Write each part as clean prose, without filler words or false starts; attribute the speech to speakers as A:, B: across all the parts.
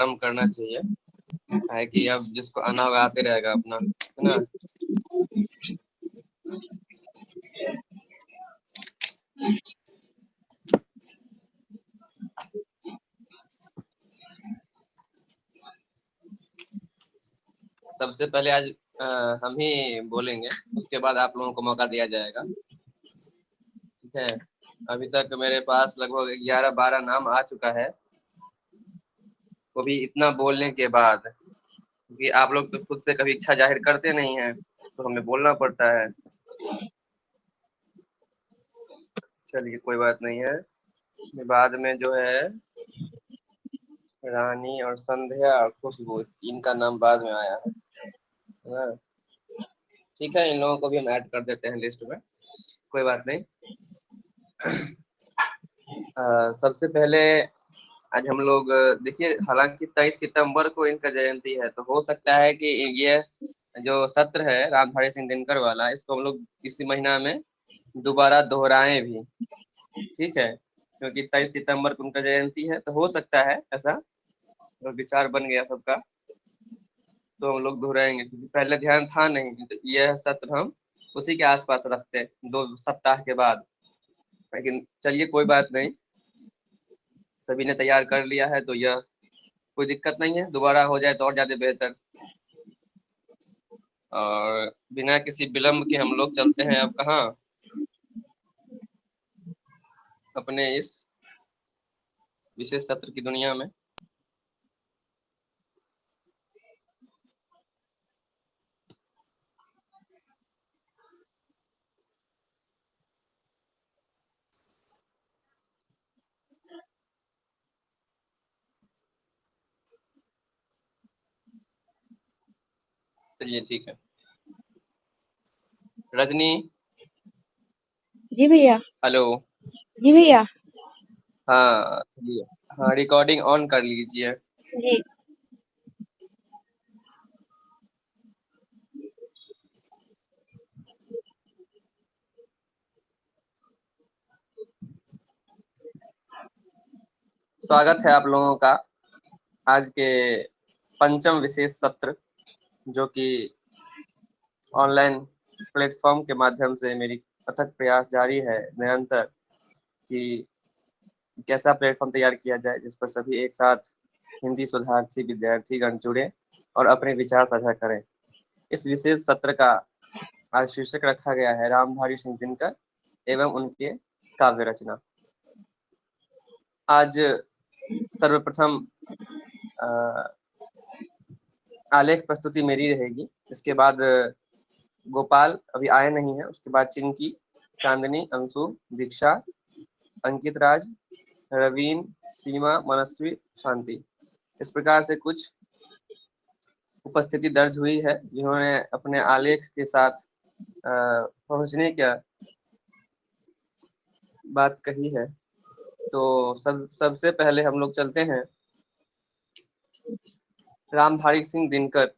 A: खत्म करना चाहिए, है कि अब जिसको आना होगा आते रहेगा अपना, है ना। सबसे पहले आज हम ही बोलेंगे, उसके बाद आप लोगों को मौका दिया जाएगा, ठीक है। अभी तक मेरे पास लगभग 11-12 नाम आ चुका है, वो भी इतना बोलने के बाद, क्योंकि आप लोग तो खुद से कभी इच्छा जाहिर करते नहीं हैं, तो हमें बोलना पड़ता है। चलिए कोई बात नहीं है, बाद में जो है रानी और संध्या और खुशबू, इनका नाम बाद में आया है ना। ठीक है, इन लोगों को भी हम ऐड कर देते हैं लिस्ट में, कोई बात नहीं। सबसे पहले आज हम लोग देखिए, हालांकि 23 सितंबर को इनका जयंती है, तो हो सकता है कि ये जो सत्र है रामधारी सिंह दिनकर वाला, इसको हम लोग इसी महीना में दोबारा दोहराएं भी, ठीक है, क्योंकि 23 सितंबर को उनका जयंती है, तो हो सकता है ऐसा, तो विचार बन गया सबका, तो हम लोग दोहराएंगे, क्योंकि पहले ध्यान था नहीं, तो यह सत्र हम उसी के आसपास रखते हैं 2 सप्ताह के बाद। लेकिन चलिए कोई बात नहीं, सभी ने तैयार कर लिया है, तो यह कोई दिक्कत नहीं है, दोबारा हो जाए तो और ज्यादा बेहतर। और बिना किसी विलंब के हम लोग चलते हैं अब कहाँ, अपने इस विशेष सत्र की दुनिया में। चलिए ठीक है, रजनी।
B: जी भैया।
A: हेलो।
B: जी भैया।
A: हाँ चलिए, हाँ रिकॉर्डिंग ऑन कर लीजिए।
B: जी।
A: स्वागत है आप लोगों का आज के पंचम विशेष सत्र, जो कि ऑनलाइन प्लेटफॉर्म के माध्यम से मेरी अथक प्रयास जारी है निरंतर, कि कैसा प्लेटफॉर्म तैयार किया जाए जिस पर सभी एक साथ हिंदी शोधार्थी विद्यार्थीगण जुड़े और अपने विचार साझा करें। इस विशेष सत्र का आज शीर्षक रखा गया है रामधारी सिंह दिनकर एवं उनके काव्य रचना। आज सर्वप्रथम आलेख प्रस्तुति मेरी रहेगी, इसके बाद गोपाल अभी आए नहीं है, उसके बाद चिंकी, चांदनी, अंशु, दीक्षा, अंकित राज, रवीन, सीमा, मनस्वी, शांति, इस प्रकार से कुछ उपस्थिति दर्ज हुई है जिन्होंने अपने आलेख के साथ पहुंचने का बात कही है। तो सबसे पहले हम लोग चलते हैं रामधारी सिंह दिनकर।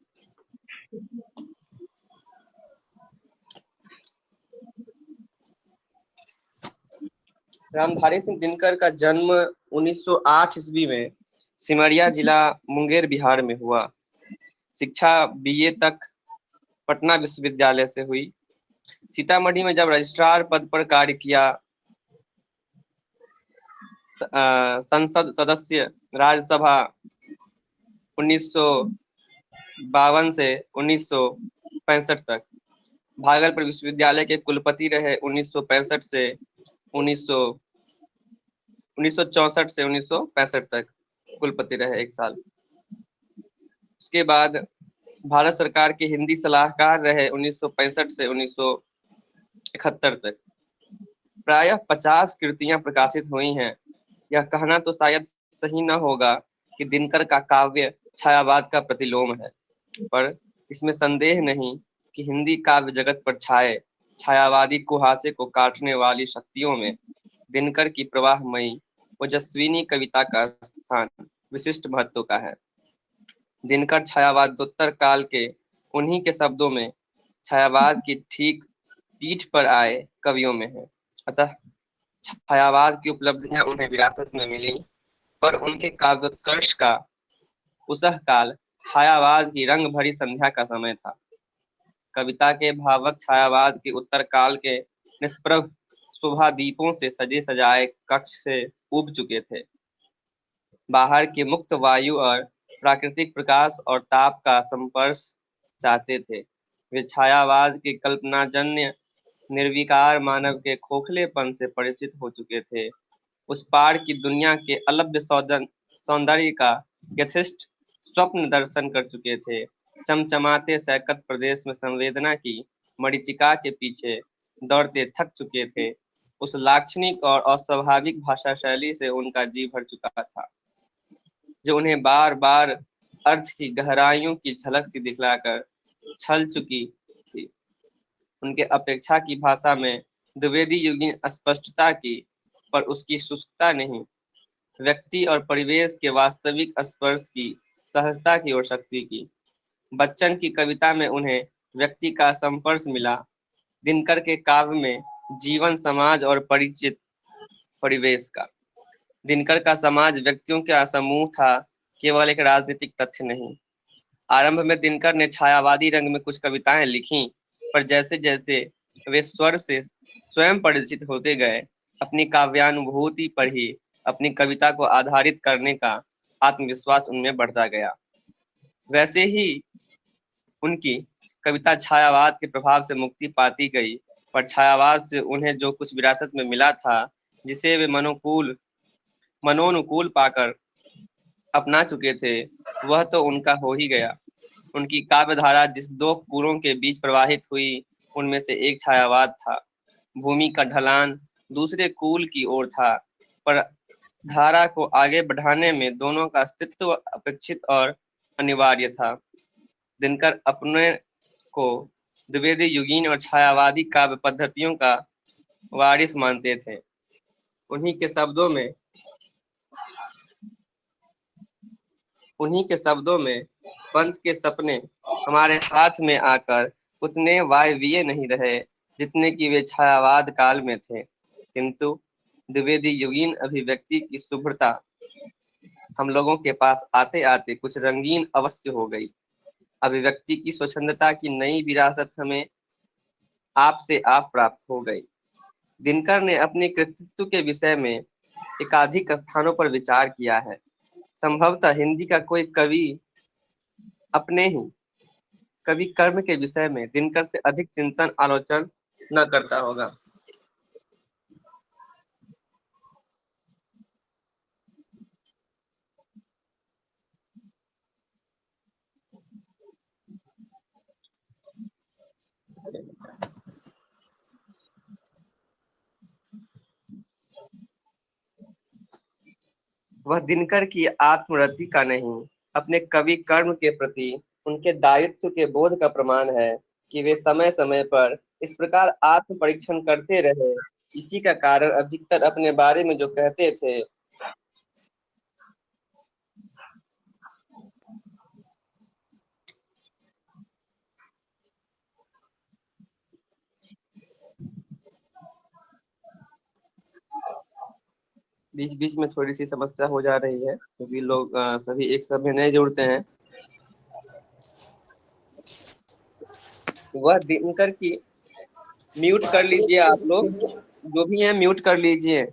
A: रामधारी सिंह दिनकर का जन्म 1908 ईस्वी में सिमरिया जिला मुंगेर बिहार में हुआ। शिक्षा बीए तक पटना विश्वविद्यालय से हुई। सीतामढ़ी में जब रजिस्ट्रार पद पर कार्य किया, संसद सदस्य, राज्यसभा 1952 से 1965 तक, भागलपुर विश्वविद्यालय के कुलपति रहे 1965 से 1964 से 1965 तक कुलपति रहे 1 साल। उसके बाद भारत सरकार के हिंदी सलाहकार रहे 1965 से 1971 तक। प्रायः 50 कृतियां प्रकाशित हुई हैं। यह कहना तो शायद सही न होगा कि दिनकर का काव्य छायावाद का प्रतिलोम है, पर इसमें संदेह नहीं कि हिंदी काव्य जगत पर छाए छायावादी कुहासे को काटने वाली शक्तियों में दिनकर की प्रवाहमयी ओजस्विनी कविता का स्थान विशिष्ट महत्व का है। दिनकर छायावादोत्तर काल के उन्हीं के शब्दों में छायावाद की ठीक पीठ पर आए कवियों में है। अतः छायावाद की उपलब्धियां उन्हें विरासत में मिली, पर उनके काव्योत्कर्ष का उसह काल छायावाद की रंग भरी संध्या का समय था। कविता के भावक छायावाद के उत्तर काल के निष्प्रभ शुभा दीपों से सजे सजाए कक्ष से उब चुके थे। बाहर की मुक्त वायु और प्राकृतिक प्रकाश और ताप का संस्पर्श चाहते थे। वे छायावाद के कल्पनाजन्य निर्विकार मानव के खोखलेपन से परिचित हो चुके थे। उस पार की दुनिया के अलभ्य सौंदर्य का यथेष्ट स्वप्न दर्शन कर चुके थे। चमचमाते सैकत प्रदेश में संवेदना की मरीचिका के पीछे दौड़ते थक चुके थे। उस लाक्षणिक और अस्वाभाविक भाषा शैली से उनका जी भर चुका था, जो उन्हें बार बार अर्थ की गहराइयों की झलक सी दिखलाकर छल चुकी थी। उनके अपेक्षा की भाषा में द्विवेदी युगीन स्पष्टता की, पर उसकी शुष्कता नहीं। व्यक्ति और परिवेश के वास्तविक स्पर्श की सहजता की ओर शक्ति की। बच्चन की कविता में उन्हें व्यक्ति का संस्पर्श मिला। दिनकर के काव्य में जीवन, समाज और परिचित परिवेश का। दिनकर का समाज व्यक्तियों का समूह था, केवल एक राजनीतिक तथ्य नहीं। आरंभ में दिनकर ने छायावादी रंग में कुछ कविताएं लिखी, पर जैसे जैसे वे स्वर से स्वयं परिचित होते गए, अपनी काव्यानुभूति पर ही अपनी कविता को आधारित करने का आत्मविश्वास उनमें बढ़ता गया। वैसे ही उनकी कविता छायावाद के प्रभाव से मुक्ति पाती गई, पर छायावाद से उन्हें जो कुछ विरासत में मिला था, जिसे वे मनोनुकूल पाकर अपना चुके थे, वह तो उनका हो ही गया। उनकी काव्य धारा जिस दो कुलों के बीच प्रवाहित हुई, उनमें से एक छायावाद था। भूमि का ढलान दूसरे कुल की ओर था, पर धारा को आगे बढ़ाने में दोनों का अस्तित्व अपेक्षित और अनिवार्य था। दिनकर अपने को द्विवेदी युगीन और छायावादी काव्य पद्धतियों का वारिस मानते थे। उन्हीं के शब्दों में पंत के सपने हमारे साथ में आकर उतने वायवीय नहीं रहे जितने कि वे छायावाद काल में थे, किंतु द्विवेदी युगीन अभिव्यक्ति की शुभ्रता हम लोगों के पास आते आते कुछ रंगीन अवश्य हो गई। अभिव्यक्ति की स्वच्छंदता की नई विरासत हमें आप से आप प्राप्त हो गई। दिनकर ने अपने कृतित्व के विषय में एकाधिक स्थानों पर विचार किया है। संभवतः हिंदी का कोई कवि अपने ही कवि कर्म के विषय में दिनकर से अधिक चिंतन आलोचन न करता होगा। वह दिनकर की आत्मरति का नहीं, अपने कवि कर्म के प्रति उनके दायित्व के बोध का प्रमाण है कि वे समय समय पर इस प्रकार आत्म परीक्षण करते रहे। इसी का कारण अधिकतर अपने बारे में जो कहते थे, बीच बीच में थोड़ी सी समस्या हो जा रही है क्योंकि लोग सभी एक समय नहीं जुड़ते हैं। वह दिनकर की म्यूट कर लीजिए, आप लोग जो भी हैं म्यूट कर लीजिए।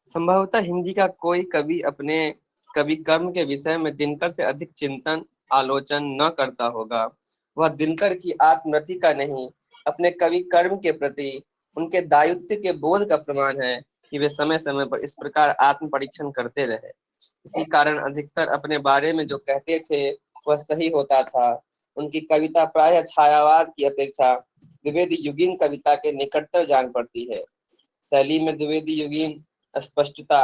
A: संभवतः हिंदी का कोई कवि अपने कवि कर्म के विषय में दिनकर से अधिक चिंतन आलोचन न करता होगा। वह दिनकर की आत्मरति का नहीं, अपने कवि कर्म के प्रति उनके दायित्व के बोध का प्रमाण है कि वे समय समय पर इस प्रकार आत्म परीक्षण करते रहे। इसी कारण अधिकतर अपने बारे में जो कहते थे वह सही होता था। उनकी कविता प्रायः छायावाद की अपेक्षा द्विवेदी युगीन कविता के निकटतर जान पड़ती है। शैली में द्विवेदी युगीन स्पष्टता,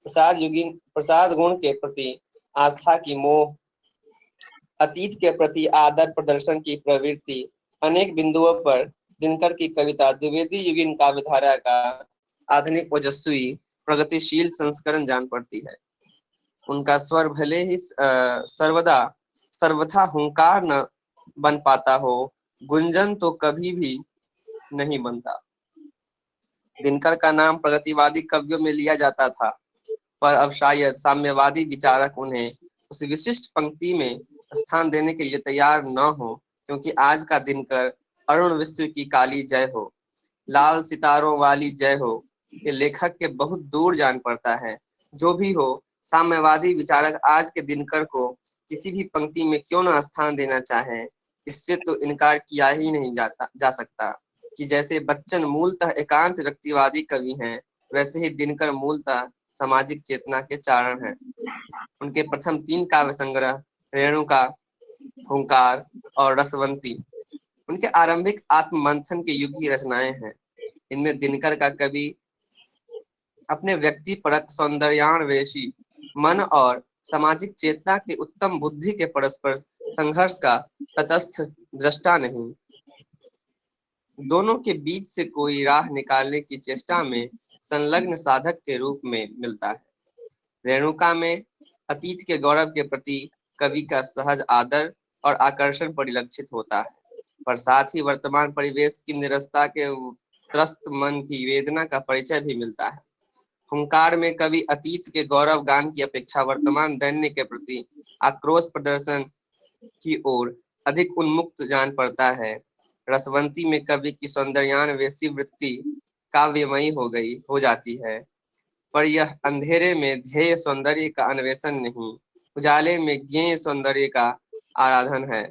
A: प्रसाद गुण के प्रति आस्था की मोह, अतीत के प्रति आदर प्रदर्शन की प्रवृत्ति, अनेक बिंदुओं पर दिनकर की कविता द्विवेदी युगीन काव्यधारा का आधुनिक ओजस्वी प्रगतिशील संस्करण जान पड़ती है। उनका स्वर भले ही सर्वदा सर्वथा हुंकार न बन पाता हो, गुंजन तो कभी भी नहीं बनता। दिनकर का नाम प्रगतिवादी कवियों में लिया जाता था, पर अब शायद साम्यवादी विचारक उन्हें उस विशिष्ट पंक्ति में स्थान देने के लिए तैयार न हो, क्योंकि आज का दिनकर अरुण विश्व की काली जय हो, लाल सितारों वाली जय हो के लेखक के बहुत दूर जान पड़ता है। जो भी हो, साम्यवादी विचारक आज के दिनकर को किसी भी पंक्ति में क्यों न स्थान देना चाहे, इससे तो इनकार किया ही नहीं जा सकता कि जैसे बच्चन मूलतः एकांत व्यक्तिवादी कवि हैं, वैसे ही दिनकर मूलतः सामाजिक चेतना के चारण हैं। उनके प्रथम 3 काव्य संग्रह रेणुका, हुंकार और रसवंती उनके आरंभिक आत्ममंथन के युग की रचनाएं हैं। इनमें दिनकर का कवि अपने व्यक्तिपरक सौंदर्यान्वेषी मन और सामाजिक चेतना के उत्तम बुद्धि के परस्पर संघर्ष का तटस्थ दृष्टा नहीं, दोनों के बीच से कोई राह निकालने की चेष्टा में संलग्न साधक के रूप में मिलता है। रेणुका में अतीत के गौरव के प्रति कवि का सहज आदर और आकर्षण परिलक्षित होता है, पर साथ ही वर्तमान परिवेश की निरस्ता के त्रस्त मन की वेदना का परिचय भी मिलता है। हुंकार में कवि अतीत के गौरव गान की अपेक्षा वर्तमान दैन्य के प्रति आक्रोश प्रदर्शन की ओर अधिक उन्मुक्त जान पड़ता है। रसवंती में कवि की सौंदर्यान्वेषी वृत्ति काव्यमयी हो जाती है, पर यह अंधेरे में ध्येय सौंदर्य का अन्वेषण नहीं, उजाले में ज्ञेय सौंदर्य का आराधन है।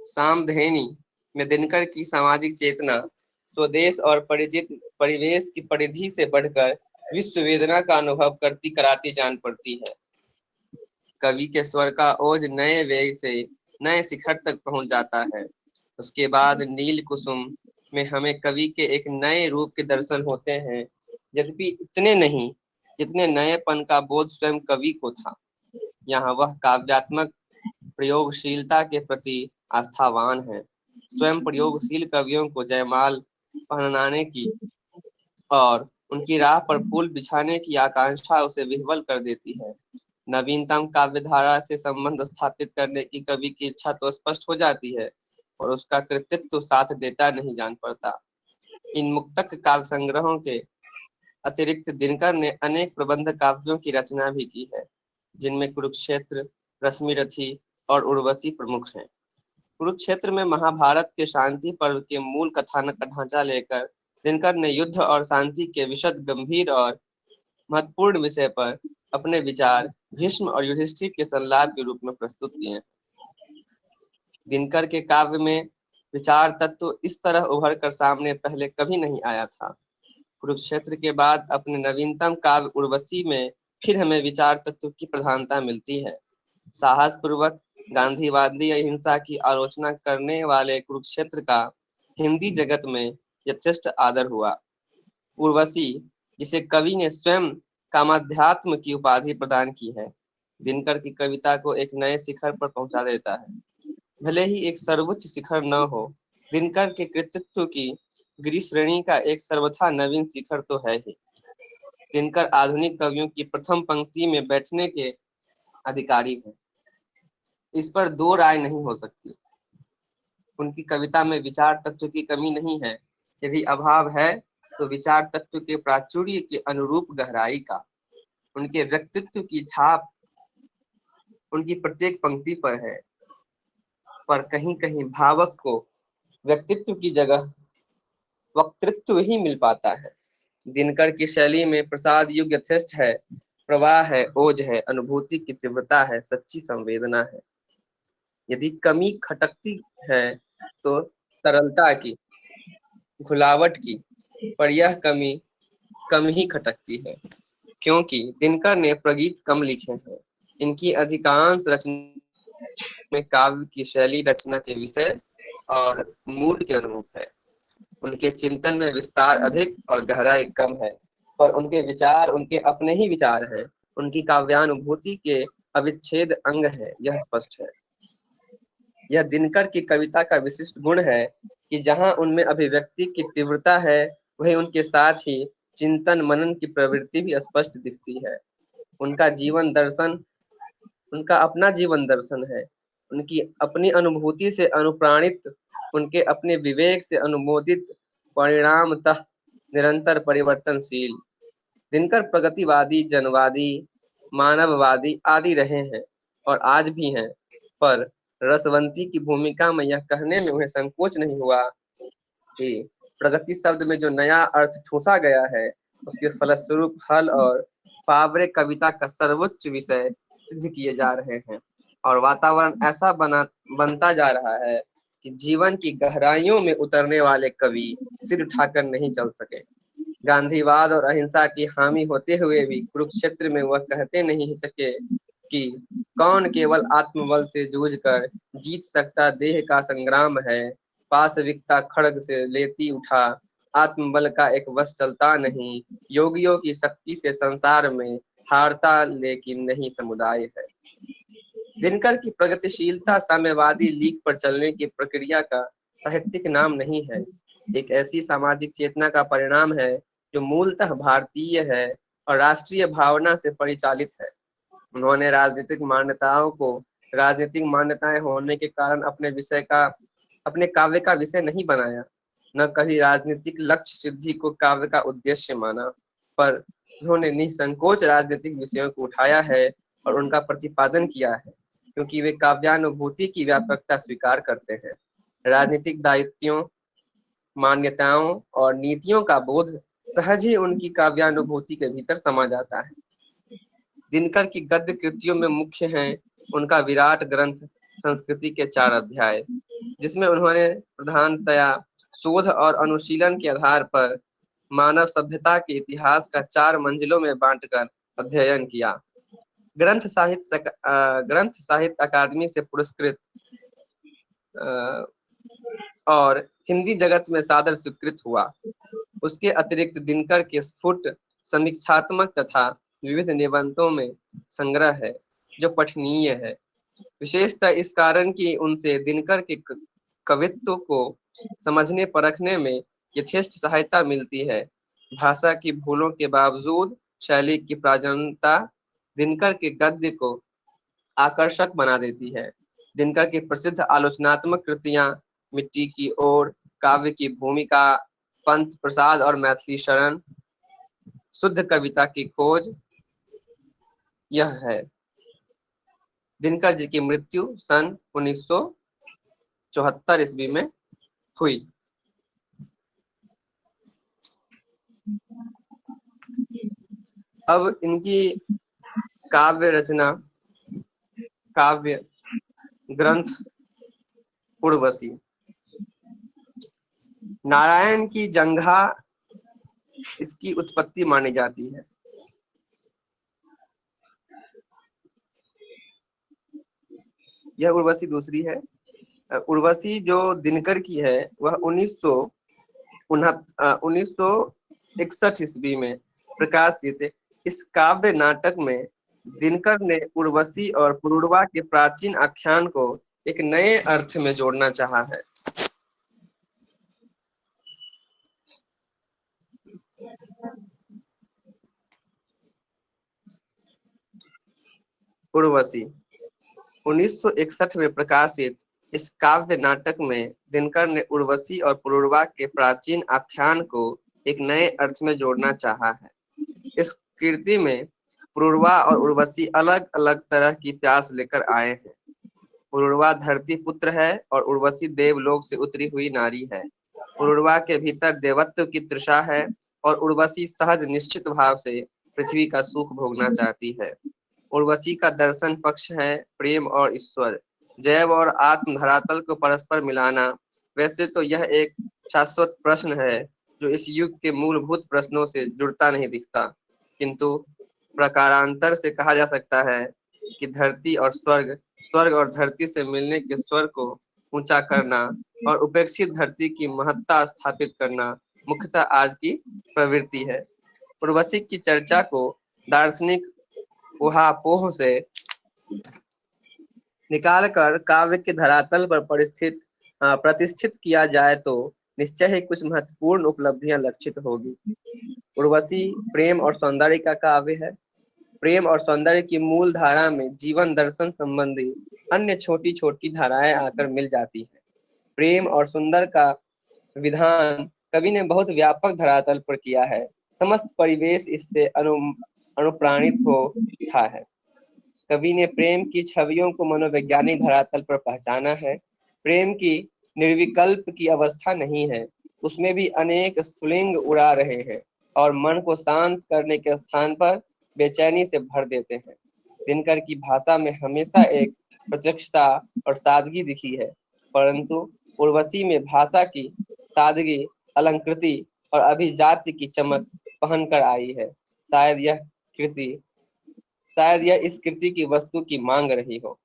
A: सामधेनी में दिनकर की सामाजिक चेतना स्वदेश और परिचित परिवेश की परिधि से बढ़कर विश्व वेदना का अनुभव करती कराती जान पड़ती है। कवि के स्वर का ओज नए वेग से नए शिखर तक पहुंच जाता है। उसके बाद नील कुसुम में हमें कवि के एक नए रूप के दर्शन होते हैं, यद्यपि इतने नहीं जितने नएपन का बोध स्वयं कवि को था। यहाँ वह काव्यात्मक प्रयोगशीलता के प्रति आस्थावान है। स्वयं प्रयोगशील कवियों को जयमाल पहनाने की और उनकी राह पर फूल बिछाने की आकांक्षा उसे विह्वल कर देती है। नवीनतम काव्यधारा से संबंध स्थापित करने की कवि की इच्छा तो स्पष्ट हो जाती है, और उसका कृतित्व तो साथ देता नहीं जान पड़ता। इन मुक्तक काव्य संग्रहों के अतिरिक्त दिनकर ने अनेक प्रबंध काव्यों की रचना भी की है, जिनमें कुरुक्षेत्र, रश्मिरथी और उर्वशी प्रमुख हैं। कुरुक्षेत्र में महाभारत के शांति पर्व के मूल कथानक का ढांचा लेकर दिनकर ने युद्ध और शांति के विशद गंभीर और महत्वपूर्ण विषय पर अपने विचार भीष्म और युधिष्ठिर के संलाप के रूप में प्रस्तुत किए हैं। दिनकर के काव्य में विचार तत्व इस तरह उभर कर सामने पहले कभी नहीं आया था। कुरुक्षेत्र के बाद अपने नवीनतम काव्य उर्वशी में फिर हमें विचार तत्व की प्रधानता मिलती है। साहस पूर्वक गांधीवादी अहिंसा की आलोचना करने वाले कुरुक्षेत्र का हिंदी जगत में यथेष्ट आदर हुआ। उर्वशी, जिसे कवि ने स्वयं कामाध्यात्म की उपाधि प्रदान की है, दिनकर की कविता को एक नए शिखर पर पहुंचा देता है। भले ही एक सर्वोच्च शिखर न हो, दिनकर के कृतित्व की गिरी श्रेणी का एक सर्वथा नवीन शिखर तो है ही। दिनकर आधुनिक कवियों की प्रथम पंक्ति में बैठने के अधिकारी हैं, इस पर दो राय नहीं हो सकती। उनकी कविता में विचार तत्व की कमी नहीं है, यदि अभाव है तो विचार तत्व के प्राचुर्य के अनुरूप गहराई का। उनके व्यक्तित्व की छाप उनकी प्रत्येक पंक्ति पर है, पर कहीं कहीं भावक को व्यक्तित्व की जगह वक्तृत्व ही मिल पाता है। दिनकर की शैली में प्रसाद युग यथेष्ट है, प्रवाह है, ओज है, अनुभूति की तीव्रता है, सच्ची संवेदना है। यदि कमी खटकती है तो सरलता की, घुलावट की, पर यह कमी कम ही खटकती है, क्योंकि दिनकर ने प्रगीत कम लिखे हैं। इनकी अधिकांश रचना में काव्य की शैली रचना के विषय और मूड के अनुरूप है। उनके चिंतन में विस्तार अधिक और गहराई कम है, पर उनके विचार उनके अपने ही विचार हैं। उनकी काव्यानुभूति के अविच्छेद अंग है, यह स्पष्ट है। यह दिनकर की कविता का विशिष्ट गुण है कि जहां उनमें अभिव्यक्ति की तीव्रता है, वहीं उनके साथ ही चिंतन मनन की प्रवृत्ति भी स्पष्ट दिखती है। उनका जीवन दर्शन उनका अपना जीवन दर्शन है, उनकी अपनी अनुभूति से अनुप्राणित, उनके अपने विवेक से अनुमोदित, परिणामतः निरंतर परिवर्तनशील। दिनकर प्रगतिवादी, जनवादी, मानववादी आदि रहे हैं और आज भी हैं, पर रसवंती की भूमिका में यह कहने में उन्हें संकोच नहीं हुआ कि प्रगति शब्द में जो नया अर्थ ठूंसा गया है, उसके फलस्वरूप हल और फावरे कविता का सर्वोच्च विषय सिद्ध किए जा रहे हैं और वातावरण ऐसा बनता जा रहा है कि जीवन की गहराइयों में उतरने वाले कवि सिर उठाकर नहीं चल सके। गांधीवाद और अहिंसा की हामी होते हुए भी कुरुक्षेत्र में वह कहते नहीं सके कि कौन केवल आत्मबल से जूझकर जीत सकता देह का संग्राम है, पाशविकता खड्ग से लेती उठा, आत्मबल का एक वश चलता नहीं, योगियों की शक्ति से संसार में हारता लेकिन नहीं समुदाय है। दिनकर की प्रगतिशीलता साम्यवादी लीग पर चलने की प्रक्रिया का साहित्यिक नाम नहीं है, एक ऐसी सामाजिक चेतना का परिणाम है जो मूलतः भारतीय है और राष्ट्रीय भावना से परिचालित है। उन्होंने राजनीतिक मान्यताओं को राजनीतिक मान्यताएं होने के कारण अपने काव्य का विषय नहीं बनाया, न कभी राजनीतिक लक्ष्य सिद्धि को काव्य का उद्देश्य माना, पर उन्होंने निसंकोच राजनीतिक विषयों को उठाया है और उनका प्रतिपादन किया है, क्योंकि वे काव्यानुभूति की व्यापकता स्वीकार करते हैं। राजनीतिक दायित्वों, मान्यताओं और नीतियों का बोध सहज ही उनकी काव्यानुभूति के भीतर समा जाता है। दिनकर की गद्य कृतियों में मुख्य हैं उनका विराट ग्रंथ संस्कृति के 4 अध्याय, जिसमें उन्होंने प्रधानतया शोध और अनुशीलन के आधार पर मानव सभ्यता के इतिहास का 4 मंजिलों में बांटकर अध्ययन किया। ग्रंथ साहित्य अकादमी से पुरस्कृत और हिंदी जगत में सादर स्वीकृत हुआ। उसके अतिरिक्त दिनकर के स्फुट समीक्षात्मक तथा विविध निबंधों में संग्रह है जो पठनीय है, विशेषतः इस कारण कि उनसे दिनकर के कवित्व को समझने परखने में यथेष्ट सहायता मिलती है। भाषा की भूलों के बावजूद शैली की प्राचीनता दिनकर के गद्य को आकर्षक बना देती है। दिनकर की प्रसिद्ध आलोचनात्मक कृतियां मिट्टी की ओर, काव्य की भूमिका, पंत प्रसाद और मैथिली शरण, शुद्ध कविता की खोज, यह है। दिनकर जी की मृत्यु सन 1974 ईस्वी में हुई। अब इनकी काव्य रचना, काव्य ग्रंथ उर्वशी। नारायण की जंघा इसकी उत्पत्ति मानी जाती है। यह उर्वशी दूसरी है। उर्वशी जो दिनकर की है वह 1961 ईस्वी में प्रकाशित इस काव्य नाटक में दिनकर ने उर्वशी और पुरूरवा के प्राचीन आख्यान को एक नए अर्थ में जोड़ना चाहा है। उर्वशी 1961 में प्रकाशित इस काव्य नाटक में दिनकर ने उर्वशी और पुरूरवा के प्राचीन आख्यान को एक नए अर्थ में जोड़ना चाहा है। इस कृति में पुरूरवा और उर्वशी अलग अलग तरह की प्यास लेकर आए हैं। पुरूरवा धरती पुत्र है और उर्वशी देवलोक से उतरी हुई नारी है। पुरूरवा के भीतर देवत्व की तृषा है और उर्वशी सहज निश्चित भाव से पृथ्वी का सुख भोगना चाहती है। उर्वशी का दर्शन पक्ष है प्रेम और ईश्वर, जैव और आत्म धरातल को परस्पर मिलाना। वैसे तो यह एक शाश्वत प्रश्न है जो इस युग के मूलभूत प्रश्नों से जुड़ता नहीं दिखता, किंतु प्रकारांतर से कहा जा सकता है कि धरती और स्वर्ग, स्वर्ग और धरती से मिलने के स्वर को ऊंचा करना और उपेक्षित धरती की महत्ता स्थापित करना मुख्यतः आज की प्रवृत्ति है। उर्वशी की चर्चा को दार्शनिक ऊहापोह से निकालकर काव्य के धरातल पर प्रतिष्ठित किया जाए तो निश्चय ही कुछ महत्वपूर्ण उपलब्धियां लक्षित होगी। उर्वशी प्रेम और सौंदर्य का काव्य है। प्रेम और सौंदर्य की मूल धारा में जीवन दर्शन संबंधी अन्य छोटी छोटी धाराएं आकर मिल जाती हैं। प्रेम और सुंदर का विधान कवि ने बहुत व्यापक धरातल पर किया है। समस्त परिवेश इससे अनुप्राणित हो उठा है। कवि ने प्रेम की छवियों को मनोवैज्ञानिक धरातल पर पहचाना है। प्रेम की निर्विकल्प की अवस्था नहीं है, उसमें भी अनेक स्फुलिंग उड़ा रहे हैं और मन को शांत करने के स्थान पर बेचैनी से भर देते हैं। दिनकर की भाषा में हमेशा एक प्रत्यक्षता और सादगी दिखी है, परंतु उर्वशी में भाषा की सादगी, अलंकृति और अभिजात्य की चमक पहन कर आई है। शायद यह इस कृति की वस्तु की मांग रही हो।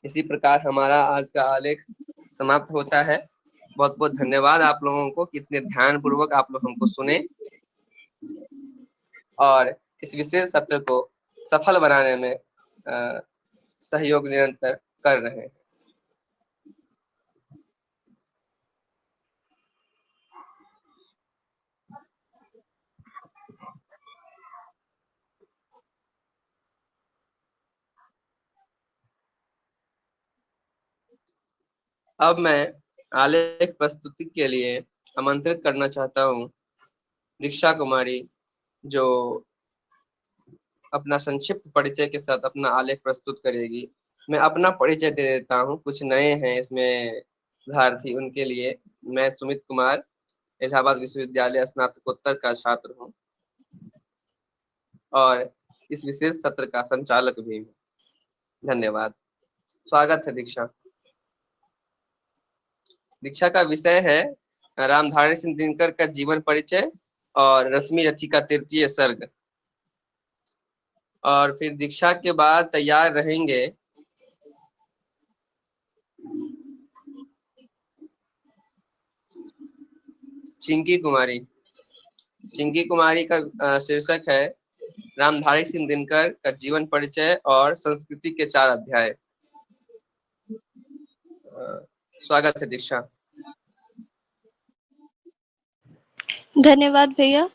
A: इसी प्रकार हमारा आज का आलेख समाप्त होता है। बहुत बहुत धन्यवाद आप लोगों को, कितने ध्यान पूर्वक आप लोग हमको सुने और इस विशेष सत्र को सफल बनाने में सहयोग निरंतर कर रहे हैं। अब मैं आलेख प्रस्तुति के लिए आमंत्रित करना चाहता हूँ दीक्षा कुमारी, जो अपना संक्षिप्त परिचय के साथ अपना आलेख प्रस्तुत करेगी। मैं अपना परिचय दे देता हूँ, कुछ नए हैं इसमें विद्यार्थी, उनके लिए। मैं सुमित कुमार इलाहाबाद विश्वविद्यालय स्नातकोत्तर का छात्र हूँ और इस विशेष सत्र का संचालक भी हूँ। धन्यवाद। स्वागत है दीक्षा। दीक्षा का विषय है रामधारी सिंह दिनकर का जीवन परिचय और रश्मि रथी का तृतीय सर्ग। और फिर दीक्षा के बाद तैयार रहेंगे चिंकी कुमारी। चिंकी कुमारी का शीर्षक है रामधारी सिंह दिनकर का जीवन परिचय और संस्कृति के 4 अध्याय। स्वागत है दीक्षा।
C: धन्यवाद भैया।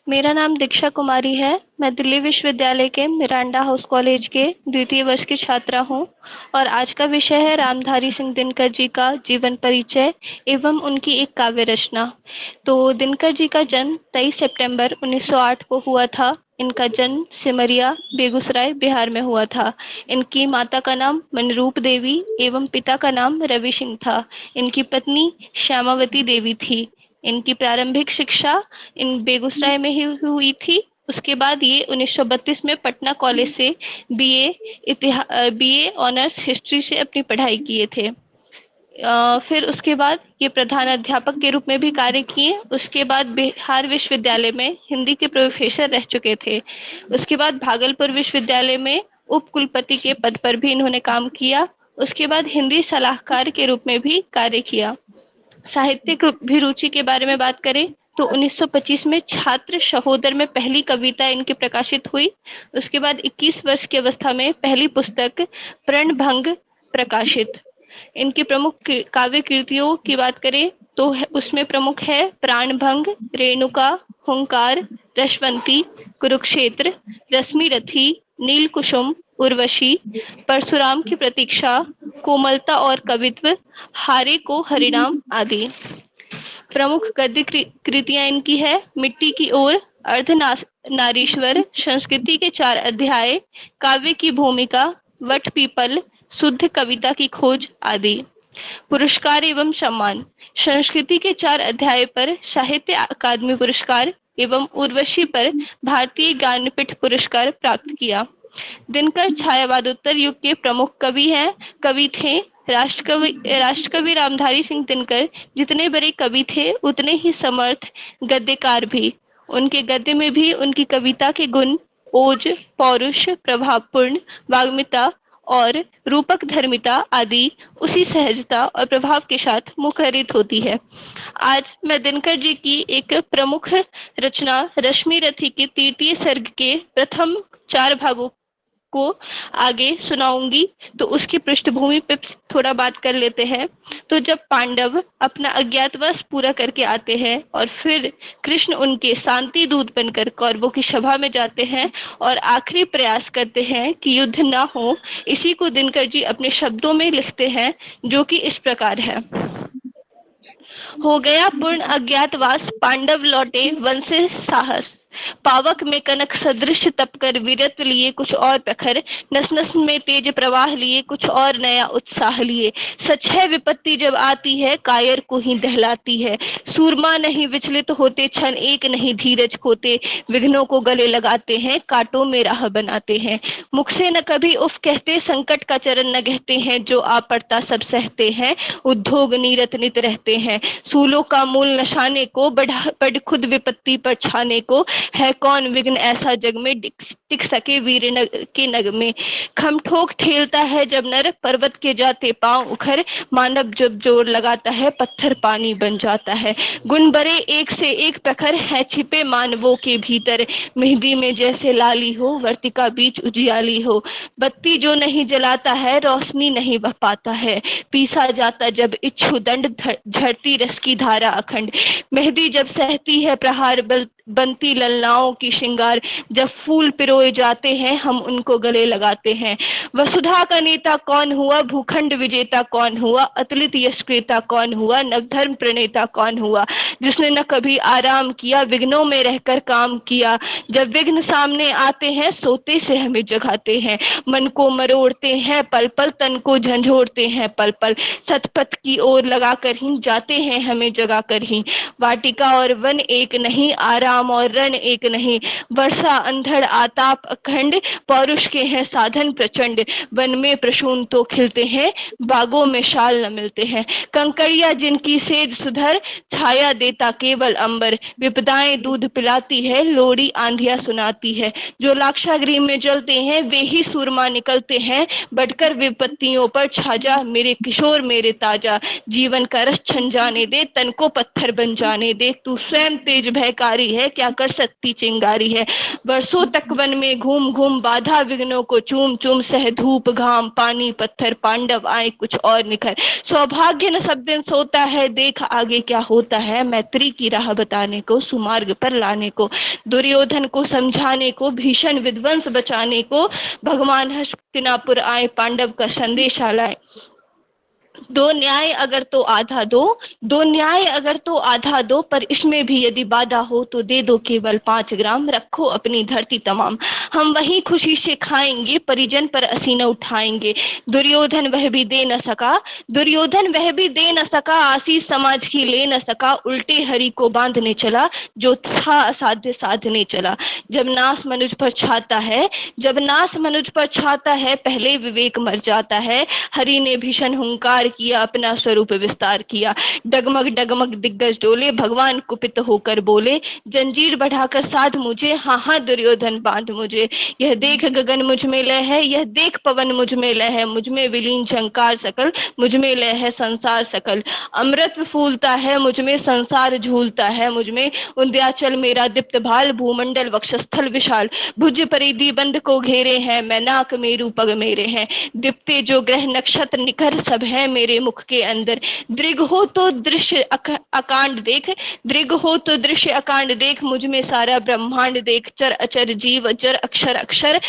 C: मेरा नाम दीक्षा कुमारी है। मैं दिल्ली विश्वविद्यालय के मिरांडा हाउस कॉलेज के द्वितीय वर्ष की छात्रा हूँ और आज का विषय है रामधारी सिंह दिनकर जी का जीवन परिचय एवं उनकी एक काव्य रचना। तो दिनकर जी का जन्म 23 सितंबर 1908 को हुआ था। इनका जन्म सिमरिया, बेगूसराय, बिहार में हुआ था। इनकी माता का नाम मनरूप देवी एवं पिता का नाम रवि सिंह था। इनकी पत्नी श्यामावती देवी थी। इनकी प्रारंभिक शिक्षा इन बेगूसराय में ही हुई थी। उसके बाद ये 1932 में पटना कॉलेज से बीए ऑनर्स हिस्ट्री से अपनी पढ़ाई किए थे। फिर उसके बाद ये प्रधान अध्यापक के रूप में भी कार्य किए। उसके बाद बिहार विश्वविद्यालय में हिंदी के प्रोफेसर रह चुके थे। उसके बाद भागलपुर विश्वविद्यालय में उप कुलपति के पद पर भी इन्होंने काम किया। उसके बाद हिंदी सलाहकार के रूप में भी कार्य किया। साहित्यिक अभिरुचि के बारे में बात करें तो 1925 में छात्र सहोदर में पहली कविता इनकी प्रकाशित हुई। उसके बाद 21 वर्ष की अवस्था में पहली पुस्तक प्रणभंग प्रकाशित। इनकी प्रमुख काव्य कृतियों की बात करें तो उसमें प्रमुख है प्राणभंग, रेणुका, हुंकार, रसवंती, कुरुक्षेत्र, रश्मि रथी, नील कुसुम, उर्वशी, परशुराम की प्रतीक्षा, कोमलता और कवित्व, हारे को हरिनाम आदि। प्रमुख गद्य कृतियां इनकी है मिट्टी की ओर, अर्धनारीश्वर, संस्कृति के 4 अध्याय, काव्य की भूमिका, वट पीपल, शुद्ध कविता की खोज आदि। पुरस्कार एवं सम्मान। संस्कृति के 4 अध्याय पर साहित्य अकादमी पुरस्कार एवं उर्वशी पर भारतीय ज्ञानपीठ पुरस्कार प्राप्त किया। दिनकर छायावादोत्तर युग के प्रमुख कवि थे। राष्ट्रकवि रामधारी सिंह दिनकर जितने बड़े कवि थे उतने ही समर्थ गद्यकार भी। उनके गद्य में भी उनकी कविता के गुण ओज, पौरुष, प्रभावपूर्ण वाग्मिता और रूपक धर्मिता आदि उसी सहजता और प्रभाव के साथ मुखरित होती है। आज मैं दिनकर जी की एक प्रमुख रचना रश्मि रथी के तृतीय सर्ग के प्रथम 4 भागों को आगे सुनाऊंगी। तो उसकी पृष्ठभूमि पे थोड़ा बात कर लेते हैं। तो जब पांडव अपना अज्ञातवास पूरा करके आते हैं और फिर कृष्ण उनके शांति दूत बनकर कौरवों की सभा में जाते हैं और आखिरी प्रयास करते हैं कि युद्ध ना हो, इसी को दिनकर जी अपने शब्दों में लिखते हैं, जो कि इस प्रकार है। हो गया पूर्ण अज्ञातवास, पांडव लौटे वन से साहस, पावक में कनक सदृश तपकर वीरत्व लिए कुछ और प्रखर, नस नस में तेज प्रवाह लिए कुछ और नया उत्साह लिए। सच है विपत्ति जब आती है कायर को ही दहलाती है, सूरमा नहीं विचलित होते क्षण एक नहीं धीरज खोते, विघ्नों को गले लगाते हैं कांटों में राह बनाते हैं। मुख से न कभी उफ कहते, संकट का चरण न कहते हैं, जो आ पड़ता सब सहते हैं, उद्योग नीरत नित रहते हैं। सूलों का मूल नशाने को बढ़ खुद विपत्ति पर छाने को, है कौन विघ्न ऐसा जग में टिक सके वीर के नग में। खम ठोक ठेलता है जब नर, पर्वत के जाते पांव उखर, मानव जब जोर लगाता है पत्थर पानी बन जाता है। गुण बरे एक से एक प्रखर है छिपे मानवों के भीतर, मेहंदी में जैसे लाली हो वर्तिका बीच उजियाली हो। बत्ती जो नहीं जलाता है रोशनी नहीं बह पाता है, पीसा जाता जब इच्छु दंड झड़ती रस की धारा अखंड। मेहंदी जब सहती है प्रहार बनती ललनाओं की श्रृंगार, जब फूल पिरोए जाते हैं हम उनको गले लगाते हैं। वसुधा का नेता कौन हुआ, भूखंड विजेता कौन हुआ, अतुलित यश क्रेता कौन हुआ, नवधर्म प्रणेता कौन हुआ, जिसने न कभी आराम किया विघ्नों में रहकर काम किया। जब विघ्न सामने आते हैं सोते से हमें जगाते हैं, मन को मरोड़ते हैं पल पल, तन को झंझोड़ते हैं पल पल, सतपथ की ओर लगाकर ही जाते हैं हमें जगाकर ही। वाटिका और वन एक नहीं, आराम और रण एक नहीं, वर्षा अंधड़ आताप अखंड, पौरुष के हैं साधन प्रचंड। वन में प्रसून तो खिलते हैं, बागों में शाल न मिलते हैं। कंकड़िया जिनकी सेज सुधर, छाया देता केवल अंबर, विपदाएं दूध पिलाती है लोरी आंधिया सुनाती है। जो लाक्षागृह में जलते हैं वे ही सूरमा निकलते हैं, बढ़कर विपत्तियों पर छाजा मेरे किशोर मेरे ताजा। जीवन का रस छन जाने दे, तन को पत्थर बन जाने दे, तू स्वयं तेज भयकारी है, क्या कर सकती चिंगारी है। वर्षों तक वन में घूम घूम बाधा विघ्नों को चूम चूम, सह धूप घाम पानी पत्थर, पांडव आए कुछ और निखर। सौभाग्य न सब दिन सोता है, देख आगे क्या होता है, मैत्री की राह बताने को सुमार्ग पर लाने को, दुर्योधन को समझाने को भीषण विध्वंस बचाने को, भगवान हस्तिनापुर आए पांडव का संदेशा लाए। दो न्याय अगर तो आधा दो, दो न्याय अगर तो आधा दो, पर इसमें भी यदि बाधा हो तो दे दो केवल 5 ग्राम, रखो अपनी धरती तमाम, हम वही खुशी से खाएंगे, परिजन पर असीना उठाएंगे। दुर्योधन वह भी दे न सका, दुर्योधन वह भी दे न सका, आशीष समाज की ले न सका, उल्टे हरि को बांधने चला, जो था असाध्य साधने चला। जब नाश मनुज पर छाता है, जब नाश मनुज पर छाता है, पहले विवेक मर जाता है। हरि ने भीषण हुंकार किया, अपना स्वरूप विस्तार किया, डगमग डगमग दिग्गज डोले, भगवान कुपित होकर बोले, जंजीर बढ़ाकर साध मुझे, हाँ हाँ दुर्योधन बांध मुझे। यह देख गगन मुझ में लय है, यह देख पवन मुझ में लय है, मुझ में विलीन झंकार सकल, मुझ में लय है संसार सकल। अमृत फूलता है मुझ में, संसार झूलता है मुझ में, उंध्याचल मेरा दीप्त भाल, भूमंडल वक्षस्थल विशाल, भुज परिधि बंद को घेरे हैं, मैं नाक मेरु पग मेरे हैं, दीप्ते जो ग्रह नक्षत्र निखर, सब है मेरे मुख के अंदर। दृग हो तो दृश्य अकांड देख, दृग हो तो दृश्य अकांड देख, मुझ में सारा ब्रह्मांड देख, चर अचर जीव अचर अक्षर अक्षर,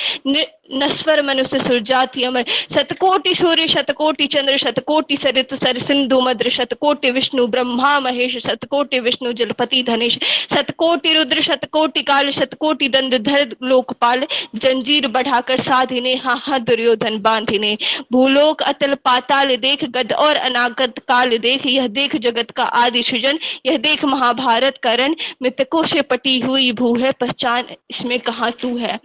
C: नस्वर मनुष्य सुरजाति अमर, शतकोटि सूर्य शतकोटि चंद्र, शतकोटि सरित सर सिंधु मद्र, शतकोटि विष्णु ब्रह्मा महेश, शतकोटि विष्णु जलपति धनेश, शतकोटि रुद्र शतकोटि काल, शतकोटि दंड धर लोकपाल, जंजीर बढ़ाकर साधिने, हाँ हाँ दुर्योधन बांधिने। भूलोक अतल पाताल देख, गद और अनागत काल देख, यह देख जगत का आदि सृजन, यह देख महाभारत का रण, मृतकों से पटी हुई भू है, पहचान इसमें कहाँ तू है।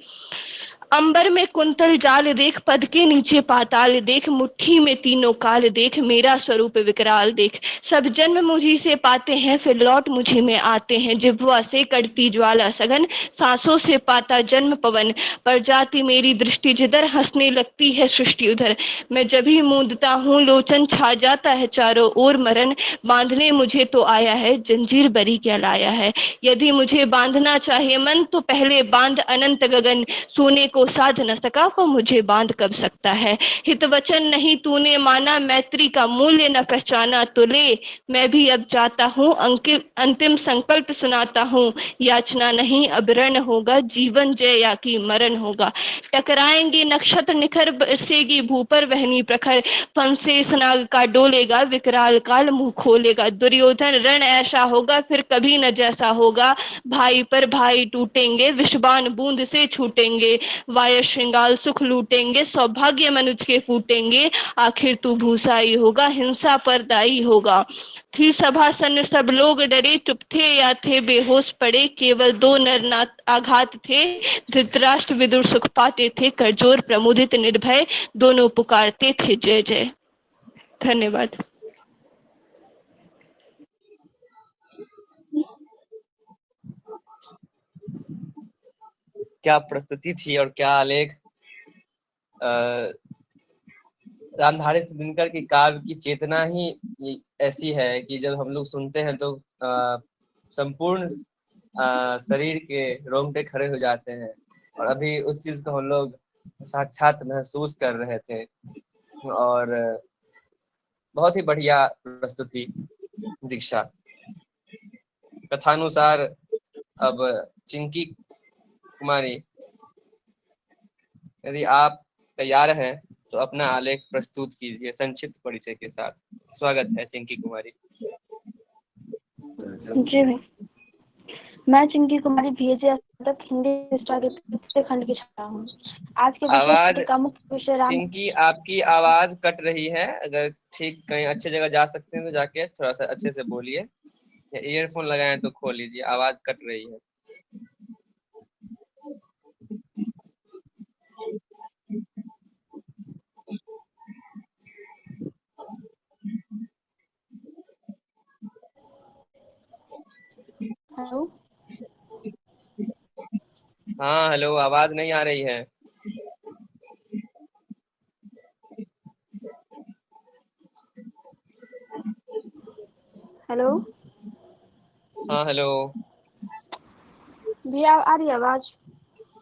C: अंबर में कुंतल जाल देख, पद के नीचे पाताल देख, मुट्ठी में तीनों काल देख, मेरा स्वरूप विकराल देख। सब जन्म मुझी से पाते हैं, फिर लौट मुझी में आते हैं, जिह्वा से कड़ती ज्वाला सघन, सांसों से पाता जन्म पवन, पर जाती मेरी दृष्टि जिधर, हंसने लगती है सृष्टि उधर। मैं जब भी मूंदता हूँ लोचन, छा जाता है चारों ओर मरण, बांधने मुझे तो आया है, जंजीर बरी क्या लाया है। यदि मुझे बांधना चाहे मन, तो पहले बांध अनंत गगन, सोने को को साध न सका, वो मुझे बांध कब सकता है। हित वचन नहीं तूने माना, मैत्री का मूल्य न पहचाना, तो ले मैं भी अब जाता हूँ, अंतिम संकल्प सुनाता हूँ। याचना नहीं अब रण होगा, जीवन जय या कि मरण होगा। टकराएंगे नक्षत्र निखर, बरसेगी भू पर वहनी प्रखर, फंसे स्नाग का डोलेगा, विकराल काल मुंह खोलेगा। दुर्योधन रण ऐसा होगा फिर कभी न जैसा होगा, भाई पर भाई टूटेंगे, विषबाण बूंद से छूटेंगे, वाय श्रृंगाल सुख लूटेंगे, सौभाग्य मनुज के फूटेंगे, आखिर तू भूसाई होगा, हिंसा पर दाई होगा। थी सभा सन्न सब लोग डरे, चुप थे या थे बेहोश पड़े, केवल दो नरनाथ आघात थे, धृतराष्ट्र विदुर सुख पाते थे, करजोर प्रमुदित निर्भय, दोनों पुकारते थे जय जय। धन्यवाद।
A: क्या प्रस्तुति थी और क्या आलेख। रामधारी सिंह दिनकर की काव्य की चेतना ही ऐसी है कि जब हम लोग सुनते हैं तो संपूर्ण शरीर के रोंगटे खड़े हो जाते हैं। और अभी उस चीज को हम लोग साक्षात महसूस कर रहे थे। और बहुत ही बढ़िया प्रस्तुति दीक्षा। कथानुसार अब चिंकी कुमारी, यदि आप तैयार हैं तो अपना आलेख प्रस्तुत कीजिए संक्षिप्त परिचय के साथ। स्वागत है चिंकी कुमारी।
D: जी भाई, मैं चिंकी कुमारी भेजे हिंदी खंड की छात्रा हूँ। आज के
A: आवाज
D: का मुख्य विषय
A: चिंकी, आपकी आवाज कट रही है। अगर ठीक कहीं अच्छी जगह जा सकते हैं तो जाके थोड़ा सा अच्छे से बोलिए, या ईयरफोन लगाए तो खोल लीजिए, आवाज कट रही है।
D: हेलो।
A: हाँ हेलो, आवाज नहीं आ रही है।
D: हेलो।
A: हाँ हेलो।
D: भैया आ रही है आवाज?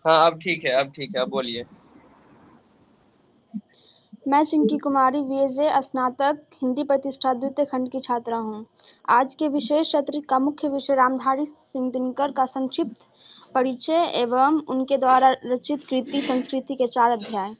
A: हाँ अब ठीक है, अब ठीक है, अब बोलिए।
D: मैं चिंकी कुमारी बीए स्नातक हिंदी प्रतिष्ठा द्वितीय खंड की छात्रा हूँ। आज के विशेष सत्र का मुख्य विषय रामधारी सिंह दिनकर का संक्षिप्त परिचय एवं उनके द्वारा रचित कृति संस्कृति के 4 अध्याय।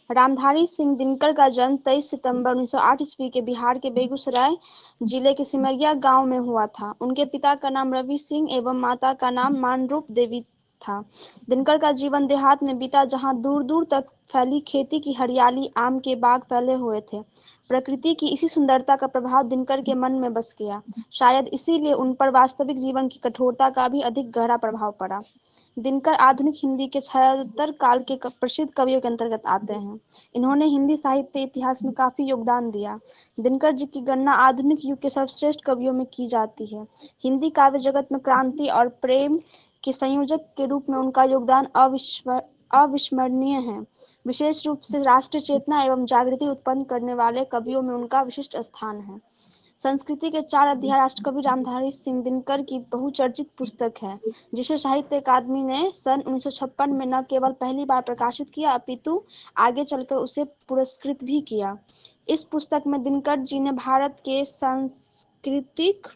D: रामधारी सिंह दिनकर का जन्म 23 सितंबर 1908 ईस्वी के बिहार के बेगूसराय जिले के सिमरिया गांव में हुआ था। उनके पिता का नाम रवि सिंह एवं माता का नाम मानरूप देवी था। दिनकर का जीवन देहात में बीता, जहां दूर दूर तक फैली खेती की हरियाली, आम के बाग फैले हुए थे। प्रकृति की इसी सुंदरता का प्रभाव दिनकर के मन में बस गया। शायद इसीलिए उन पर वास्तविक जीवन की कठोरता का भी अधिक गहरा प्रभाव पड़ा। दिनकर आधुनिक हिंदी के छायातर काल के प्रसिद्ध कवियों के अंतर्गत आते हैं। इन्होंने हिंदी साहित्य इतिहास में काफी योगदान दिया। दिनकर जी की गणना आधुनिक युग के सर्वश्रेष्ठ कवियों में की जाती है। हिंदी काव्य जगत में क्रांति और प्रेम के संयोजक के रूप में उनका योगदान अविस्मरणीय है। विशेष रूप से राष्ट्रीय चेतना एवं जागृति उत्पन्न करने वाले कवियों में उनका विशिष्ट स्थान है। संस्कृति के 4 अध्याय राष्ट्रकवि रामधारी सिंह दिनकर की बहुचर्चित पुस्तक है, जिसे साहित्य अकादमी ने सन 1956 में न केवल पहली बार प्रकाशित किया, अपितु आगे चलकर उसे पुरस्कृत भी किया। इस पुस्तक में दिनकर जी ने भारत के सांस्कृतिक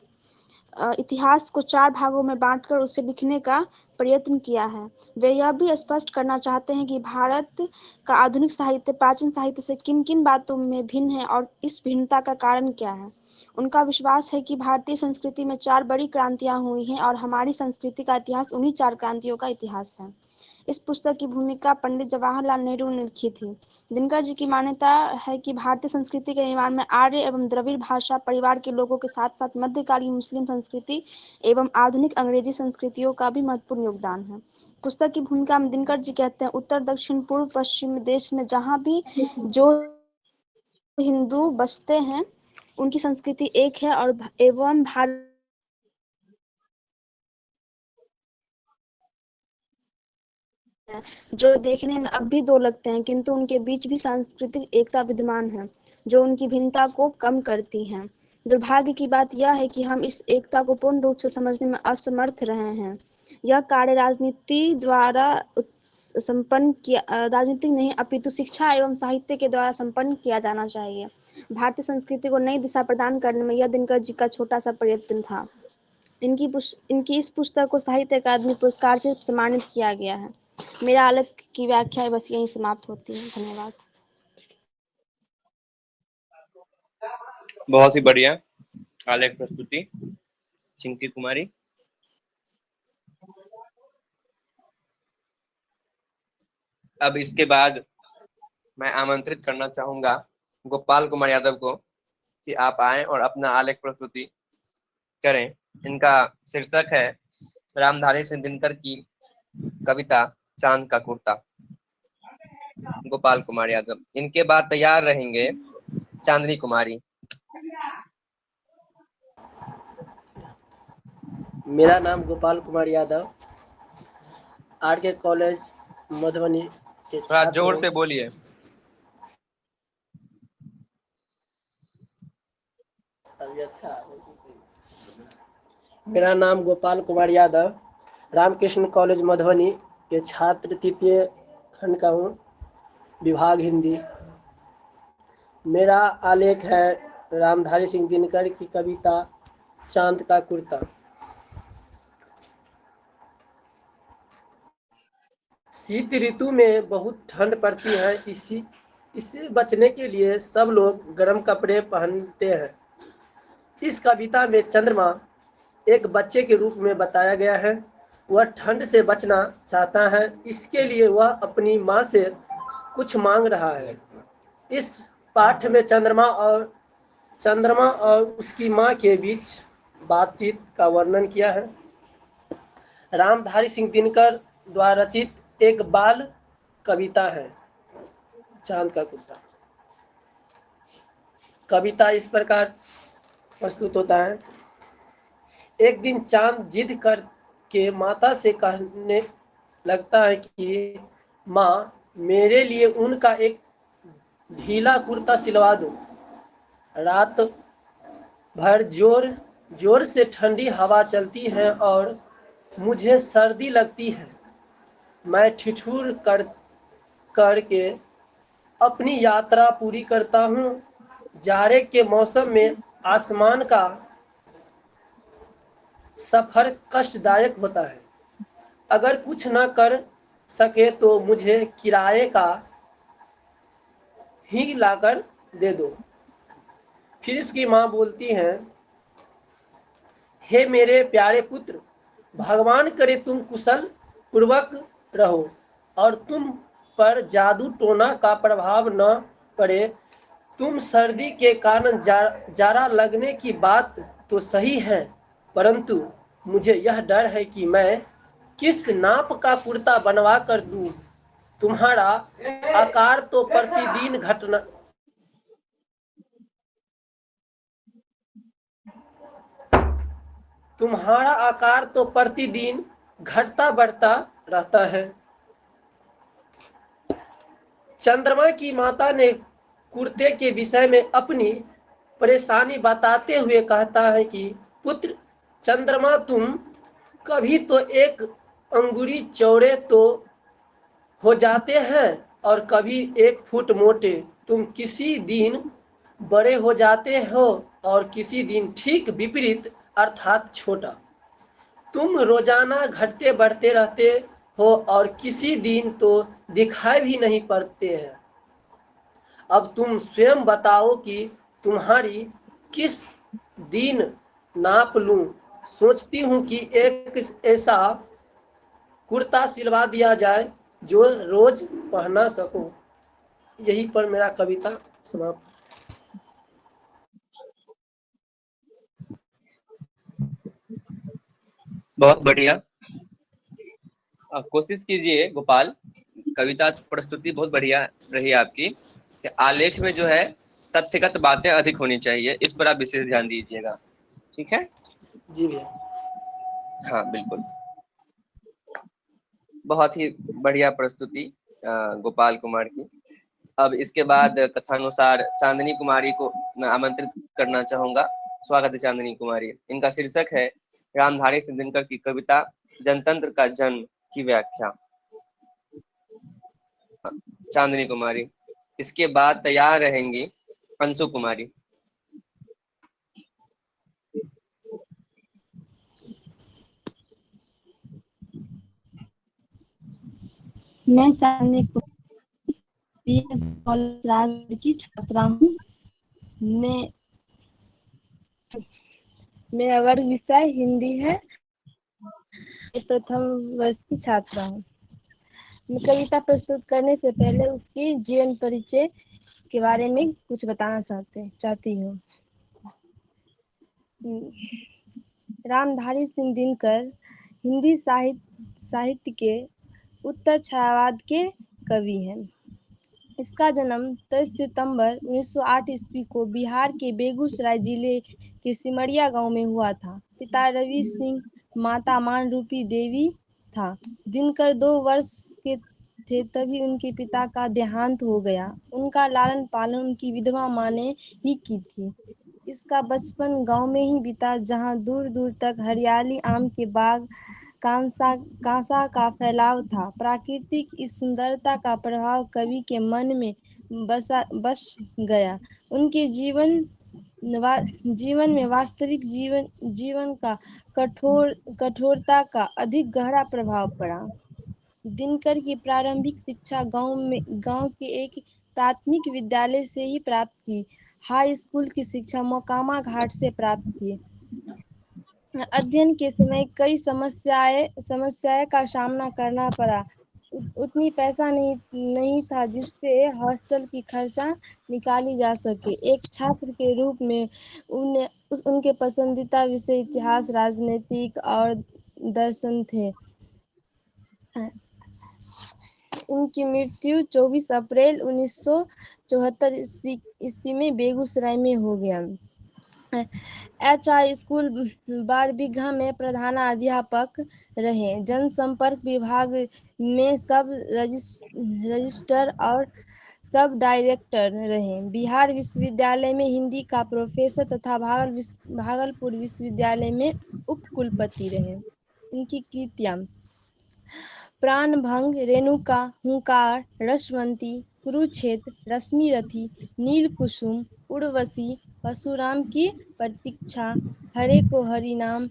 D: इतिहास को 4 भागों में बांटकर उसे लिखने का प्रयत्न किया है। वे यह भी स्पष्ट करना चाहते हैं कि भारत का आधुनिक साहित्य प्राचीन साहित्य से किन किन बातों में भिन्न है और इस भिन्नता का कारण क्या है। उनका विश्वास है कि भारतीय संस्कृति में 4 बड़ी क्रांतियां हुई हैं और हमारी संस्कृति का इतिहास उन्हीं 4 क्रांतियों का इतिहास है। इस पुस्तक की भूमिका पंडित जवाहरलाल नेहरू ने लिखी थी। दिनकर जी की मान्यता है कि भारतीय संस्कृति के निर्माण में आर्य एवं द्रविड़ भाषा परिवार के लोगों के साथ साथ मध्यकालीन मुस्लिम संस्कृति एवं आधुनिक अंग्रेजी संस्कृतियों का भी महत्वपूर्ण योगदान है। पुस्तक की भूमिका में दिनकर जी कहते हैं, उत्तर दक्षिण पूर्व पश्चिम देश में जहाँ भी जो हिंदू बसते हैं उनकी संस्कृति एक है और एवं भारत जो देखने में अब भी 2 लगते हैं, किंतु उनके बीच भी सांस्कृतिक एकता विद्यमान है जो उनकी भिन्नता को कम करती है। दुर्भाग्य की बात यह है कि हम इस एकता को पूर्ण रूप से समझने में असमर्थ रहे हैं। यह कार्य राजनीति द्वारा संपन्न किया राजनीतिक नहीं अपितु शिक्षा एवं साहित्य के द्वारा संपन्न किया जाना चाहिए। भारतीय संस्कृति को नई दिशा प्रदान करने में यह दिनकर जी का छोटा सा प्रयत्न था। इनकी इस पुस्तक को साहित्य अकादमी पुरस्कार से सम्मानित किया गया है। मेरा आलेख की व्याख्या बस यहीं समाप्त होती है। धन्यवाद।
A: बहुत ही बढ़िया आलेख प्रस्तुति चिंकी कुमारी। अब इसके बाद मैं आमंत्रित करना चाहूंगा गोपाल कुमार यादव को कि आप आए और अपना आलेख प्रस्तुति करें। इनका शीर्षक है रामधारी सिंह दिनकर की कविता चांद का कुर्ता। गोपाल कुमार यादव। इनके बाद तैयार रहेंगे चांदनी कुमारी।
E: मेरा नाम गोपाल कुमार यादव, आर.के. कॉलेज मधुबनी के
A: थोड़ा
E: छात्र
A: जोर
E: हूँ।
A: से बोलिए।
E: मेरा नाम गोपाल कुमार यादव, रामकृष्ण कॉलेज मधुबनी के छात्र तृतीय खंड का हूँ, विभाग हिंदी। मेरा आलेख है रामधारी सिंह दिनकर की कविता चांद का कुर्ता। शीत ऋतु में बहुत ठंड पड़ती है, इससे बचने के लिए सब लोग गर्म कपड़े पहनते हैं। इस कविता में चंद्रमा एक बच्चे के रूप में बताया गया है। वह ठंड से बचना चाहता है, इसके लिए वह अपनी माँ से कुछ मांग रहा है। इस पाठ में चंद्रमा और उसकी माँ के बीच बातचीत का वर्णन किया है। रामधारी सिंह दिनकर द्वारा रचित एक बाल कविता है चांद का कुर्ता। कविता इस प्रकार प्रस्तुत होता है। एक दिन चांद जिद करके माता से कहने लगता है कि माँ, मेरे लिए ऊन का एक ढीला कुर्ता सिलवा दो। रात भर जोर से ठंडी हवा चलती है और मुझे सर्दी लगती है। मैं ठिठुर करके अपनी यात्रा पूरी करता हूँ। जाड़े के मौसम में आसमान का सफर कष्टदायक होता है। अगर कुछ न कर सके तो मुझे किराए का ही लाकर दे दो। फिर उसकी माँ बोलती हैं, हे मेरे प्यारे पुत्र, भगवान करे तुम कुशल पूर्वक रहो और तुम पर जादू टोना का प्रभाव न पड़े। तुम सर्दी के कारण जाड़ा लगने की बात तो सही है, परंतु मुझे यह डर है कि मैं किस नाप का कुर्ता बनवा कर दूं। तुम्हारा आकार तो प्रतिदिन घटता बढ़ता रहता है। चंद्रमा की माता ने कुर्ते के विषय में अपनी परेशानी बताते हुए कहता है कि पुत्र चंद्रमा, तुम कभी तो एक अंगुरी चौड़े तो हो जाते हैं और कभी 1 फुट मोटे। तुम किसी दिन बड़े हो जाते हो और किसी दिन ठीक विपरीत अर्थात छोटा। तुम रोजाना घटते बढ़ते रहते हो और किसी दिन तो दिखाई भी नहीं पड़ते हैं। अब तुम स्वयं बताओ कि तुम्हारी किस दिन नाप लूं। सोचती हूँ कि एक ऐसा कुर्ता सिलवा दिया जाए जो रोज पहना सकूं। यही पर मेरा कविता समाप्त।
A: बहुत बढ़िया। कोशिश कीजिए गोपाल, कविता प्रस्तुति बहुत बढ़िया रही आपकी। कि आलेख में जो है तथ्यगत बातें अधिक होनी चाहिए, इस पर आप विशेष ध्यान दीजिएगा। ठीक है
E: जी भैया।
A: हाँ बिल्कुल। बहुत ही बढ़िया प्रस्तुति गोपाल कुमार की। अब इसके बाद कथानुसार चांदनी कुमारी को मैं आमंत्रित करना चाहूंगा। स्वागत है चांदनी कुमारी। इनका शीर्षक है रामधारी सिंह दिनकर की कविता जनतंत्र का जन्म की व्याख्या। चांदनी कुमारी। इसके बाद तैयार रहेंगी अंशु कुमारी।
D: मैं चांदनी कुमारी की छात्रा हूँ। मेरा वर्ग विषय हिंदी है। प्रथम वर्ष की छात्रा हूँ। मैं कविता प्रस्तुत करने से पहले उसकी जीवन परिचय के बारे में कुछ बताना चाहती हूँ। रामधारी सिंह दिनकर हिंदी साहित्य के उत्तर छायावाद के कवि हैं। इसका जन्म 23 सितंबर 1908 ईस्वी को बिहार के बेगूसराय जिले के सिमरिया गांव में हुआ था। पिता रवि सिंह, माता मान रूपी देवी था। दिनकर 2 वर्ष के थे तभी उनके पिता का देहांत हो गया। उनका लालन पालन उनकी विधवा माँ ने ही की थी। इसका बचपन गांव में ही बीता, जहां दूर दूर तक हरियाली, आम के बाग, कांसा का फैलाव था। प्राकृतिक इस सुंदरता का प्रभाव कवि के मन में बस गया। उनके जीवन में वास्तविक जीवन का कठोरता का अधिक गहरा प्रभाव पड़ा। दिनकर की प्रारंभिक शिक्षा गांव के एक प्राथमिक विद्यालय से ही प्राप्त की। हाई स्कूल की शिक्षा मोकामा घाट से प्राप्त की। अध्ययन के समय कई समस्याएं का सामना करना पड़ा। उतनी पैसा नहीं था जिससे हॉस्टल की खर्चा निकाली जा सके। एक छात्र के रूप में उनके पसंदीदा विषय इतिहास, राजनीतिक और दर्शन थे। उनकी मृत्यु 24 अप्रैल 1974 ईस्वी में बेगूसराय में हो गया। HI स्कूल बारबीघा में प्रधानाध्यापक रहे। जनसंपर्क विभाग में सब रजिस्टर और सब डायरेक्टर रहे। बिहार विश्वविद्यालय में हिंदी का प्रोफेसर तथा भागलपुर विश्वविद्यालय में उप कुलपति रहे। इनकी कृतियाँ: प्राणभंग, रेणुका, हुंकार, रसवंती, कुरुक्षेत्र, रश्मिरथी, नील कुसुम, उर्वशी, परशुराम की प्रतीक्षा, हरे को हरि नाम।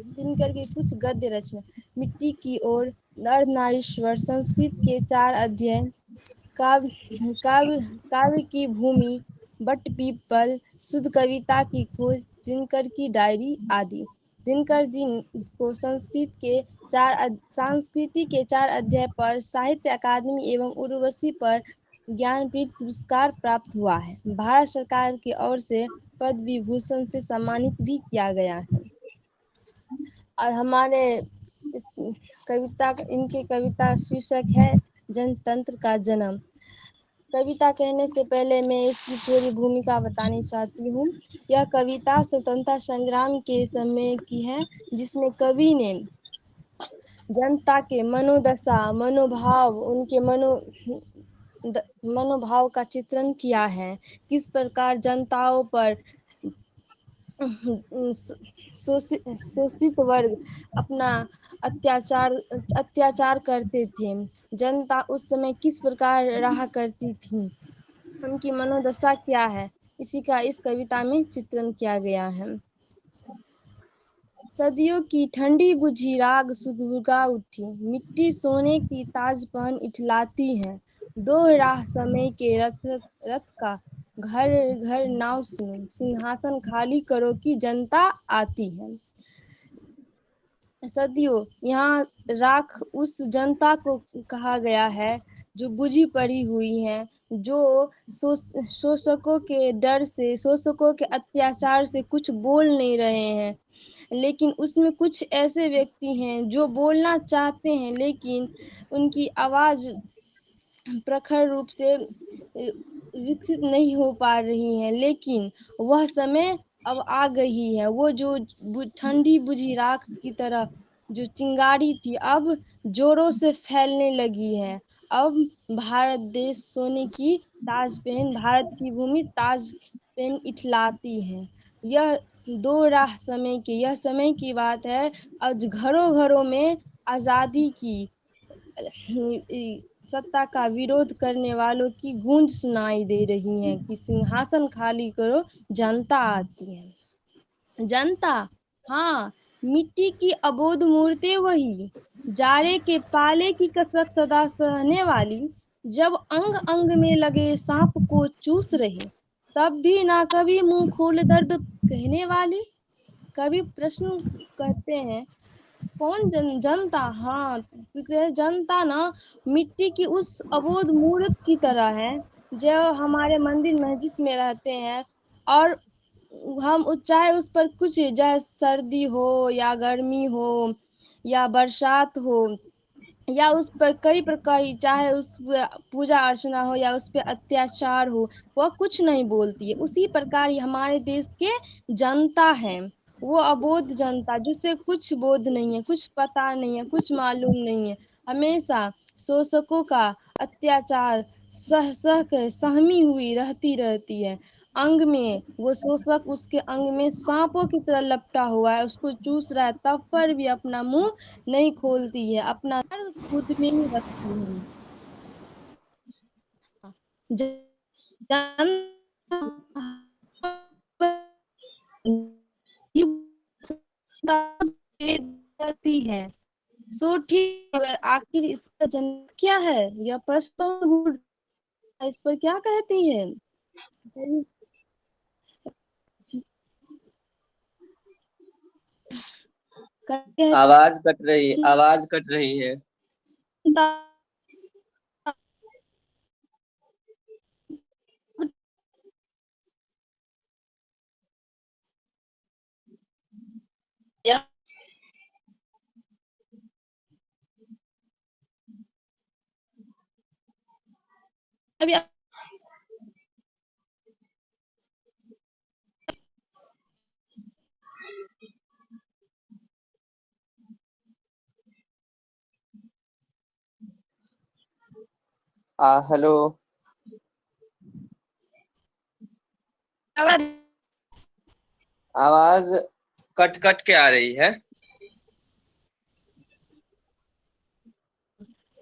D: दिनकर की कुछ गद्य रचना: मिट्टी की ओर, अर्धनारीश्वर, संस्कृत के 4 अध्याय, काव्य की भूमि, बट पीपल, शुद्ध कविता की खोज, दिनकर की डायरी आदि। दिनकर जी को संस्कृति के 4 अध्याय पर साहित्य अकादमी एवं उर्वशी पर ज्ञानपीठ पुरस्कार प्राप्त हुआ है। भारत सरकार की ओर से पद्म विभूषण से सम्मानित भी किया गया है। और हमारे इनकी कविता शीर्षक है जनतंत्र का जन्म। कविता कहने से पहले मैं इसकी थोड़ी भूमिका बतानी चाहती हूँ। यह कविता स्वतंत्रता संग्राम के समय की है, जिसमें कवि ने जनता के मनोदशा, उनके मनोभाव का चित्रण किया है। किस प्रकार जनताओं पर शोषित वर्ग अपना अत्याचार करते थे। जनता उस समय किस प्रकार रहा करती थी, उनकी मनोदशा क्या है, इसी का इस कविता में चित्रण किया गया है। सदियों की ठंडी बुझी राग सुगबुगा उठी, मिट्टी सोने की ताजपन इठलाती है। डोह राह समय के रथ का, घर घर नाव सुनो, सिंहासन खाली करो कि जनता आती है। सदियों, यहाँ राख उस जनता को कहा गया है जो बुझी पड़ी हुई है, जो शोषकों के डर से, शोषकों के अत्याचार से कुछ बोल नहीं रहे हैं। लेकिन उसमें कुछ ऐसे व्यक्ति हैं जो बोलना चाहते हैं, लेकिन उनकी आवाज़ प्रखर रूप से विकसित नहीं हो पा रही है। लेकिन वह समय अब आ गई है। वो जो ठंडी बुझी राख की तरह जो चिंगारी थी, अब जोरों से फैलने लगी है। अब भारत देश सोने की ताज पहन, भारत की भूमि ताज पहन इठलाती है। यह यह समय की बात है। आज घरों घरों में आज़ादी की
F: सत्ता का विरोध करने वालों की गूंज सुनाई दे रही है कि सिंहासन खाली करो, जनता आती है। जनता, हाँ, मिट्टी की अबोध मूर्तें वही, जाड़े के पाले की कसरत सदा सहने वाली, जब अंग अंग में लगे सांप को चूस रहे, तब भी ना कभी मुंह खोल दर्द कहने वाली। कभी प्रश्न करते हैं कौन जनता, हाँ, क्योंकि जनता ना मिट्टी की उस अबोध मूर्त की तरह है जो हमारे मंदिर मस्जिद में रहते हैं, और हम चाहे उस पर कुछ, चाहे सर्दी हो या गर्मी हो या बरसात हो, या उस पर कई प्रकार, चाहे उस पूजा अर्चना हो या उस पर अत्याचार हो, वह कुछ नहीं बोलती है। उसी प्रकार ही हमारे देश के जनता है, वो अबोध जनता जिसे कुछ बोध नहीं है, कुछ पता नहीं है, कुछ मालूम नहीं है, हमेशा शोषकों का अत्याचार सह सह कर सहमी हुई रहती है। अंग में वो शोषक उसके अंग में सांपों की तरह लपटा हुआ है, उसको चूस रहा है, तब पर भी अपना मुंह नहीं खोलती है, अपना दर्द खुद में ही रखती है। जाती है, सो ठीक, अगर आखिर इसका जन्म क्या है, यह प्रश्न इस पर क्या कहती है?
A: आवाज कट रही है।
F: अभी
A: हेलो, आवाज कट कट के आ रही है।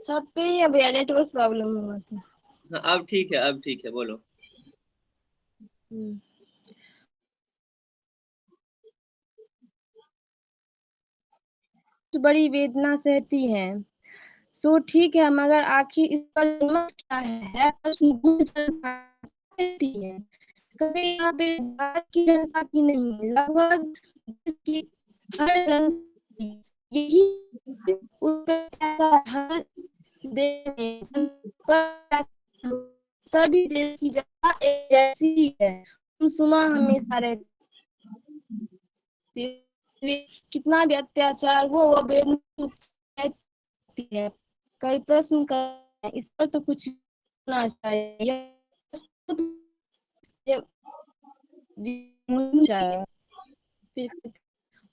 F: सब पे ही अभी नेटवर्क प्रॉब्लम हुआ था।
A: अब ठीक है, अब ठीक है, बोलो।
F: बड़ी वेदना सहती है, सो ठीक है, मगर आखिर इस पर हिम्मत क्या है, कहती है। कभी यहाँ पे भारत की जनता की नहीं, लगभग देश की हर जनता की यही उस पर हर देश में सभी देश की जनता एक जैसी ही है। हम सुना हमेशा रहती कितना भी अत्याचार वो है। कई प्रश्न कर इस पर तो कुछ होना चाहिए।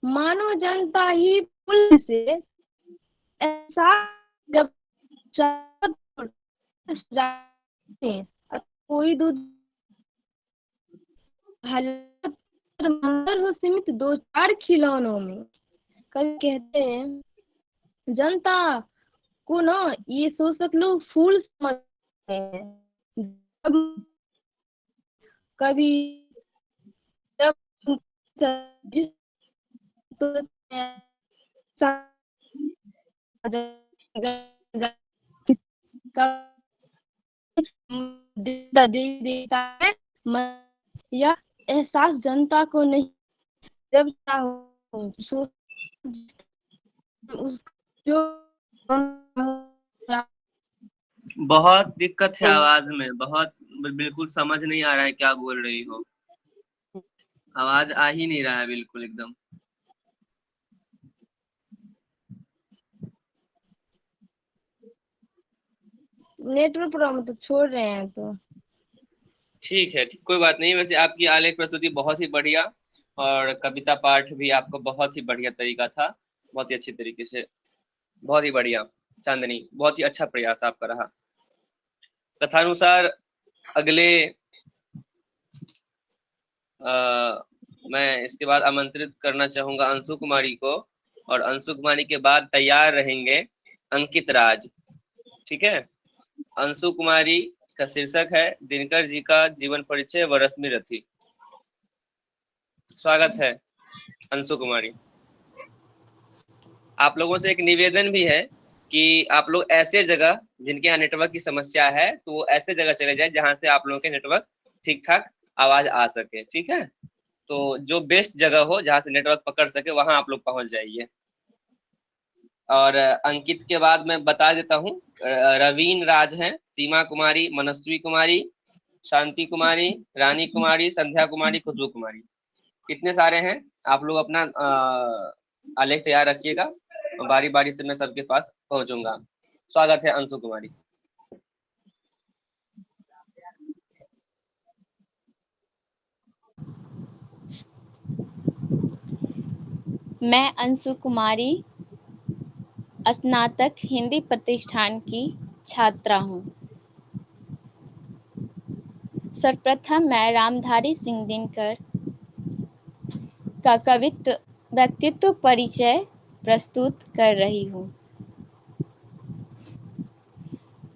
F: मानव जनता ही पुल से ऐसा जब कोई दूध मंदिर हो सीमित 2-4 खिलौनों में। कभी कहते हैं जनता को ना ये शोषक लोग फूल समझते हैं। कभी जब देता है, यह एहसास जनता को नहीं, जब जो
A: बहुत दिक्कत है आवाज में, बहुत बिल्कुल समझ नहीं आ रहा है क्या बोल रही हो। आवाज आ ही नहीं रहा है बिल्कुल एकदम।
F: नेटवर्क प्रॉब्लम तो छोड़ रहे हैं तो
A: ठीक है, कोई बात नहीं। वैसे आपकी आलेख प्रस्तुति बहुत ही बढ़िया, और कविता पाठ भी आपको बहुत ही बढ़िया तरीका था, बहुत ही अच्छी तरीके से, बहुत ही बढ़िया। चांदनी, बहुत ही अच्छा प्रयास आपका रहा। कथानुसार अगले मैं इसके बाद आमंत्रित करना चाहूंगा अंशु कुमारी को, और अंशु कुमारी के बाद तैयार रहेंगे अंकित राज। ठीक है। अंशु कुमारी का शीर्षक है दिनकर जी का जीवन परिचय व रश्मि रथी। स्वागत है अंशु कुमारी। आप लोगों से एक निवेदन भी है कि आप लोग ऐसे जगह जिनके यहाँ नेटवर्क की समस्या है तो वो ऐसे जगह चले जाए जहां से आप लोगों के नेटवर्क ठीक ठाक आवाज आ सके, ठीक है। तो जो बेस्ट जगह हो जहां से नेटवर्क पकड़ सके वहां आप लोग पहुंच जाइए। और अंकित के बाद मैं बता देता हूँ, रवीन राज हैं, सीमा कुमारी, मनस्वी कुमारी, शांति कुमारी, रानी कुमारी, संध्या कुमारी, खुशबू कुमारी, कितने सारे हैं। आप लोग अपना आलेख तैयार रखिएगा, बारी बारी से मैं सबके पास पहुंचूंगा। स्वागत है अंशु कुमारी।
G: मैं अंशु कुमारी स्नातक हिंदी प्रतिष्ठान की छात्रा हूँ। सर्वप्रथम मैं रामधारी सिंह दिनकर का व्यक्तित्व परिचय प्रस्तुत कर रही हूँ।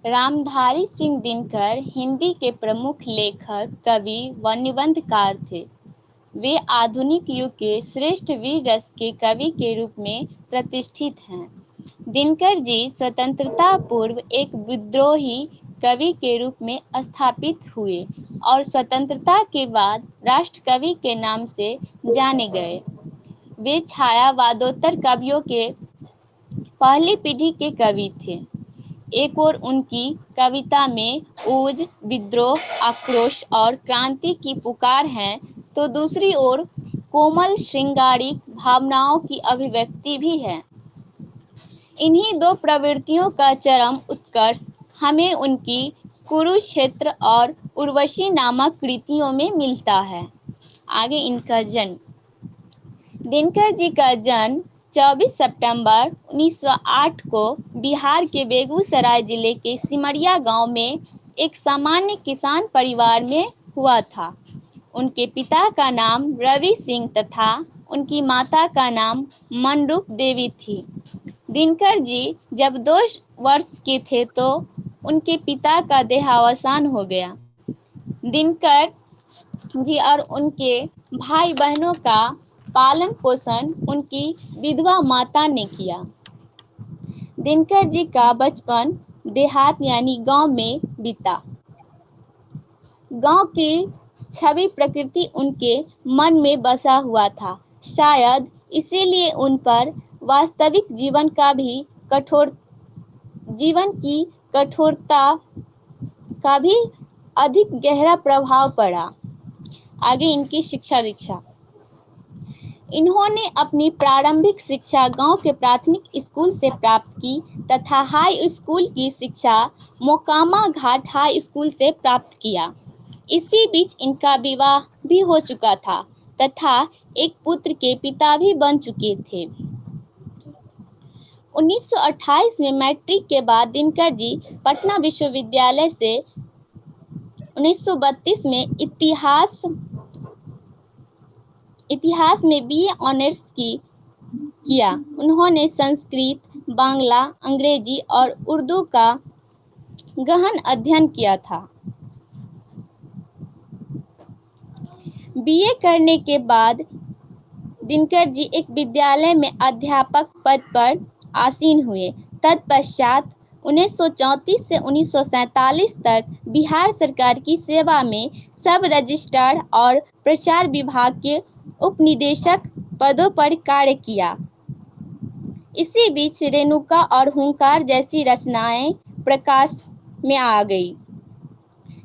G: रामधारी सिंह दिनकर हिंदी के प्रमुख लेखक, कवि व निबंधकार थे। वे आधुनिक युग के श्रेष्ठ वीर रस के कवि के रूप में प्रतिष्ठित हैं। दिनकर जी स्वतंत्रता पूर्व एक विद्रोही कवि के रूप में स्थापित हुए और स्वतंत्रता के बाद राष्ट्र कवि के नाम से जाने गए। वे छायावादोत्तर कवियों के पहली पीढ़ी के कवि थे। एक ओर उनकी कविता में ओज, विद्रोह, आक्रोश और क्रांति की पुकार है, तो दूसरी ओर कोमल श्रृंगारिक भावनाओं की अभिव्यक्ति भी है। इन्हीं दो प्रवृत्तियों का चरम उत्कर्ष हमें उनकी कुरुक्षेत्र और उर्वशी नामक कृतियों में मिलता है। आगे इनका जन्म। दिनकर जी का जन्म 24 सितंबर 1908 को बिहार के बेगूसराय जिले के सिमरिया गांव में एक सामान्य किसान परिवार में हुआ था। उनके पिता का नाम रवि सिंह तथा उनकी माता का नाम मनरूप देवी थी। दिनकर जी जब 2 वर्ष के थे तो उनके पिता का देहावसान हो गया। दिनकर जी और उनके भाई बहनों का पालन पोषण उनकी विधवा माता ने किया। दिनकर जी का बचपन देहात यानी गांव में बीता। गांव की छवि प्रकृति उनके मन में बसा हुआ था। शायद इसीलिए उन पर वास्तविक जीवन की कठोरता का भी अधिक गहरा प्रभाव पड़ा। आगे इनकी शिक्षा दीक्षा। इन्होंने अपनी प्रारंभिक शिक्षा गांव के प्राथमिक स्कूल से प्राप्त की तथा हाई स्कूल की शिक्षा मोकामा घाट हाई स्कूल से प्राप्त किया। इसी बीच इनका विवाह भी हो चुका था तथा एक पुत्र के पिता भी बन चुके थे। 1928 में मैट्रिक के बाद दिनकर जी पटना विश्वविद्यालय से 1932 में इतिहास में बीए ऑनर्स किया। उन्होंने संस्कृत, बांग्ला, अंग्रेजी और उर्दू का गहन अध्ययन किया था। बीए करने के बाद दिनकर जी एक विद्यालय में अध्यापक पद पर आसीन हुए। तत्पश्चात 1934 से 1947 तक बिहार सरकार की सेवा में सब रजिस्ट्रार और प्रचार विभाग के उपनिदेशक पदों पर कार्य किया। इसी बीच रेणुका और हुंकार जैसी रचनाएं प्रकाश में आ गई,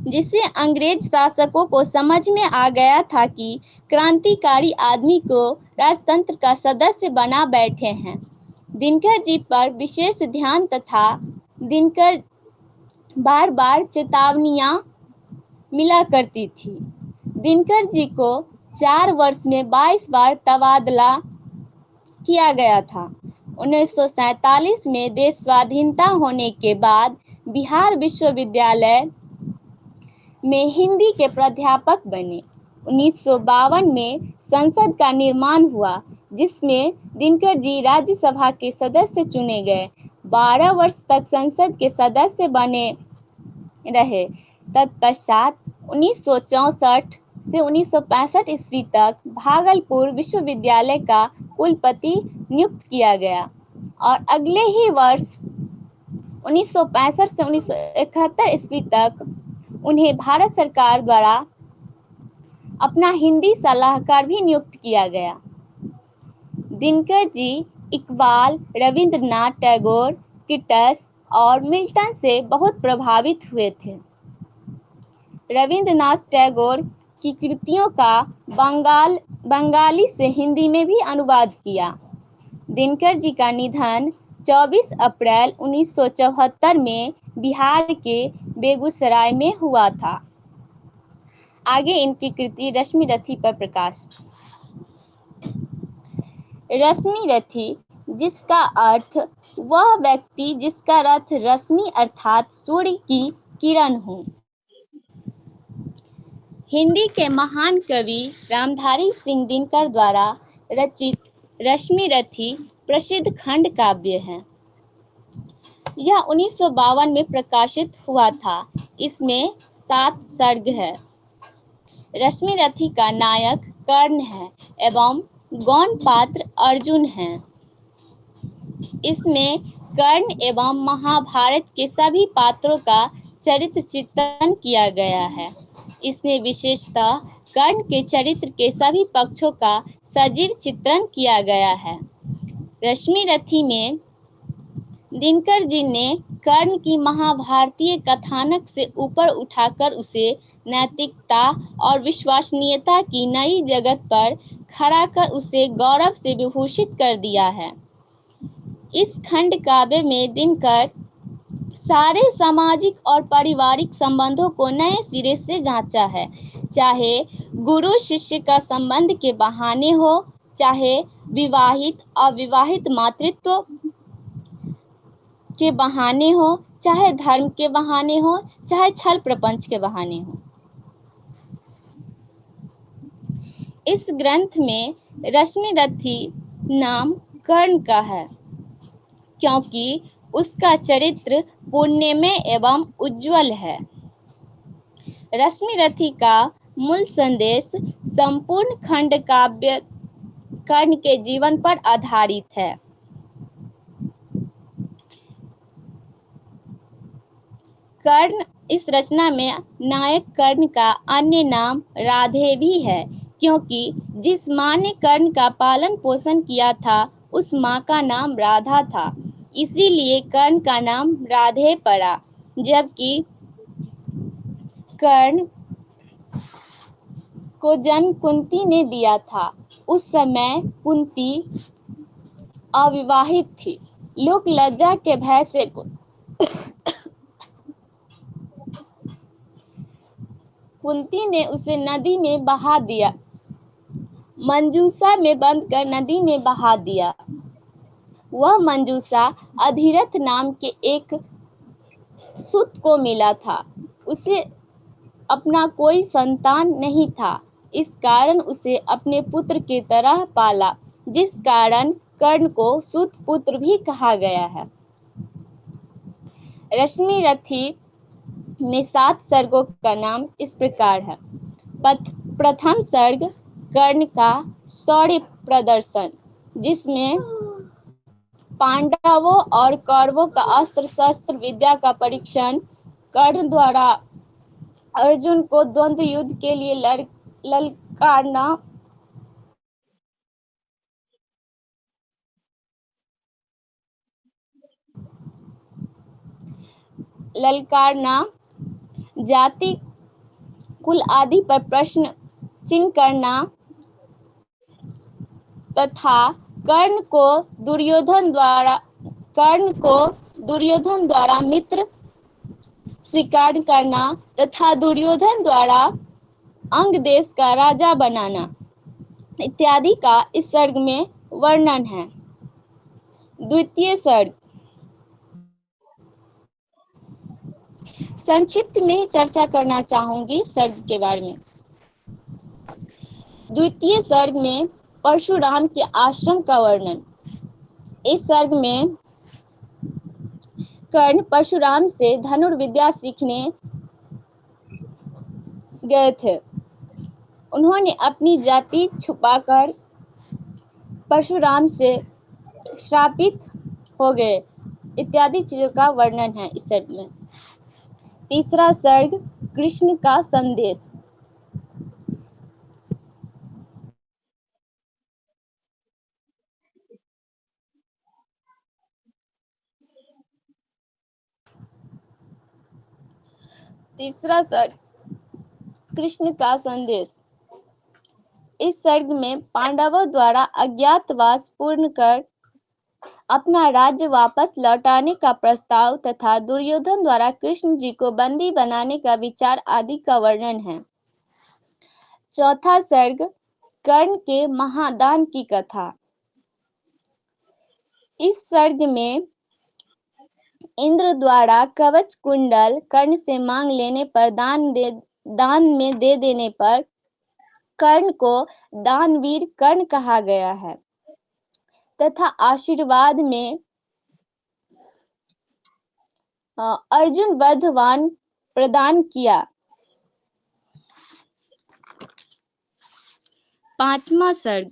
G: जिससे अंग्रेज शासकों को समझ में आ गया था कि क्रांतिकारी आदमी को राजतंत्र का सदस्य बना बैठे हैं। दिनकर जी पर विशेष ध्यान तथा दिनकर बार बार चेतावनियां मिला करती थी। दिनकर जी को 4 वर्ष में 22 बार तबादला किया गया था। 1947 में देश स्वाधीनता होने के बाद बिहार विश्वविद्यालय में हिंदी के प्राध्यापक बने। 1952 में संसद का निर्माण हुआ, जिसमें दिनकर जी राज्यसभा के सदस्य चुने गए। 12 वर्ष तक संसद के सदस्य बने रहे। तत्पश्चात 1964 से 1965 ईस्वी तक भागलपुर विश्वविद्यालय का कुलपति नियुक्त किया गया और अगले ही वर्ष 1965 से 1971 ईस्वी तक उन्हें भारत सरकार द्वारा अपना हिंदी सलाहकार भी नियुक्त किया गया। दिनकर जी इकबाल, रविंद्रनाथ टैगोर, किटस और मिल्टन से बहुत प्रभावित हुए थे। रविंद्रनाथ टैगोर की कृतियों का बंगाली से हिंदी में भी अनुवाद किया। दिनकर जी का निधन 24 अप्रैल 1974 में बिहार के बेगूसराय में हुआ था। आगे इनकी कृति रश्मि रथी पर प्रकाश। रश्मि रथी, जिसका अर्थ वह व्यक्ति जिसका रथ रश्मि अर्थात सूर्य की किरण हो। हिंदी के महान कवि रामधारी सिंह दिनकर द्वारा रचित रश्मि रथी प्रसिद्ध खंड काव्य है। यह 1952 में प्रकाशित हुआ था। इसमें 7 सर्ग है। रश्मि रथी का नायक कर्ण है एवं गौण पात्र अर्जुन है। इसमें कर्ण एवं महाभारत के सभी पात्रों का चरित्र चित्रण किया गया है। इसमें विशेषतः कर्ण के चरित्र के सभी पक्षों का सजीव चित्रण किया गया है। रश्मि रथी में दिनकर जी ने कर्ण की महाभारतीय कथानक से ऊपर उठाकर उसे नैतिकता और विश्वसनीयता की नई जगत पर खड़ा कर उसे गौरव से विभूषित कर दिया है। इस खंड काव्य में दिनकर सारे सामाजिक और पारिवारिक संबंधों को नए सिरे से जांचा है, चाहे गुरु शिष्य का संबंध के बहाने हो, चाहे विवाहित अविवाहित मातृत्व के बहाने हो, चाहे धर्म के बहाने हो, चाहे छल प्रपंच के बहाने हो। इस ग्रंथ में रश्मि रथी नाम कर्ण का है, क्योंकि उसका चरित्र पुण्यमय एवं उज्ज्वल है। रश्मि रथी का मूल संदेश संपूर्ण खंड काव्य कर्ण के जीवन पर आधारित है। कर्ण इस रचना में नायक कर्ण का अन्य नाम राधे भी है, क्योंकि जिस माँ ने कर्ण का पालन पोषण किया था उस माँ का नाम राधा था, इसीलिए कर्ण का नाम राधे पड़ा। जबकि कर्ण को जन्म कुंती ने दिया था। उस समय कुंती अविवाहित थी। लोक लज्जा के भय से कुंती ने उसे नदी में बहा दिया, मंजूषा में बंद कर नदी में बहा दिया। वह मंजूषा अधिरथ नाम के एक सूत को मिला था। उसे अपना कोई संतान नहीं था, इस कारण उसे अपने पुत्र की तरह पाला, जिस कारण कर्ण को सूत पुत्र भी कहा गया है। रश्मि रथी में 7 सर्गों का नाम इस प्रकार है। प्रथम सर्ग कर्ण का शौर्य प्रदर्शन, जिसमें पांडवों और कौरवों का अस्त्र शस्त्र विद्या का परीक्षण कर्ण द्वारा अर्जुन को द्वंद्व युद्ध के लिए ललकारना, जाति कुल आदि पर प्रश्न चिन्ह करना तथा कर्ण को दुर्योधन द्वारा मित्र स्वीकार करना तथा दुर्योधन द्वारा अंग देश का राजा बनाना इत्यादि का इस सर्ग में वर्णन है। द्वितीय सर्ग संक्षिप्त में चर्चा करना चाहूंगी सर्ग के बारे में। द्वितीय सर्ग में परशुराम के आश्रम का वर्णन। इस सर्ग में कर्ण परशुराम से धनुर्विद्या सीखने गए थे। उन्होंने अपनी जाति छुपाकर परशुराम से श्रापित हो गए इत्यादि चीजों का वर्णन है इस सर्ग में। तीसरा सर्ग कृष्ण का संदेश। तीसरा सर्ग कृष्ण का संदेश। इस सर्ग में पांडवों द्वारा अज्ञातवास पूर्ण कर अपना राज्य वापस लौटाने का प्रस्ताव तथा दुर्योधन द्वारा कृष्ण जी को बंदी बनाने का विचार आदि का वर्णन है। चौथा सर्ग कर्ण के महादान की कथा। इस सर्ग में इंद्र द्वारा कवच कुंडल कर्ण से मांग लेने पर दान में दे देने पर कर्ण को दानवीर कर्ण कहा गया है तथा आशीर्वाद में अर्जुन वधवान प्रदान किया। पांचवा सर्ग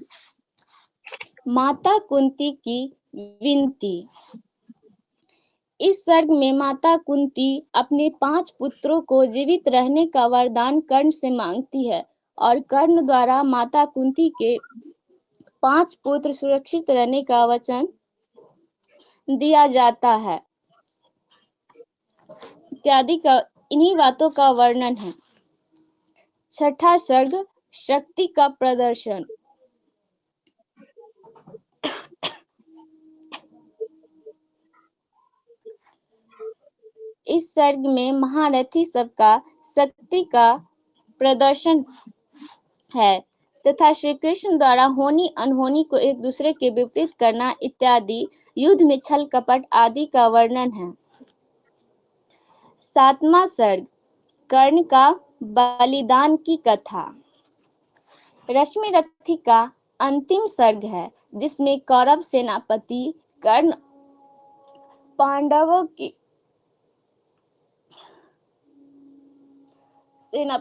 G: माता कुंती की विनती। इस सर्ग में माता कुंती अपने 5 पुत्रों को जीवित रहने का वरदान कर्ण से मांगती है और कर्ण द्वारा माता कुंती के 5 पुत्र सुरक्षित रहने का वचन दिया जाता है इत्यादि का इन्हीं बातों का वर्णन है। छठा सर्ग शक्ति का प्रदर्शन। इस सर्ग में महारथी सबका शक्ति का प्रदर्शन है तथा श्री कृष्ण द्वारा होनी अनहोनी को एक दूसरे के विपरीत करना इत्यादि युद्ध में छल कपट आदि का वर्णन है। सातवां सर्ग कर्ण का बलिदान की कथा। रश्मि रथी का अंतिम सर्ग है जिसमें कौरव सेनापति कर्ण पांडवों की सेना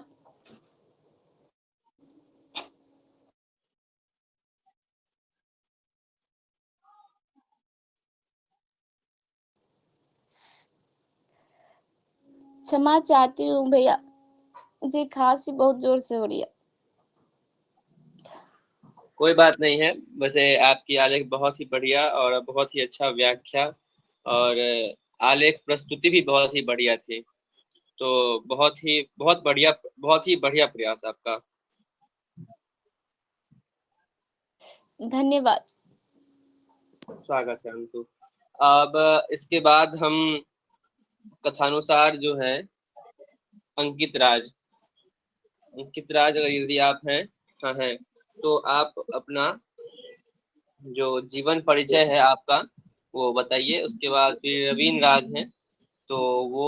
G: क्षमा चाहती हूँ भैया, मुझे खांसी बहुत जोर से हो रही है।
A: कोई बात नहीं है। वैसे आपकी आलेख बहुत ही बढ़िया और बहुत ही अच्छा व्याख्या और आलेख प्रस्तुति भी बहुत ही बढ़िया थी। तो बहुत ही बढ़िया प्रयास आपका।
G: धन्यवाद।
A: स्वागत है अंशु। अब इसके बाद हम कथानुसार जो है अंकित राज अगर यदि आप हैं, हाँ हैं, तो आप अपना जो जीवन परिचय है आपका वो बताइए। उसके बाद फिर रवीन राज हैं तो वो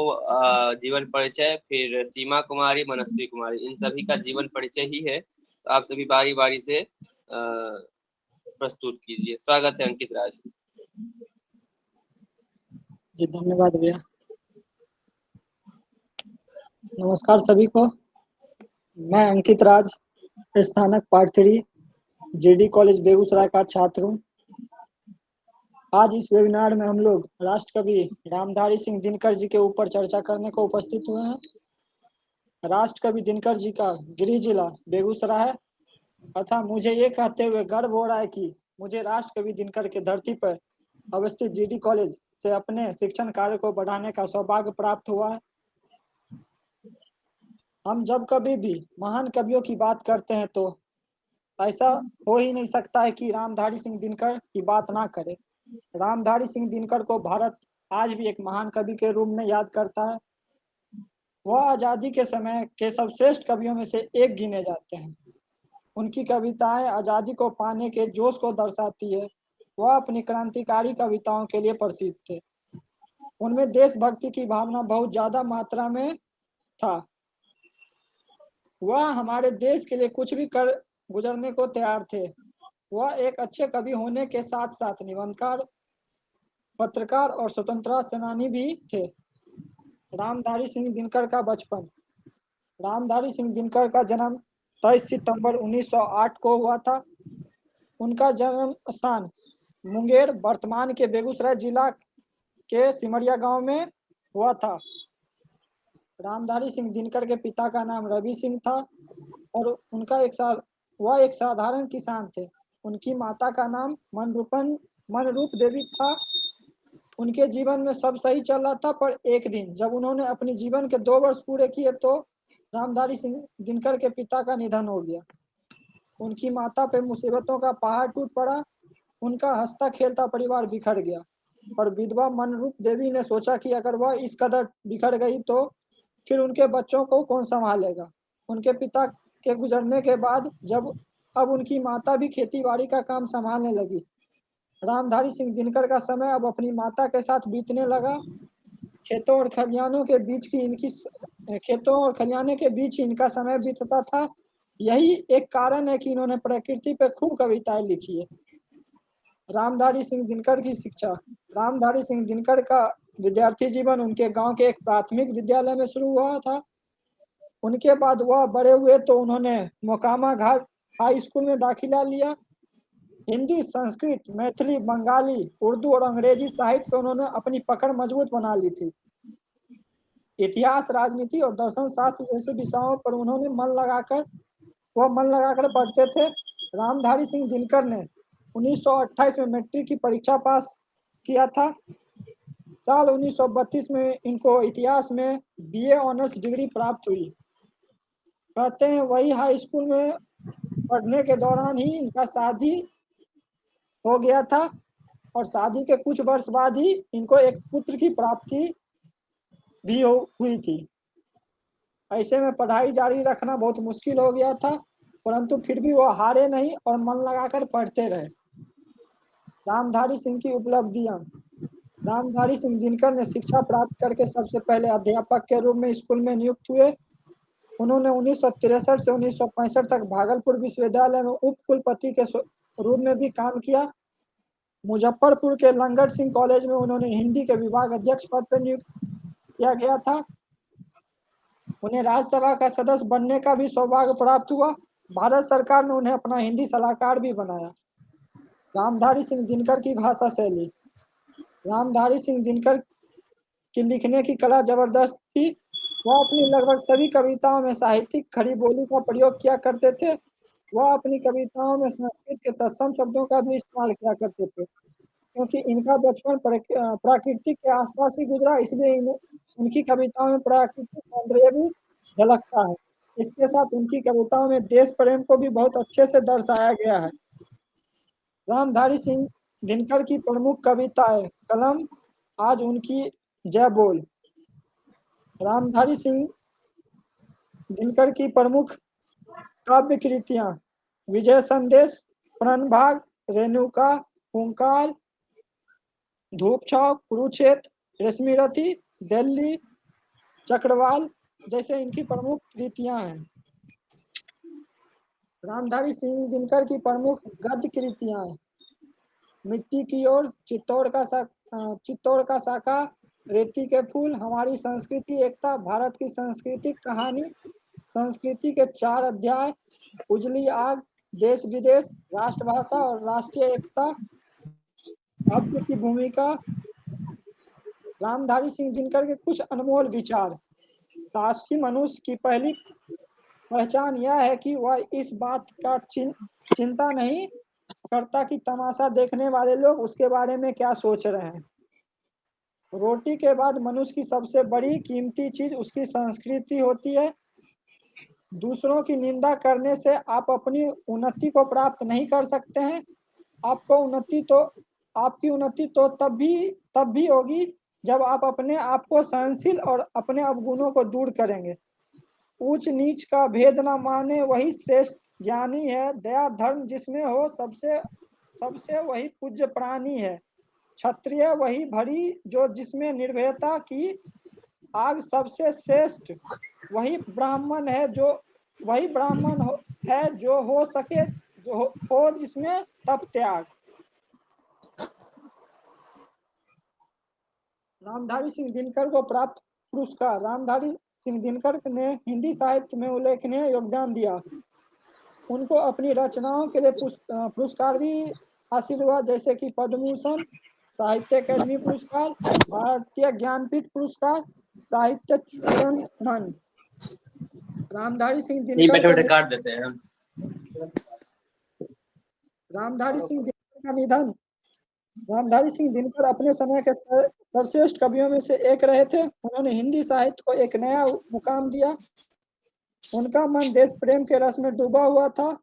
A: जीवन परिचय, फिर सीमा कुमारी, मनस्वी कुमारी, इन सभी का जीवन परिचय ही है। तो आप सभी बारी बारी से प्रस्तुत कीजिए। स्वागत है अंकित राज।
H: जी धन्यवाद भैया। नमस्कार सभी को। मैं अंकित राज, स्थानक पार्ट 3 जीडी कॉलेज बेगूसराय का छात्र हूँ। आज इस वेबिनार में हम लोग राष्ट्रकवि रामधारी सिंह दिनकर जी के ऊपर चर्चा करने को उपस्थित हुए हैं। राष्ट्रकवि दिनकर जी का गृह जिला बेगूसराय है तथा मुझे ये कहते हुए गर्व हो रहा है कि मुझे राष्ट्रकवि दिनकर के धरती पर अवस्थित जीडी कॉलेज से अपने शिक्षण कार्य को बढ़ाने का सौभाग्य प्राप्त हुआ है। हम जब कभी भी महान कवियों की बात करते हैं तो ऐसा हो ही नहीं सकता है कि रामधारी सिंह दिनकर की बात ना करें। रामधारी सिंह दिनकर को भारत आज भी एक महान कवि के रूप में याद करता है। वह आज़ादी के समय के सर्वश्रेष्ठ कवियों में से एक गिने जाते हैं। उनकी कविताएं आज़ादी को पाने के जोश को दर्शाती है। वह अपनी क्रांतिकारी कविताओं के लिए प्रसिद्ध थे। उनमें देशभक्ति की भावना बहुत ज्यादा मात्रा में था। वह हमारे देश के लिए कुछ भी कर गुजरने को तैयार थे। वह एक अच्छे कवि होने के साथ साथ निबंधकार, पत्रकार और स्वतंत्रता सेनानी भी थे। रामधारी सिंह दिनकर का बचपन। रामधारी सिंह दिनकर का जन्म 23 सितंबर 1908 को हुआ था। उनका जन्म स्थान मुंगेर वर्तमान के बेगूसराय जिला के सिमरिया गांव में हुआ था। रामधारी सिंह दिनकर के पिता का नाम रवि सिंह था और वह एक साधारण किसान थे। उनकी माता का नाम मनरूप देवी था। उनके जीवन में सब सही चल रहा था, पर एक दिन जब उन्होंने अपने जीवन के 2 वर्ष पूरे किए तो रामधारी सिंह दिनकर के पिता का निधन हो गया। उनकी माता पे मुसीबतों का पहाड़ टूट पड़ा। उनका हंसता खेलता परिवार बिखर गया। पर विधवा मनरूप देवी ने सोचा कि अगर वह इस कदर बिखर गई तो फिर उनके बच्चों को कौन संभालेगा। उनके पिता के गुजरने के बाद अब उनकी माता भी खेती बाड़ी का काम संभालने लगी। रामधारी सिंह दिनकर का समय अब अपनी माता के साथ बीतने लगा। खेतों और खलिहानों के बीच इनका समय बीतता था। यही एक कारण है कि इन्होंने प्रकृति पर खूब कविताएं लिखी है। रामधारी सिंह दिनकर की शिक्षा। रामधारी सिंह दिनकर का विद्यार्थी जीवन उनके गांव के एक प्राथमिक विद्यालय में शुरू हुआ था। उनके बाद वह बड़े हुए तो उन्होंने मोकामा घाट हाई स्कूल में दाखिला लिया। हिंदी, संस्कृत, मैथिली, बंगाली, उर्दू और अंग्रेजी साहित्य पर उन्होंने अपनी पकड़ मजबूत बना ली थी। इतिहास, राजनीति और दर्शन शास्त्र जैसे विषयों पर उन्होंने मन लगाकर पढ़ते थे। रामधारी सिंह दिनकर ने 1928 में मैट्रिक की परीक्षा पास किया था। साल 1932 में इनको इतिहास में BA ऑनर्स डिग्री प्राप्त हुई। कहते हैं वही हाई स्कूल में पढ़ने के दौरान ही इनका शादी हो गया था और शादी के कुछ वर्ष बाद ही इनको एक पुत्र की प्राप्ति भी हुई थी। ऐसे में पढ़ाई जारी रखना बहुत मुश्किल हो गया था, परंतु फिर भी वो हारे नहीं और मन लगाकर पढ़ते रहे। रामधारी सिंह की उपलब्धियां। रामधारी सिंह दिनकर ने शिक्षा प्राप्त करके सबसे पहले अध्यापक के रूप में स्कूल में नियुक्त हुए। उन्होंने 1963 से 1965 तक भागलपुर विश्वविद्यालय में उप कुलपति के रूप में भी काम किया। मुजफ्फरपुर के लंगट सिंह कॉलेज में उन्होंने हिंदी के विभाग अध्यक्ष पद पर नियुक्त किया गया था। उन्हें राज्यसभा का सदस्य बनने का भी सौभाग्य प्राप्त हुआ। भारत सरकार ने उन्हें अपना हिंदी सलाहकार भी बनाया। रामधारी सिंह दिनकर की भाषा शैली। रामधारी सिंह दिनकर की लिखने की कला जबरदस्त थी। वह अपनी लगभग सभी कविताओं में साहित्यिक खड़ी बोली का प्रयोग किया करते थे। वह अपनी कविताओं में संस्कृत के तत्सम शब्दों का भी इस्तेमाल किया करते थे। क्योंकि इनका बचपन प्राकृतिक के आसपास ही गुजरा, इसलिए उनकी कविताओं में प्राकृतिक सौंदर्य भी झलकता है। इसके साथ उनकी कविताओं में देश प्रेम को भी बहुत अच्छे से दर्शाया गया है। रामधारी सिंह दिनकर की प्रमुख कविताएं। कलम आज उनकी जय बोल। रामधारी सिंह दिनकर की प्रमुख काव्य कृतियां। विजय संदेश, प्रणभाग, रेणुका, हुंकार, धूप छाव, कुरुक्षेत्र, रेशमीरथी, दिल्ली, चक्रवाल जैसे इनकी प्रमुख कृतियां हैं। रामधारी सिंह दिनकर की प्रमुख गद्य कृतियां हैं। मिट्टी की ओर, चित्तौड़ का साका, रेती के फूल, हमारी संस्कृति एकता, भारत की सांस्कृतिक कहानी, संस्कृति के 4 अध्याय, उजली आग, देश विदेश, राष्ट्रभाषा और राष्ट्रीय एकता, काव्य की भूमिका। रामधारी सिंह दिनकर के कुछ अनमोल विचार। साहसी मनुष्य की पहली पहचान यह है कि वह इस बात का चिंता नहीं करता कि तमाशा देखने वाले लोग उसके बारे में क्या सोच रहे हैं। रोटी के बाद मनुष्य की सबसे बड़ी कीमती चीज उसकी संस्कृति होती है। दूसरों की निंदा करने से आप अपनी उन्नति को प्राप्त नहीं कर सकते हैं। आपकी उन्नति तो तब भी होगी जब आप अपने आप को सहनशील और अपने अवगुणों को दूर करेंगे। ऊंच नीच का भेद न माने वही श्रेष्ठ ज्ञानी है। दया धर्म जिसमें हो सबसे वही पूज्य प्राणी है। क्षत्रिय वही भरी जो जिसमें निर्भयता की आग सबसे श्रेष्ठ वही ब्राह्मण है जो हो सके जो हो जिसमें तप त्याग। रामधारी सिंह दिनकर को प्राप्त पुरस्कार। रामधारी सिंह दिनकर ने हिंदी साहित्य में उल्लेखनीय योगदान दिया। उनको अपनी रचनाओं के लिए पुरस्कार भी हासिल हुआ, जैसे कि पद्म भूषण, साहित्य अकादमी पुरस्कार, भारतीय ज्ञानपीठ पुरस्कार, साहित्य चूड़ामणि। रामधारी सिंह
A: नहीं,
H: दिनकर
A: बैठे
H: का
A: बैठे काट देते हैं हम।
H: रामधारी सिंह दिनकर का निधन। रामधारी सिंह दिनकर अपने समय के सर्वश्रेष्ठ कवियों में से एक रहे थे। उन्होंने हिंदी साहित्य को एक नया मुकाम दिया। उनका मन देश प्रेम के रस में डूबा हुआ था।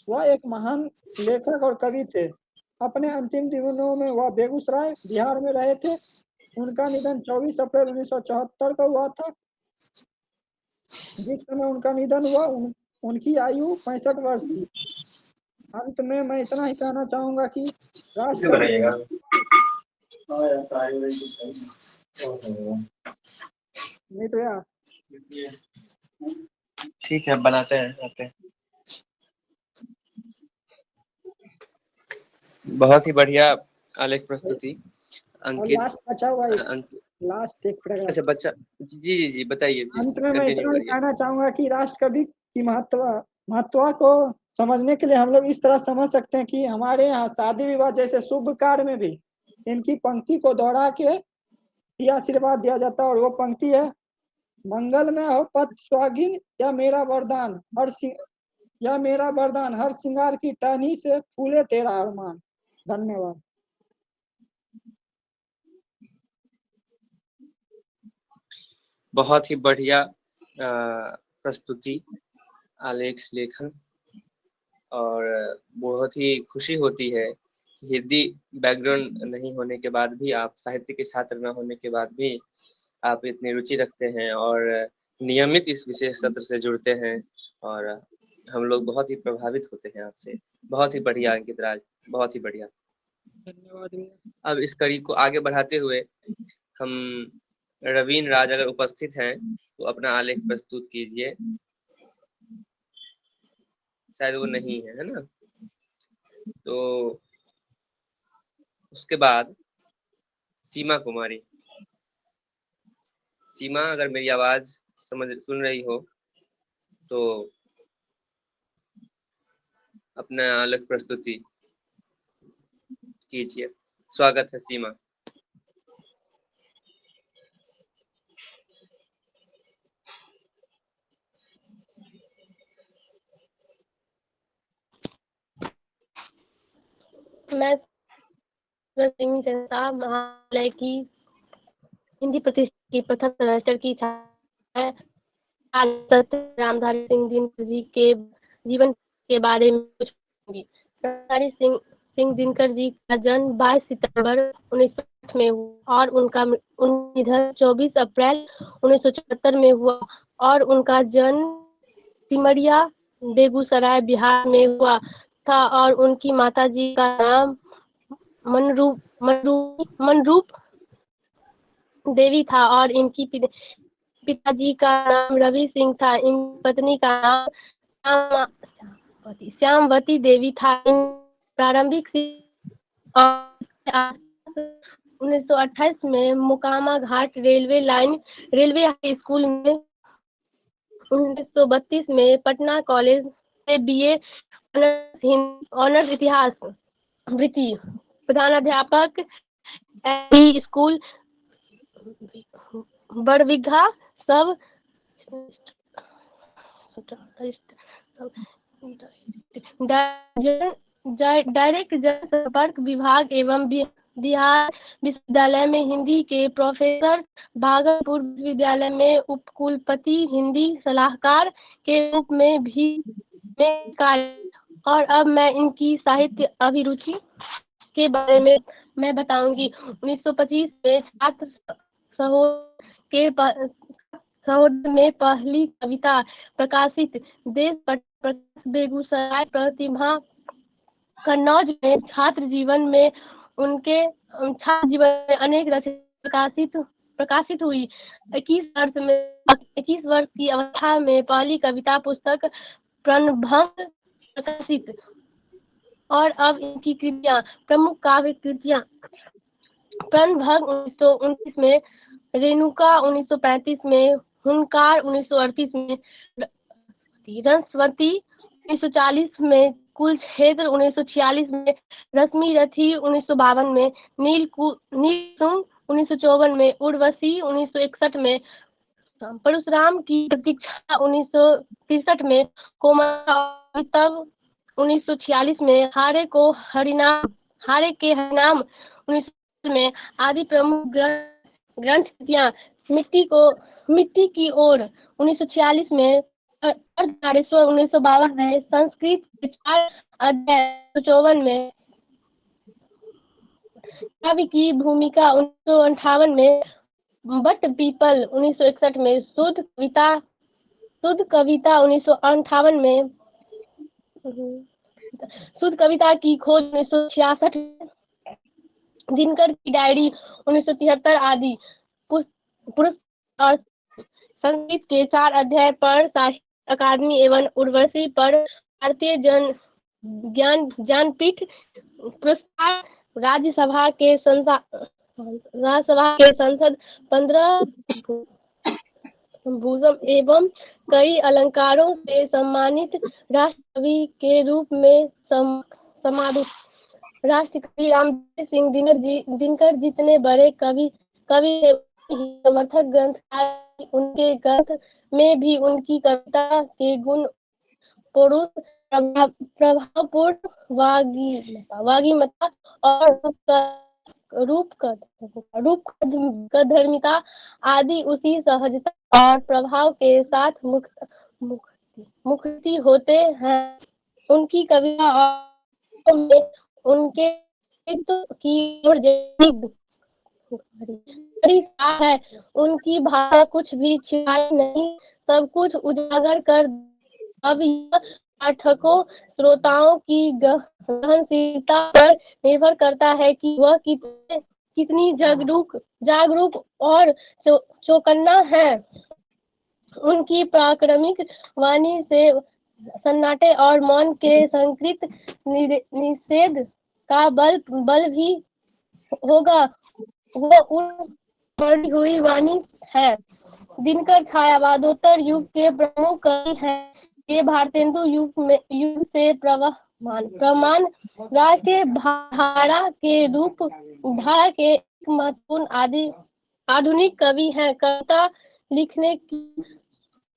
H: वह एक महान लेखक और कवि थे। अपने अंतिम दिनों में वह बेगूसराय, बिहार में रहे थे। उनका निधन 24 अप्रैल 1974 को हुआ था। जिस समय उनका निधन हुआ उनकी आयु 65 वर्ष थी। अंत में मैं इतना ही कहना चाहूंगा कि राष्ट्रकवि नहीं तो यार
A: ठीक है, बनाते हैं। बहुत ही बढ़िया आलेख प्रस्तुति
H: और
A: अंकित।
H: लास्ट बचा हुआ लास्ट एक पैराग्राफ।
A: अच्छा बच्चा, जी बताइए।
H: अंत में मैं
A: कंटिन्यू
H: इतना ही
A: करिए।
H: कहना चाहूंगा कि राष्ट्र कवि की महत्व को समझने के लिए हम लोग इस तरह समझ सकते हैं कि हमारे यहाँ शादी विवाह जैसे शुभ कार्य में भी इनकी पंक्ति को दोहरा के ही आशीर्वाद दिया जाता है। और वो पंक्ति है, मंगल में हो पत सुहागिन या मेरा वरदान हर श्रृंगार की टहनी से फूले तेरा अरमान। धन्यवाद।
A: बहुत ही बढ़िया प्रस्तुति, आलेख लेखन, और बहुत ही खुशी होती है कि हिंदी बैकग्राउंड नहीं होने के बाद भी, आप साहित्य के छात्र न होने के बाद भी आप इतनी रुचि रखते हैं और नियमित इस विशेष सत्र से जुड़ते हैं, और हम लोग बहुत ही प्रभावित होते हैं आपसे। बहुत ही बढ़िया अंकित राज, बहुत ही बढ़िया।
H: धन्यवाद।
A: अब इस कड़ी को आगे बढ़ाते हुए हम रवीन राज अगर उपस्थित हैं तो अपना आलेख प्रस्तुत कीजिए। शायद वो नहीं है ना? तो उसके बाद सीमा कुमारी। सीमा, अगर मेरी आवाज सुन रही हो तो अपना आलेख प्रस्तुति कीजिए। स्वागत है सीमा।
I: मैं महाविद्यालय की हिंदी प्रतिष्ठा की प्रथम सेमेस्टर की छात्र रामधारी सिंह दिनकर जी के जीवन के बारे में कुछ कहूंगी। रामधारी सिंह दिनकर जी का जन्म 22 सितंबर 1908 में हुआ और उनका निधन 24 अप्रैल 1974 में हुआ और उनका जन्म सिमरिया, बेगूसराय, बिहार में हुआ था और उनकी माता जी का नाम मनरूप देवी था और इनकी पिताजी का नाम रवि सिंह था। इनकी पत्नी का नाम श्यामवती देवी था। प्रारंभिक 1928 में मोकामा घाट रेलवे हाई स्कूल में, 1932 में पटना कॉलेज से BA ऑनर्स इतिहास वृत्ति, प्रधानाध्यापक स्कूल बड़बिघा सब डायरेक्ट जनसंपर्क विभाग एवं बिहार विश्वविद्यालय में हिंदी के प्रोफेसर, भागलपुर विश्वविद्यालय में उपकुलपति, हिंदी सलाहकार के रूप में भी कार्य। और अब मैं इनकी साहित्य अभिरुचि के बारे में मैं बताऊंगी। 1925 में छात्र सहोदर में पहली कविता प्रकाशित, देश प्रकाश, बेगूसराय प्रतिभा। कन्नौज में छात्र जीवन में अनेक रचनाएं प्रकाशित हुई। 21 वर्ष की अवस्था में पहली कविता पुस्तक प्रणभंग प्रकाशित। और अब इनकी कृतियां, प्रमुख काव्य कृतियां प्रणभग 1929 में, रेणुका 1935 में, हुंकार 1938 में, रसवती 1940 में, कुलक्षेत्र 1946 में, रश्मि रथी 1952 में, नीलकुसुम 1954 में, उर्वशी 1961 में, परशुराम की प्रतीक्षा 1963 में, कोमल 1946 में, हारे के हरिनाम 19 में, आदि प्रमुख ग्रंथ कृतियां, मिट्टी की ओर 1946 में, अर्धनारीश्वर 1952 में, संस्कृत के 4 अध्याय 1954 में, काव्य की भूमिका 1958 में, बट पीपल 1961 में, शुद्ध कविता 1958 में, शुद्ध कविता की खोज 1966 में, दिनकर की डायरी 1973 आदि पुरस्कार, संस्कृत के 4 अध्याय पर साहित्य अकादमी एवं उर्वशी पर भारतीय ज्ञानपीठ पुरस्कार, राज्यसभा के संसद 15 भूषण एवं कई अलंकारों से सम्मानित, राष्ट्रकवि के रूप में समाधित। राष्ट्रकवि रामधारी सिंह दिनकर जितने बड़े कवि थे, समर्थक ग्रंथकार उनके ग्रंथ में भी उनकी कविता के गुण पुरुष प्रभावपूर्ण वाग्मीता और रूपधर्मिता आदि उसी सहजता और प्रभाव के साथ मुखरित होते हैं। उनकी कविता में उनके की ओर है, उनकी भाषा कुछ भी छिपाई नहीं, सब कुछ उजागर कर। अब यह पाठकों श्रोताओं की गहनशीलता पर निर्भर करता है कि वह कितनी जागरूक और चौकन्ना है। उनकी प्राक्रमिक वाणी से सन्नाटे और मौन के संकृत निषेध का बल भी होगा। वो उन बढ़ी हुई वाणी है। दिनकर छायावादोत्तर युग के प्रमुख कवि हैं। ये भारतेंदु युग से प्रमाण राष्ट्रीय धारा के एक महत्वपूर्ण आधुनिक कवि हैं। कविता लिखने की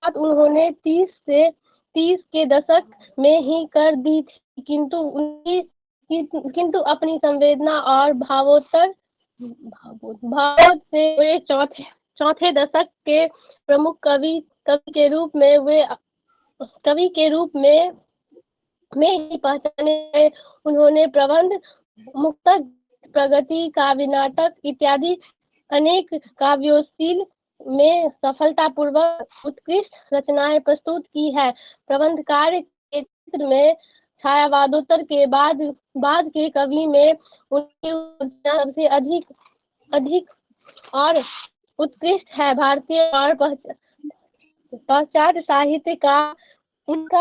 I: बात उन्होंने 30 के दशक में ही कर दी थी, किंतु अपनी संवेदना और भाव से वे चौथे दशक के प्रमुख कवि के रूप में ही पहचाने गए। उन्होंने प्रबंध, मुक्तक, प्रगति, काव्य नाटक इत्यादि अनेक काव्योशील में सफलतापूर्वक उत्कृष्ट रचनाएं प्रस्तुत की है। प्रबंध कार्य के क्षेत्र में छायावादोत्तर के बाद के कवि में उनकी सबसे अधिक और उत्कृष्ट है। भारतीय और पाश्चात्य साहित्य का उनका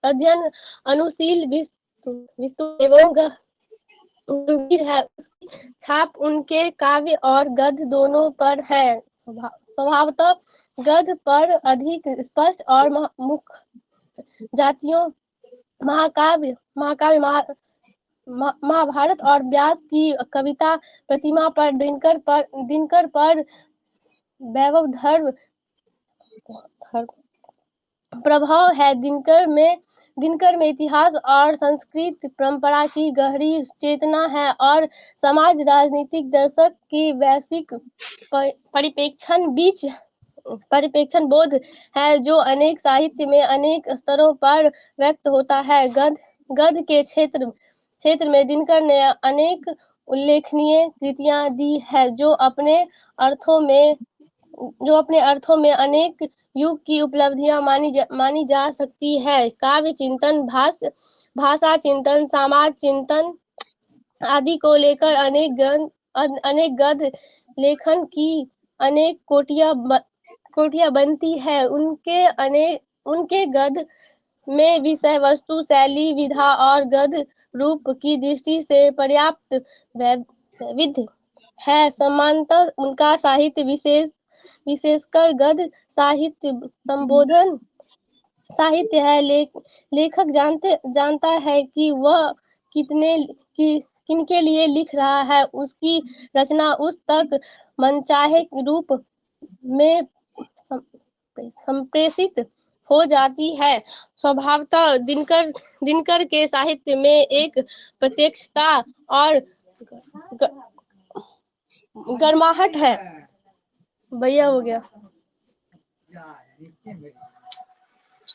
I: अध्ययन अनुशील विस्तृत एवं गंभीर है। छाप उनके काव्य और गद्य दोनों पर है। स्वभावतः गद्य पर अधिक स्पष्ट और मुख्य जातियों महाकाव्य महाभारत और व्यास की कविता प्रतिमा पर दिनकर पर वैभवधर प्रभाव है। दिनकर में इतिहास और संस्कृत परंपरा की गहरी चेतना है और समाज राजनीतिक दर्शक की वैश्विक परिप्रेक्षण बोध है, जो अनेक साहित्य में अनेक स्तरों पर व्यक्त होता है। गद्य के क्षेत्र में दिनकर ने अनेक उल्लेखनीय कृतियां दी है, जो अपने अर्थों में अनेक युग की उपलब्धियां मानी जा सकती है। काव्य चिंतन, भाषा चिंतन, समाज चिंतन आदि को लेकर अनेक गद्य लेखन की अनेक कोटियां बनती है। उनके गद्य में विषय वस्तु, शैली, विधा और गद्य रूप की दृष्टि से पर्याप्त विध है। समानतः उनका साहित्य विशेषकर गद्य साहित्य संबोधन साहित्य है। लेखक जानता है कि वह किनके लिए लिख रहा है। उसकी रचना उस तक मनचाहे रूप में संप्रेषित हो जाती है। स्वभावतः दिनकर के साहित्य में एक प्रत्यक्षता और गर्माहट है। भैया हो गया।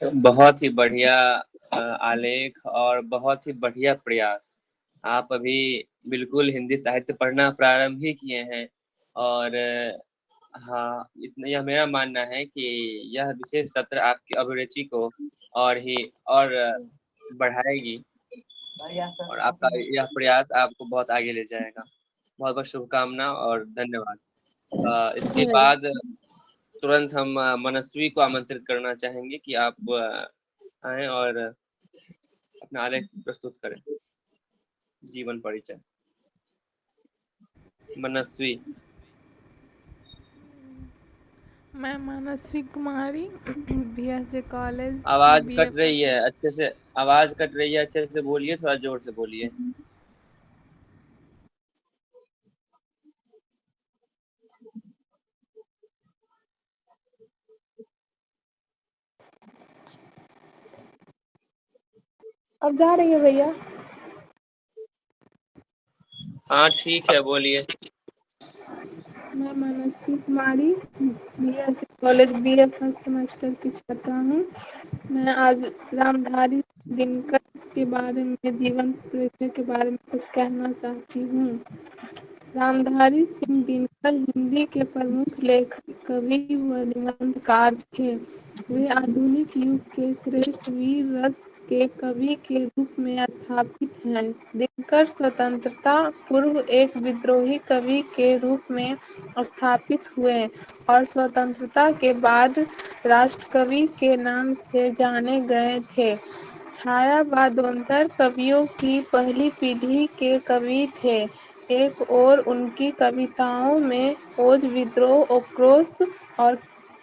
A: बहुत ही बढ़िया आलेख और बहुत ही बढ़िया प्रयास। आप अभी बिल्कुल हिंदी साहित्य पढ़ना प्रारंभ ही किए हैं और हाँ, इतना यह मेरा मानना है कि यह विशेष सत्र आपकी अभिरुचि को और बढ़ाएगी और आपका यह प्रयास आपको बहुत आगे ले जाएगा। बहुत बहुत शुभकामना और धन्यवाद। इसके बाद तुरंत हम मनस्वी को आमंत्रित करना चाहेंगे कि आप आए और अपना आलेख प्रस्तुत करें। जीवन परिचय। मनस्वी।
J: मैं मनस्वी कुमारी बीएसजे कॉलेज
A: आवाज कट रही है, अच्छे से आवाज कट रही है, अच्छे से बोलिए, थोड़ा जोर से बोलिए।
I: अब जा रही है भैया।
A: हाँ ठीक है, बोलिए।
J: मैं मनस्वी कुमारी बीएसजे कॉलेज बीए फर्स्ट सेमेस्टर की छात्रा हूँ। मैं आज रामधारी दिनकर के बारे में जीवन परिचय के बारे में कुछ कहना चाहती हूँ। रामधारी सिंह दिनकर हिंदी के प्रमुख लेखक, कवि व निबंधकार थे। वे आधुनिक युग के श्रेष्ठ वीर रस के कवि के रूप में स्थापित हैं। दिनकर स्वतंत्रता पूर्व एक विद्रोही कवि के रूप में स्थापित हुए और स्वतंत्रता के बाद राष्ट्रकवि के नाम से जाने गए थे। छायावादोत्तर कवियों की पहली पीढ़ी के कवि थे। एक ओर उनकी कविताओं में ओज, विद्रोह, उक्रोश और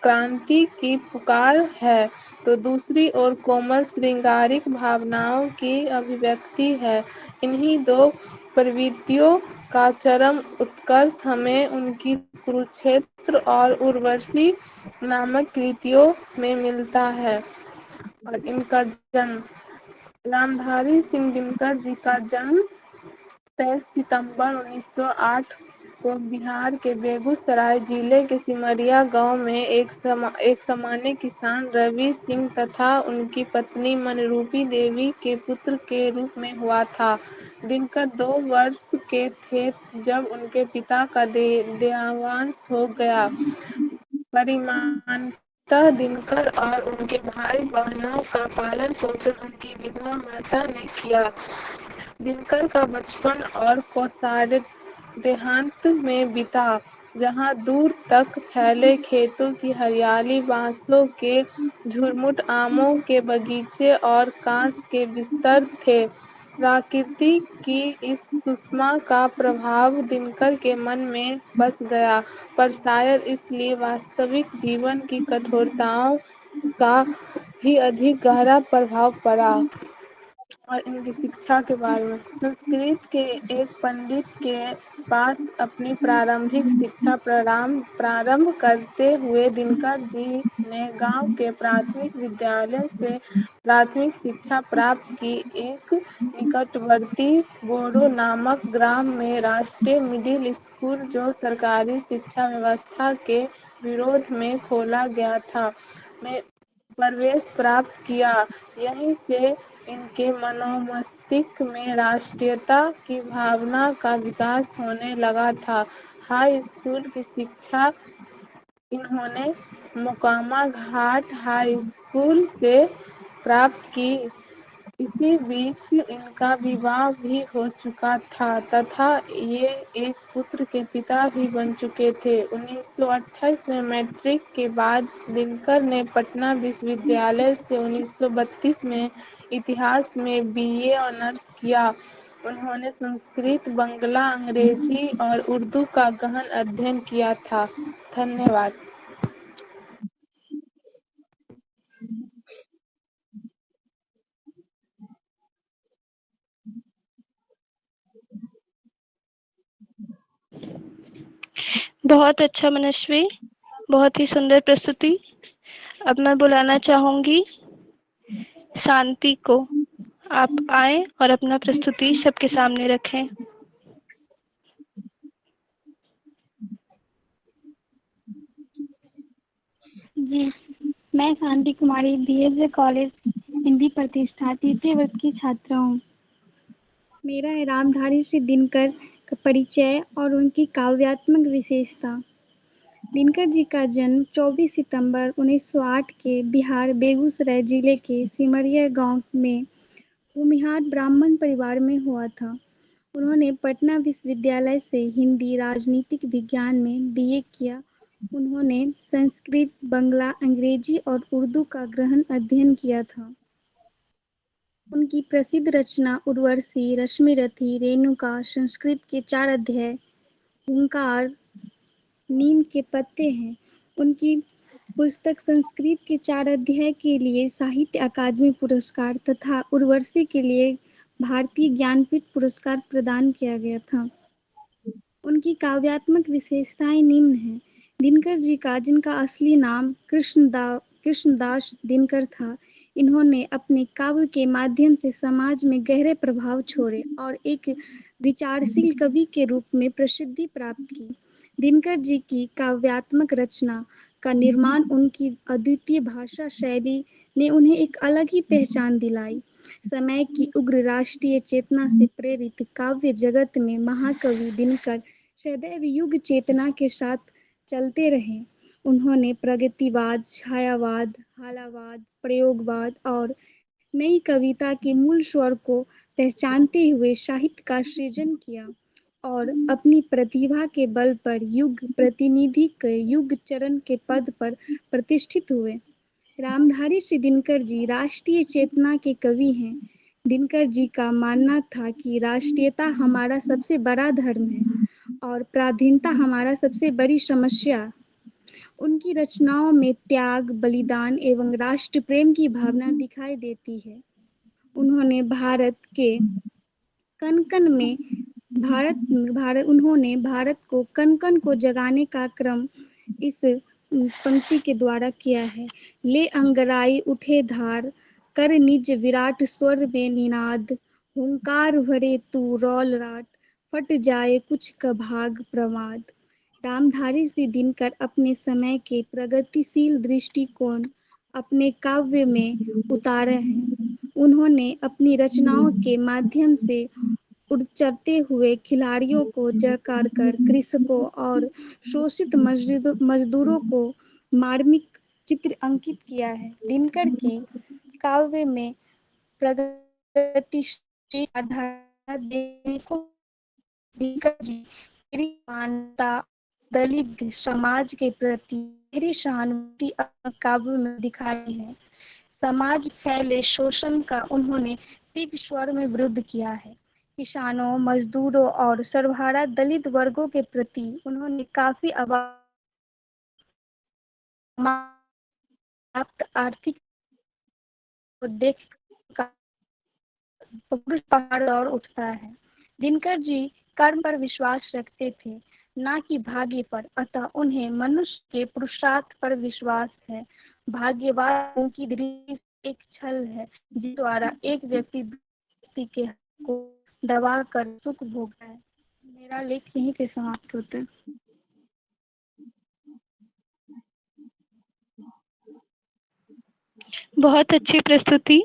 J: क्रांति की पुकार है, तो दूसरी ओर कोमल श्रृंगारिक भावनाओं की अभिव्यक्ति है। इन्हीं दो प्रवृत्तियों का चरम उत्कर्ष हमें उनकी कुरुक्षेत्र और उर्वशी नामक कृतियों में मिलता है। और इनका जन्म, रामधारी सिंह दिनकर जी का जन्म 23 सितंबर 1908 को बिहार के बेगूसराय जिले के सिमरिया गांव में एक सामान्य किसान रवि सिंह तथा उनकी पत्नी मनरूपी देवी के पुत्र के रूप में हुआ था। दिनकर 2 वर्ष के थे जब उनके पिता का देहांत हो गया। परिणामतः दिनकर और उनके भाई बहनों का पालन पोषण उनकी विधवा माता ने किया। दिनकर का बचपन और कौसार देहात में बीता, जहां दूर तक फैले खेतों की हरियाली, बांसों के झुरमुट, आमों के बगीचे और कांस के बिस्तर थे। प्रकृति की इस सुषमा का प्रभाव दिनकर के मन में बस गया, पर शायद इसलिए वास्तविक जीवन की कठोरताओं का भी अधिक गहरा प्रभाव पड़ा। और इनकी शिक्षा के बारे में, संस्कृत के एक पंडित के पास अपनी प्रारंभिक शिक्षा प्रारंभ करते हुए दिनकर जी ने गांव के प्राथमिक विद्यालय से प्राथमिक शिक्षा प्राप्त की। एक निकटवर्ती बोरो नामक ग्राम में राष्ट्रीय मिडिल स्कूल, जो सरकारी शिक्षा व्यवस्था के विरोध में खोला गया था, में प्रवेश प्राप्त किया। यहीं से इनके मनोमस्तिष्क में राष्ट्रीयता की भावना का विकास होने लगा था। हाई स्कूल की शिक्षा इन्होंने मोकामा घाट हाई स्कूल से प्राप्त की। इसी बीच इनका विवाह भी हो चुका था तथा ये एक पुत्र के पिता भी बन चुके थे। 1928 में मैट्रिक के बाद दिनकर ने पटना विश्वविद्यालय से 1932 में इतिहास में बीए ऑनर्स किया। उन्होंने संस्कृत, बंगला, अंग्रेजी और उर्दू का गहन अध्ययन किया था। धन्यवाद।
C: बहुत अच्छा मनस्वी, बहुत ही सुंदर प्रस्तुति। अब मैं बुलाना चाहूंगी शांति को। आप आए और अपना प्रस्तुति सबके सामने रखें।
D: जी, मैं शांति कुमारी बीएसए कॉलेज हिंदी प्रतिष्ठा तृतीय वर्ष की छात्रा हूँ। मेरा है रामधारी सिंह दिनकर का परिचय और उनकी काव्यात्मक विशेषता। दिनकर जी का जन्म 24 सितंबर 1908 के बिहार बेगूसराय जिले के सिमरिया गांव में भूमिहार ब्राह्मण परिवार में हुआ था। उन्होंने पटना विश्वविद्यालय से हिंदी राजनीतिक विज्ञान में बीए किया। उन्होंने संस्कृत, बंगला, अंग्रेजी और उर्दू का गहन अध्ययन किया था। उनकी प्रसिद्ध रचना उर्वशी, रश्मिरथी, रेणुका, संस्कृत के 4 अध्याय, हुंकार, नीम के पत्ते हैं। उनकी पुस्तक संस्कृत के 4 अध्याय के लिए साहित्य अकादमी पुरस्कार तथा उर्वशी के लिए भारतीय ज्ञानपीठ पुरस्कार प्रदान किया गया था। उनकी काव्यात्मक विशेषताएं निम्न हैं। दिनकर जी का जिनका असली नाम कृष्णदास दिनकर था, इन्होंने अपने काव्य के माध्यम से समाज में गहरे प्रभाव छोड़े और एक विचारशील कवि के रूप में प्रसिद्धि प्राप्त की। दिनकर जी की काव्यात्मक रचना का निर्माण, उनकी अद्वितीय भाषा शैली ने उन्हें एक अलग ही पहचान दिलाई। समय की उग्र राष्ट्रीय चेतना से प्रेरित काव्य जगत में महाकवि दिनकर सदैव युग चेतना के साथ चलते रहे। उन्होंने प्रगतिवाद, छायावाद, हालावाद, प्रयोगवाद और नई कविता के मूल स्वर को पहचानते हुए साहित्य का सृजन किया और अपनी प्रतिभा के बल पर युग प्रतिनिधि के युग चरण के पद पर प्रतिष्ठित हुए। रामधारी सिंह दिनकर जी राष्ट्रीय चेतना के कवि हैं। दिनकर जी का मानना था कि राष्ट्रीयता हमारा सबसे बड़ा धर्म है और पराधीनता हमारा सबसे बड़ी समस्या। उनकी रचनाओं में त्याग, बलिदान एवं राष्ट्र प्रेम की भावना दिखाई देती है। उन्होंने भारत को कण कण को जगाने का क्रम इस पंक्ति के द्वारा किया है। ले अंगराई उठे धार, कर निज विराट स्वर में निनाद, हुंकार भरे तू रौल राट, फट जाए कुछ कभाग प्रमाद। रामधारी सिंह दिनकर अपने समय के प्रगतिशील दृष्टिकोण अपने काव्य में उतारे हैं। उन्होंने अपनी रचनाओं के माध्यम से उचरते हुए खिलाड़ियों को जरकार कर कृषकों और शोषित मजदूरों को मार्मिक चित्र अंकित किया है। दिनकर की काव्य में प्रगतिशील आधार देने को दिनकर जी मेरी मानता दलित समाज के प्रति गहरी सहानुभूति काव्य में दिखाई है। समाज फैले शोषण का उन्होंने तीव्र स्वर में विरोध किया है। किसानों, मजदूरों और सर्वहारा दलित वर्गों के प्रति उन्होंने काफी आर्थिक देख पुरुष पहाड़ और उठता है। दिनकर जी कर्म पर विश्वास रखते थे, ना कि भाग्य पर, अतः उन्हें मनुष्य के पुरुषार्थ पर विश्वास है। भाग्यवाद उनकी दृष्टि एक छल है जिस द्वारा एक व्यक्ति के हक को दबा कर सुख भोगता है। मेरा लेख यहीं पे समाप्त होता है।
C: बहुत अच्छी प्रस्तुति।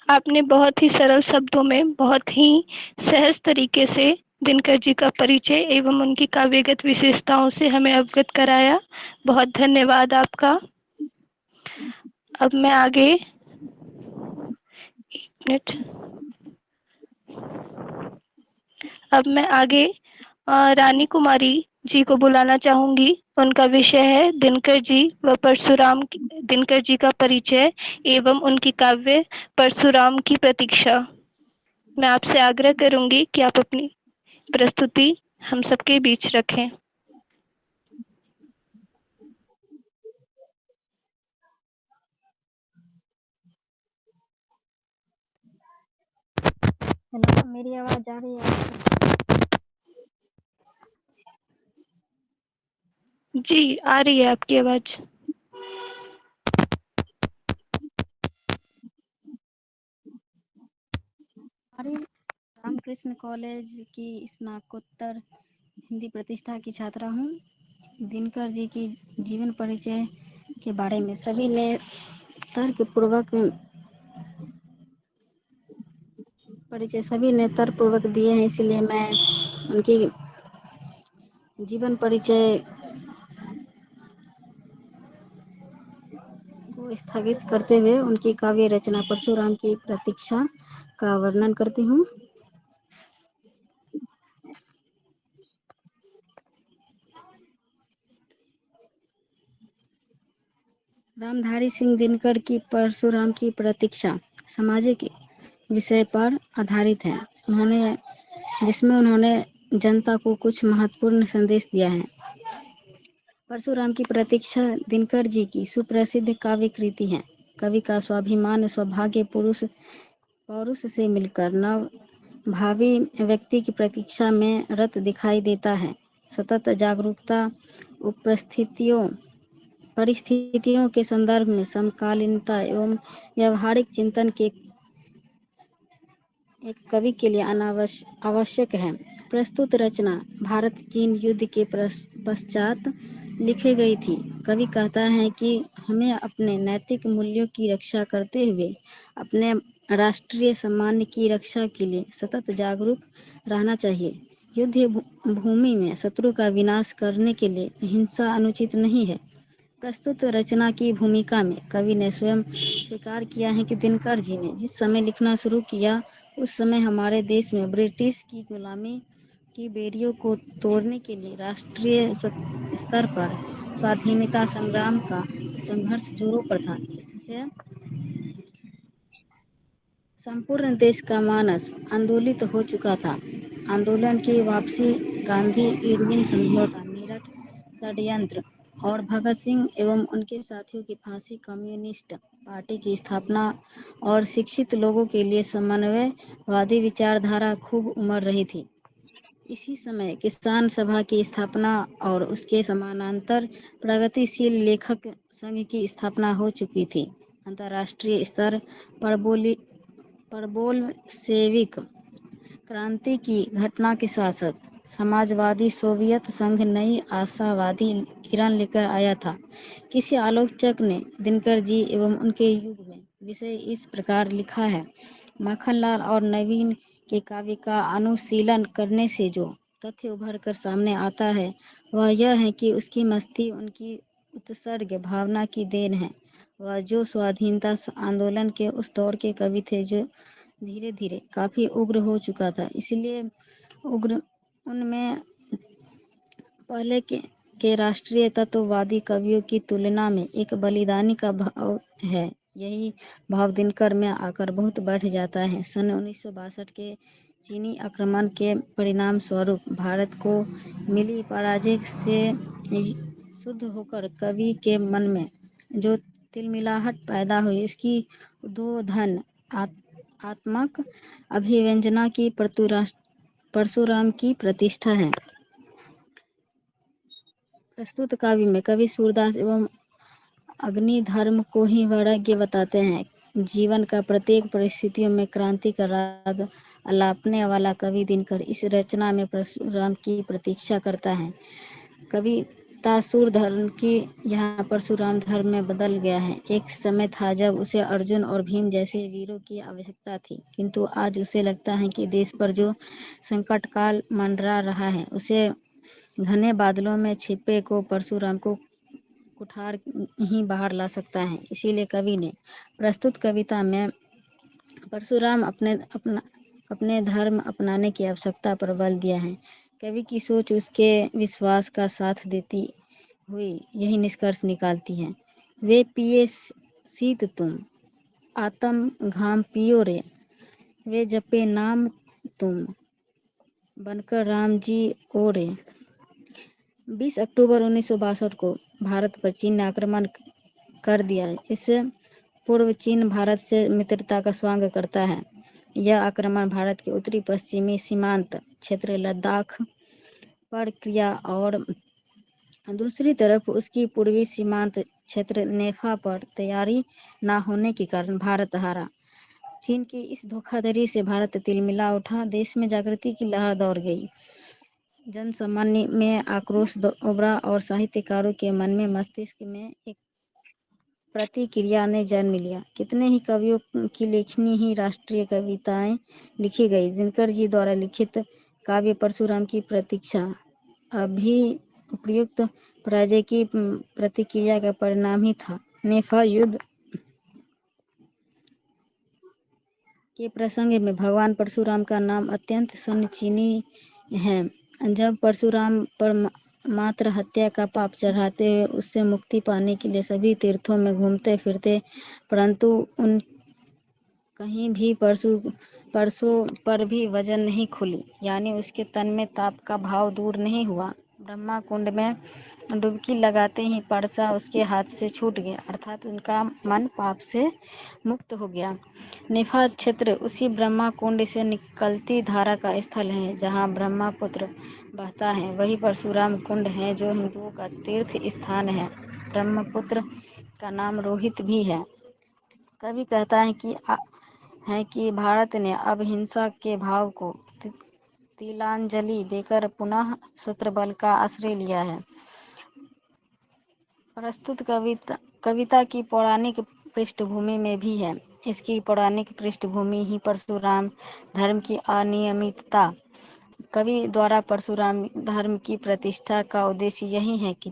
C: आपने बहुत ही सरल शब्दों में बहुत ही सहज तरीके से दिनकर जी का परिचय एवं उनकी काव्यगत विशेषताओं से हमें अवगत कराया। बहुत धन्यवाद आपका। अब मैं आगे रानी कुमारी जी को बुलाना चाहूंगी। उनका विषय है दिनकर जी व परशुराम, दिनकर जी का परिचय एवं उनकी काव्य परशुराम की प्रतीक्षा। मैं आपसे आग्रह करूंगी कि आप अपनी प्रस्तुति हम सबके बीच रखें।
D: हेलो, मेरी आवाज़ आ रही है आपको?
C: जी, आ रही है आपकी आवाज़।
D: हमारी रामकृष्ण कॉलेज की स्नातकोत्तर हिंदी प्रतिष्ठा की छात्रा हूँ। दिनकर जी की जीवन परिचय के बारे में सभी ने तर्कपूर्वक दिए हैं, इसलिए मैं उनकी जीवन परिचय को स्थगित करते हुए उनकी काव्य रचना परशुराम की प्रतीक्षा का वर्णन करती हूँ। रामधारी सिंह दिनकर की परशुराम की प्रतीक्षा सामाजिक विषय पर आधारित है, जिसमें उन्होंने जनता को कुछ महत्वपूर्ण संदेश दिया है। परशुराम की प्रतीक्षा दिनकर जी की सुप्रसिद्ध काव्य कृति है। कवि का स्वाभिमान सौभाग्य पौरुष से मिलकर नव भावी व्यक्ति की प्रतीक्षा में रत दिखाई देता है। सतत जागरूकता परिस्थितियों के संदर्भ में समकालीनता एवं व्यवहारिक चिंतन के एक कवि के लिए आवश्यक है। प्रस्तुत रचना भारत चीन युद्ध के पश्चात लिखी गई थी। कवि कहता है कि हमें अपने नैतिक मूल्यों की रक्षा करते हुए अपने राष्ट्रीय सम्मान की रक्षा के लिए सतत जागरूक रहना चाहिए। युद्ध भूमि में शत्रु का विनाश करने के लिए हिंसा अनुचित नहीं है। प्रस्तुत रचना की भूमिका में कवि ने स्वयं स्वीकार किया है कि दिनकर जी ने जिस समय लिखना शुरू किया उस समय हमारे देश में ब्रिटिश की गुलामी की बेड़ियों को तोड़ने के लिए राष्ट्रीय स्तर पर स्वाधीनता संग्राम का संघर्ष जोरों पर था। इससे संपूर्ण देश का मानस आंदोलित हो चुका था। आंदोलन की वापसी, गांधी इरविन समझौता, मेरठ षड्यंत्र और भगत सिंह एवं उनके साथियों की फांसी, कम्युनिस्ट पार्टी की स्थापना और शिक्षित लोगों के लिए समन्वयवादी विचारधारा खूब उमड़ रही थी। इसी समय किसान सभा की स्थापना और उसके समानांतर प्रगतिशील लेखक संघ की स्थापना हो चुकी थी। अंतर्राष्ट्रीय स्तर पर बोल्शेविक क्रांति की घटना के साथ साथ समाजवादी सोवियत संघ नई आशावादी किरण लेकर आया था। किसी आलोचक ने दिनकर जी एवं उनके युग में विषय इस प्रकार लिखा है: माखनलाल और नवीन के काव्य का अनुशीलन करने से जो तथ्य उभर कर सामने आता है वह यह है कि उसकी मस्ती उनकी उत्सर्ग भावना की देन है। वह जो स्वाधीनता आंदोलन के उस दौर के कवि थे जो धीरे धीरे काफी उग्र हो चुका था, इसलिए उनमें पहले के राष्ट्रीय तत्ववादी कवियों की तुलना में एक बलिदानी का भाव है। यही भाव दिनकर में आकर बहुत बढ़ जाता है। सन 1962 के चीनी आक्रमण के परिणाम स्वरूप भारत को मिली पराजय से शुद्ध होकर कवि के मन में जो तिलमिलाहट पैदा हुई, इसकी उद्बोधन आत्मक अभिव्यंजना की परशुराम की प्रतिष्ठा है। प्रस्तुत काव्य में कवि सूरदास एवं अग्निधर्म को ही वैराग्य बताते हैं। जीवन का प्रत्येक परिस्थितियों में क्रांति का राग अलापने वाला कवि दिनकर इस रचना में परशुराम की प्रतीक्षा करता है। कवि तासुर धर्म की यहाँ परशुराम धर्म में बदल गया है। एक समय था जब उसे अर्जुन और भीम जैसे वीरों की आवश्यकता थी, किंतु आज उसे लगता है कि देश पर जो संकट काल मंडरा रहा है उसे घने बादलों में छिपे को परशुराम को कुठार ही बाहर ला सकता है। इसीलिए कवि ने प्रस्तुत कविता में परशुराम अपने धर्म अपनाने की आवश्यकता पर बल दिया है। कवि की सोच उसके विश्वास का साथ देती हुई यही निष्कर्ष निकालती है: वे पिए शीत तुम आत्म घाम पियो रे,
K: वे जपे नाम तुम बनकर राम जी ओरे। 20 अक्टूबर 1962 को भारत पर चीन ने आक्रमण कर दिया। इससे पूर्व चीन भारत से मित्रता का स्वांग करता है। यह आक्रमण भारत के उत्तरी पश्चिमी सीमांत क्षेत्र लद्दाख पर किया और दूसरी तरफ उसकी पूर्वी सीमांत क्षेत्र नेफा पर तैयारी न होने के कारण भारत हारा। चीन की इस धोखाधड़ी से भारत तिलमिला उठा। देश में जागृति की लहर दौड़ गई। जन सामान्य में आक्रोश उभरा और साहित्यकारों के मन में मस्तिष्क में एक प्रतिक्रिया ने जन्म लिया। कितने ही कवियों की लेखनी ही राष्ट्रीय कविताएं लिखी गई। दिनकर जी द्वारा लिखित काव्य परशुराम की प्रतीक्षा अभी उपयुक्त पराजय की प्रतिक्रिया का परिणाम ही था। नेफा युद्ध के प्रसंग में भगवान परशुराम का नाम अत्यंत सनचीनी है। जब परशुराम पर मात्र हत्या का पाप चढ़ाते हुए उससे मुक्ति पाने के लिए सभी तीर्थों में घूमते फिरते, परंतु उन कहीं भी परसों पर भी वजन नहीं खुली, यानी उसके तन में ताप का भाव दूर नहीं हुआ। ब्रह्मा कुंड में डुबकी लगाते ही परसा उसके हाथ से छूट गया, अर्थात उनका मन पाप से मुक्त हो गया। नेफा क्षेत्र उसी ब्रह्मा कुंड से निकलती धारा का स्थल है जहाँ ब्रह्मपुत्र बहता है। वही परशुराम कुंड है जो हिंदुओं का तीर्थ स्थान है। ब्रह्मपुत्र का नाम रोहित भी है। कवि कहता है कि भारत ने अब हिंसा के भाव को तिलांजलि देकर पुनः शस्त्रबल का आश्रय लिया है। प्रस्तुत कविता की पौराणिक पृष्ठभूमि में भी है। इसकी पौराणिक पृष्ठभूमि ही परशुराम धर्म की अनियमितता। कवि द्वारा परशुराम धर्म की प्रतिष्ठा का उद्देश्य यही है कि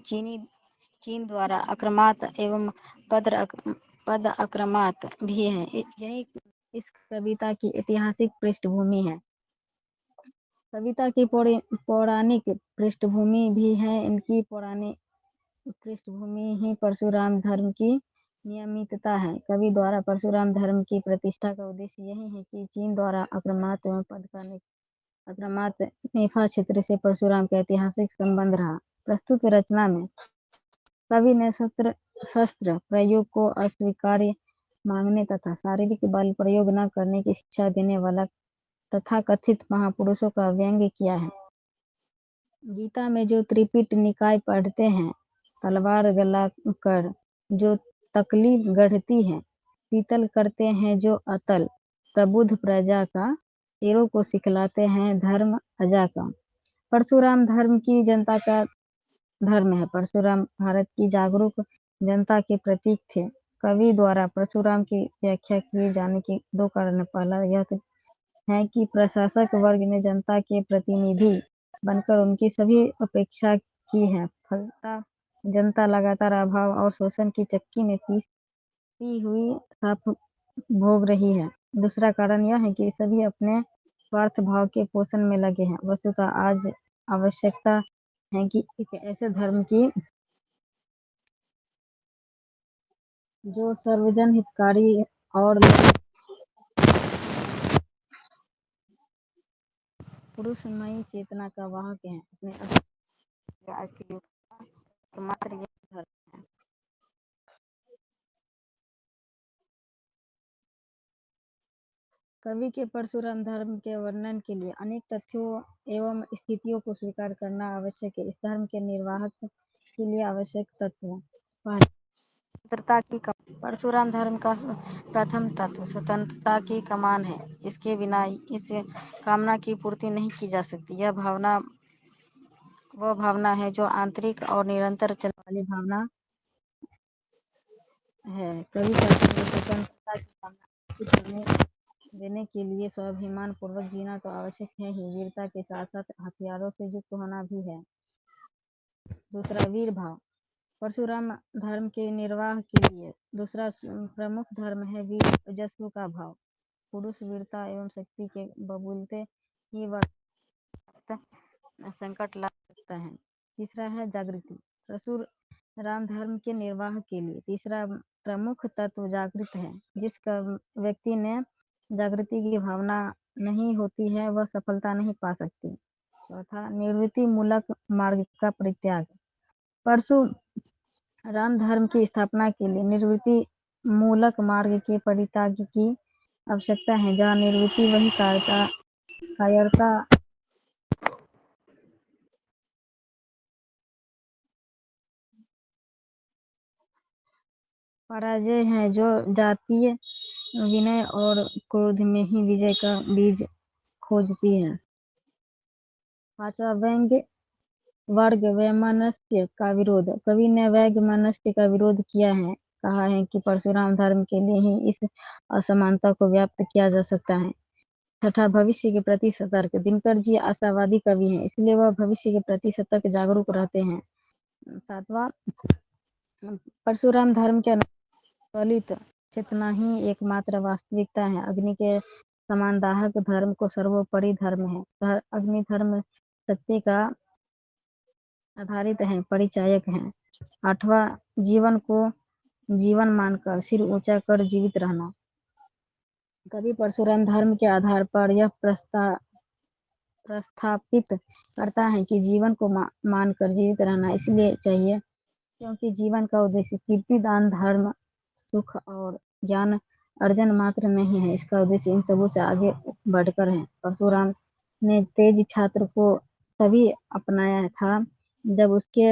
K: चीन द्वारा आक्रामक एवं पद आक्रामक भी है। यही इस कविता की ऐतिहासिक पृष्ठभूमि है। कविता की पौराणिक पृष्ठभूमि भी है। इनकी पौराणिक पृष्ठभूमि ही परशुराम धर्म की नियमितता है। कवि द्वारा परशुराम धर्म की प्रतिष्ठा का उद्देश्य यही है कि चीन द्वारा आक्रामक एवं आक्रामक नेफा क्षेत्र से परशुराम का ऐतिहासिक संबंध रहा। प्रस्तुत रचना में कवि ने शस्त्र प्रयोग को अस्वीकार्य मांगने तथा शारीरिक बल प्रयोग न करने की शिक्षा देने वाला तथाकथित महापुरुषों का व्यंग्य किया है। गीता में जो त्रिपिट निकाय पढ़ते हैं, तलवार गलाकर जो तकली गढ़ती है, शीतल करते हैं जो अतल, प्रबुद्ध प्रजा का, शेरों को सिखलाते हैं धर्म अजा का। परशुराम धर्म की जनता का धर्म है। परशुराम भारत की जागरूक जनता के प्रतीक थे। कवि द्वारा परशुराम की व्याख्या किए जाने के दो कारण। पहला यह है कि प्रशासक वर्ग ने जनता के प्रतिनिधि बनकर उनकी सभी अपेक्षा की है, फलता जनता लगातार अभाव और शोषण की चक्की में पीसती हुई साफ भोग रही है। दूसरा कारण यह है कि सभी अपने स्वार्थ भाव के पोषण में लगे हैं। वस्तुतः आज आवश्यकता है कि एक ऐसे धर्म की जो सर्वजन हितकारी और पुरुषमयी चेतना का वाहक है। अपने आज के युग का मात्र यह धर्म है। कवि के परशुराम धर्म के वर्णन के लिए अनेक तथ्यों एवं स्थितियों को स्वीकार करना आवश्यक है। इस धर्म के निर्वाहक के लिए आवश्यक तत्व। स्वतंत्रता की परशुराम धर्म का प्रथम तत्व स्वतंत्रता की कमान है। इसके बिना इस कामना की पूर्ति नहीं की जा सकती। यह भावना वह भावना है जो आंतरिक और निरंतर चलने वाली भावना है। कवि कहते हैं स्वतंत्रता की कामना देने के लिए स्वाभिमान पूर्वक जीना तो आवश्यक है ही, वीरता के साथ साथ हथियारों से युक्त होना भी है। दूसरा, वीर भाव। परशुराम धर्म के निर्वाह के लिए दूसरा प्रमुख धर्म है वीर ओजस्व का भाव। पुरुष वीरता एवं शक्ति के बबूलते ही संकट ला सकता है। तीसरा है जागृति। परशुराम धर्म के निर्वाह के लिए तीसरा प्रमुख तत्व जागृत है। जिस व्यक्ति ने जागृति की भावना नहीं होती है वह सफलता नहीं पा सकती। चौथा, निवृत्ति मूलक मार्ग का परित्याग। परशुराम धर्म की स्थापना के लिए निवृत्ति मूलक मार्ग के परित्याग की आवश्यकता है। जहाँ निवृत्ति वही कायरता पराजय है, जो जातीय विनय और क्रोध में ही विजय का बीज खोजती है। पांचवा, व्यंग्य वर्ग वैमनस्य का विरोध। कवि ने वैमनस्य का विरोध किया है, कहा है कि परशुराम धर्म के लिए ही इस असमानता को व्याप्त किया जा सकता है। छठा, भविष्य के प्रति सतर्क। दिनकर जी आशावादी कवि हैं, इसलिए वह भविष्य के प्रति सतर्क जागरूक रहते हैं। सातवां, परशुराम धर्म के अनुकूलित चेतना ही एकमात्र वास्तविकता है। अग्नि के समान दाहक धर्म को सर्वोपरि धर्म है। अग्नि धर्म सत्य का आधारित है, परिचायक है। आठवां, जीवन को जीवन मानकर सिर ऊंचा कर जीवित रहना। कवि परशुराम धर्म के आधार पर यह प्रस्थापित करता है कि जीवन को मानकर जीवित रहना इसलिए चाहिए क्योंकि जीवन का उद्देश्य कीर्ति, दान, धर्म, सुख और ज्ञान अर्जन मात्र नहीं है। इसका उद्देश्य इन सबों से आगे बढ़कर है। परशुराम ने तेज छात्र को तभी अपनाया था जब उसके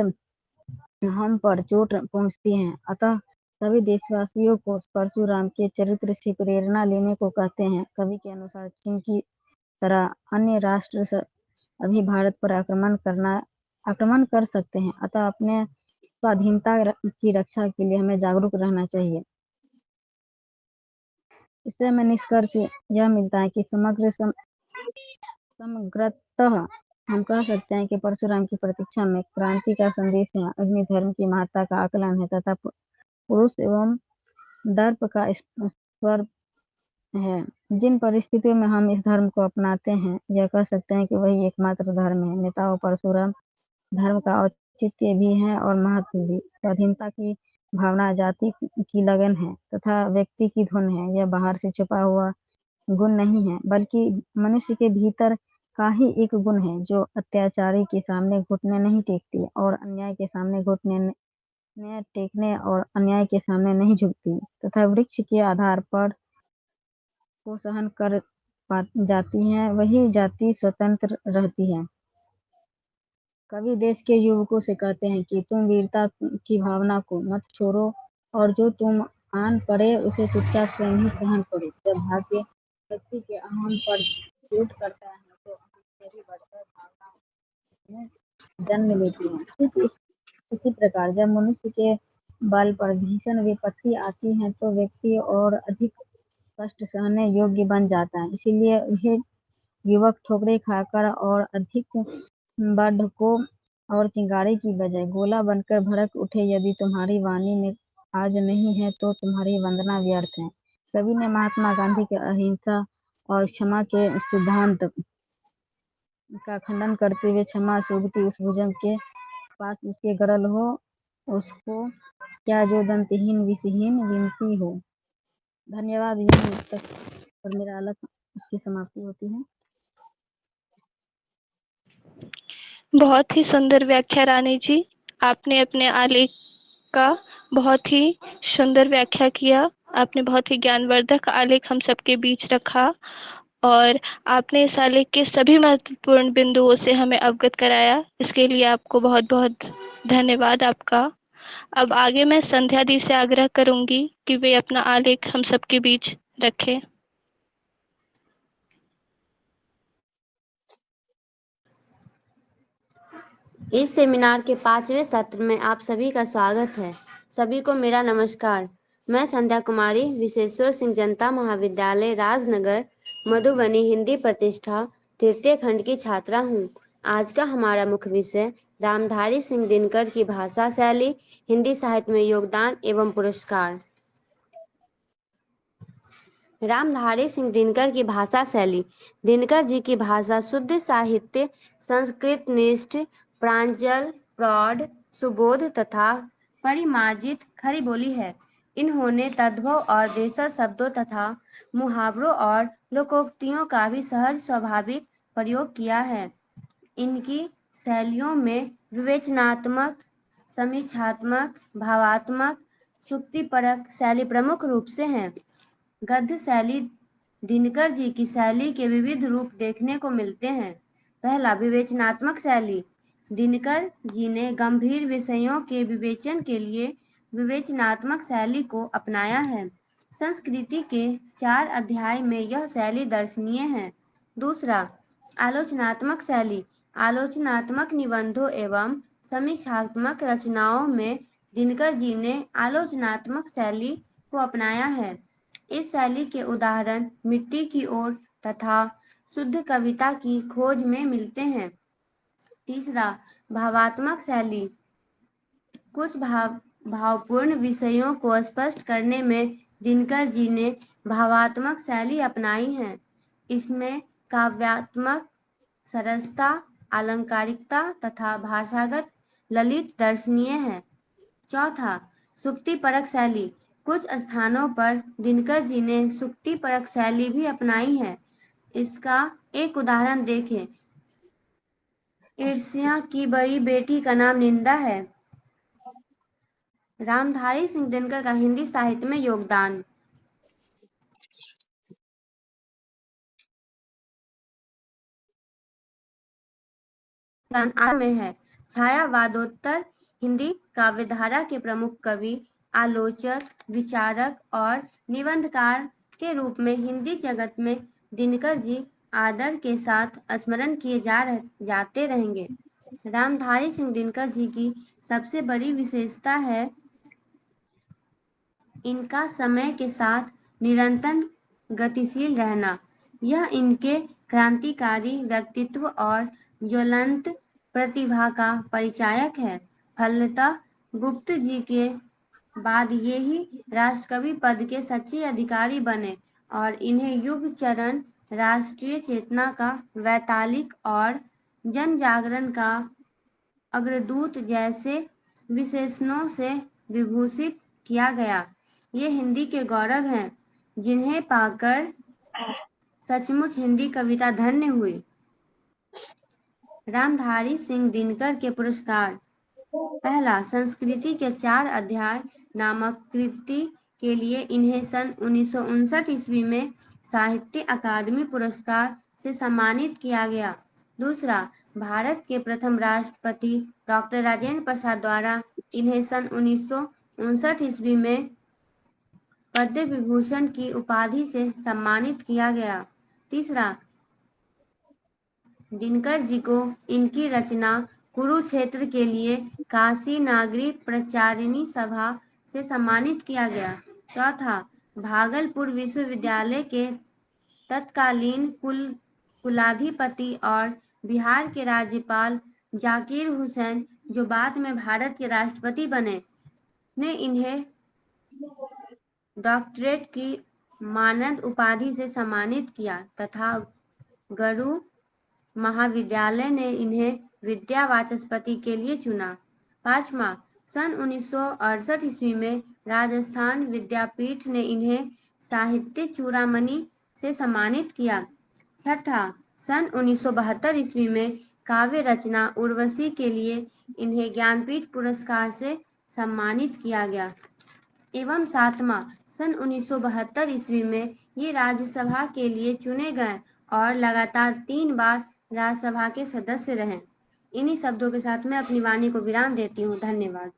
K: हम पर चोट पहुंचती है। अतः सभी देशवासियों को परशुराम के चरित्र से प्रेरणा लेने को कहते हैं। कवि के अनुसार चीन की तरह अन्य राष्ट्र अभी भारत पर आक्रमण कर सकते हैं, अतः अपने स्वाधीनता की रक्षा के लिए हमें जागरूक रहना चाहिए। इससे हमें निष्कर्ष यह मिलता है कि समग्रतः हम कह सकते हैं कि परशुराम की प्रतीक्षा में क्रांति का संदेश है, अग्नि धर्म की महत्ता का आकलन है तथा पुरुष एवं दर्प का स्वर है। जिन परिस्थितियों में हम इस धर्म को अपनाते हैं, यह कह सकते हैं कि वही एकमात्र धर्म है। नेताओं परशुराम धर्म का औचित्य भी है और महत्व भी। स्वाधीनता की भावना जाति की लगन है तथा व्यक्ति की धुन है। यह बाहर से छुपा हुआ गुण नहीं है, बल्कि मनुष्य के भीतर का ही एक गुण है जो अत्याचारी के सामने घुटने नहीं टेकती और अन्याय के सामने घुटने टेकने और अन्याय के सामने नहीं झुकती तथा वृक्ष के आधार पर को सहन कर जाती है, वही जाति स्वतंत्र रहती है। कवि देश के युवकों से कहते हैं कि तुम वीरता की भावना को मत छोड़ो और जो तुम आन पड़े उसे चुपचाप स्वयं ही सहन करो। जब भाग्य व्यक्ति के अहम पर चोट करता है तो अहम भी बढ़कर भावना में जन्म लेती है। इसी प्रकार जब मनुष्य के बल पर भीषण विपत्ति आती है तो व्यक्ति और अधिक कष्ट सहने योग्य बन जाता है। इसीलिए वह युवक ठोकरें खाकर और अधिक बढ़ को और चिंगारी की बजाय गोला बनकर भड़क उठे। यदि तुम्हारी वाणी में आज नहीं है तो तुम्हारी वंदना व्यर्थ है। कवि ने महात्मा गांधी के अहिंसा और क्षमा के सिद्धांत का खंडन करते हुए क्षमा सूंघती उस भुजंग के पास जिसके गरल हो उसको क्या जो दंतहीन विषहीन विनती हो। धन्यवाद। यहीं तक पर मेरा आलेख की समाप्ति होती है।
C: बहुत ही सुंदर व्याख्या रानी जी, आपने अपने आलेख का बहुत ही सुंदर व्याख्या किया। आपने बहुत ही ज्ञानवर्धक आलेख हम सबके बीच रखा और आपने इस आलेख के सभी महत्वपूर्ण बिंदुओं से हमें अवगत कराया। इसके लिए आपको बहुत बहुत धन्यवाद आपका। अब आगे मैं संध्या दी से आग्रह करूंगी कि वे अपना आलेख हम सबके बीच रखें।
L: इस सेमिनार के 5वें सत्र में आप सभी का स्वागत है। सभी को मेरा नमस्कार। मैं संध्या कुमारी विशेश्वर सिंह जनता महाविद्यालय राजनगर मधुबनी हिंदी प्रतिष्ठा तृतीय खंड की छात्रा हूँ। आज का हमारा मुख्य विषय रामधारी सिंह दिनकर की भाषा शैली, हिंदी साहित्य में योगदान एवं पुरस्कार। रामधारी सिंह दिनकर की भाषा शैली। दिनकर जी की भाषा शुद्ध साहित्य, संस्कृत निष्ठ, प्रांजल, प्रौढ़, सुबोध तथा परिमार्जित खरी बोली है। इन्होंने तद्भव और देशज शब्दों तथा मुहावरों और लोकोक्तियों का भी सहज स्वाभाविक प्रयोग किया है। इनकी शैलियों में विवेचनात्मक, समीक्षात्मक, भावात्मक, सूक्तिपरक शैली प्रमुख रूप से हैं। गद्य शैली दिनकर जी की शैली के विविध रूप देखने को मिलते हैं। पहला, विवेचनात्मक शैली। दिनकर जी ने गंभीर विषयों के विवेचन के लिए विवेचनात्मक शैली को अपनाया है। संस्कृति के 4 अध्याय में यह शैली दर्शनीय है। दूसरा, आलोचनात्मक शैली। आलोचनात्मक निबंधों एवं समीक्षात्मक रचनाओं में दिनकर जी ने आलोचनात्मक शैली को अपनाया है। इस शैली के उदाहरण मिट्टी की ओर तथा शुद्ध कविता की खोज में मिलते हैं। तीसरा, भावात्मक शैली। कुछ भावपूर्ण विषयों को स्पष्ट करने में दिनकर जी ने भावात्मक शैली अपनाई है। इसमें काव्यात्मक सरसता, आलंकारिकता तथा भाषागत ललित दर्शनीय है। चौथा, सूक्तिपरक शैली। कुछ स्थानों पर दिनकर जी ने सूक्तिपरक शैली भी अपनाई है। इसका एक उदाहरण देखें। ईर्ष्या की बड़ी बेटी का नाम निंदा है। रामधारी सिंह दिनकर का हिंदी साहित्य में योगदान। में है। छायावादोत्तर हिंदी काव्यधारा के प्रमुख कवि, आलोचक, विचारक और निबंधकार के रूप में हिंदी जगत में दिनकर जी आदर के साथ स्मरण किए जाते रहेंगे। रामधारी सिंह दिनकर जी की सबसे बड़ी विशेषता है इनका समय के साथ निरंतर गतिशील रहना। यह इनके क्रांतिकारी व्यक्तित्व और ज्वलंत प्रतिभा का परिचायक है। फलतः गुप्त जी के बाद ये ही राष्ट्रकवि पद के सच्चे अधिकारी बने और इन्हें युग चरण, राष्ट्रीय चेतना का वैतालिक और जन जागरण का अग्रदूत जैसे विशेषणों से विभूषित किया गया। ये हिंदी के गौरव हैं, जिन्हें पाकर सचमुच हिंदी कविता धन्य हुई। रामधारी सिंह दिनकर के पुरस्कार। पहला, संस्कृति के 4 अध्याय नामक कृति के लिए इन्हें सन 1959 ईस्वी में साहित्य अकादमी पुरस्कार से सम्मानित किया गया। दूसरा, भारत के प्रथम राष्ट्रपति डॉक्टर राजेंद्र प्रसाद द्वारा इन्हें सन 1959 ईस्वी में पद्म विभूषण की उपाधि से सम्मानित किया गया। तीसरा, दिनकर जी को इनकी रचना कुरुक्षेत्र के लिए काशी नागरी प्रचारिणी सभा से सम्मानित किया गया। चौथा, भागलपुर विश्वविद्यालय के तत्कालीन कुलाधिपति और बिहार के राज्यपाल जाकिर हुसैन, जो बाद में भारत के राष्ट्रपति बने, ने इन्हें डॉक्टरेट की मानद उपाधि से सम्मानित किया तथा गुरु महाविद्यालय ने इन्हें विद्या वाचस्पति के लिए चुना। पांचवा, सन 1968 ईस्वी में राजस्थान विद्यापीठ ने इन्हें साहित्य चूड़ामणि से सम्मानित किया। छठा, सन 1972 ईस्वी में काव्य रचना उर्वशी के लिए इन्हें ज्ञानपीठ पुरस्कार से सम्मानित किया गया। एवं सातवां, सन 1972 ईस्वी में ये राज्यसभा के लिए चुने गए और लगातार 3 बार राज्यसभा के सदस्य रहे। इन्हीं शब्दों के साथ मैं अपनी वाणी को विराम देती हूँ। धन्यवाद।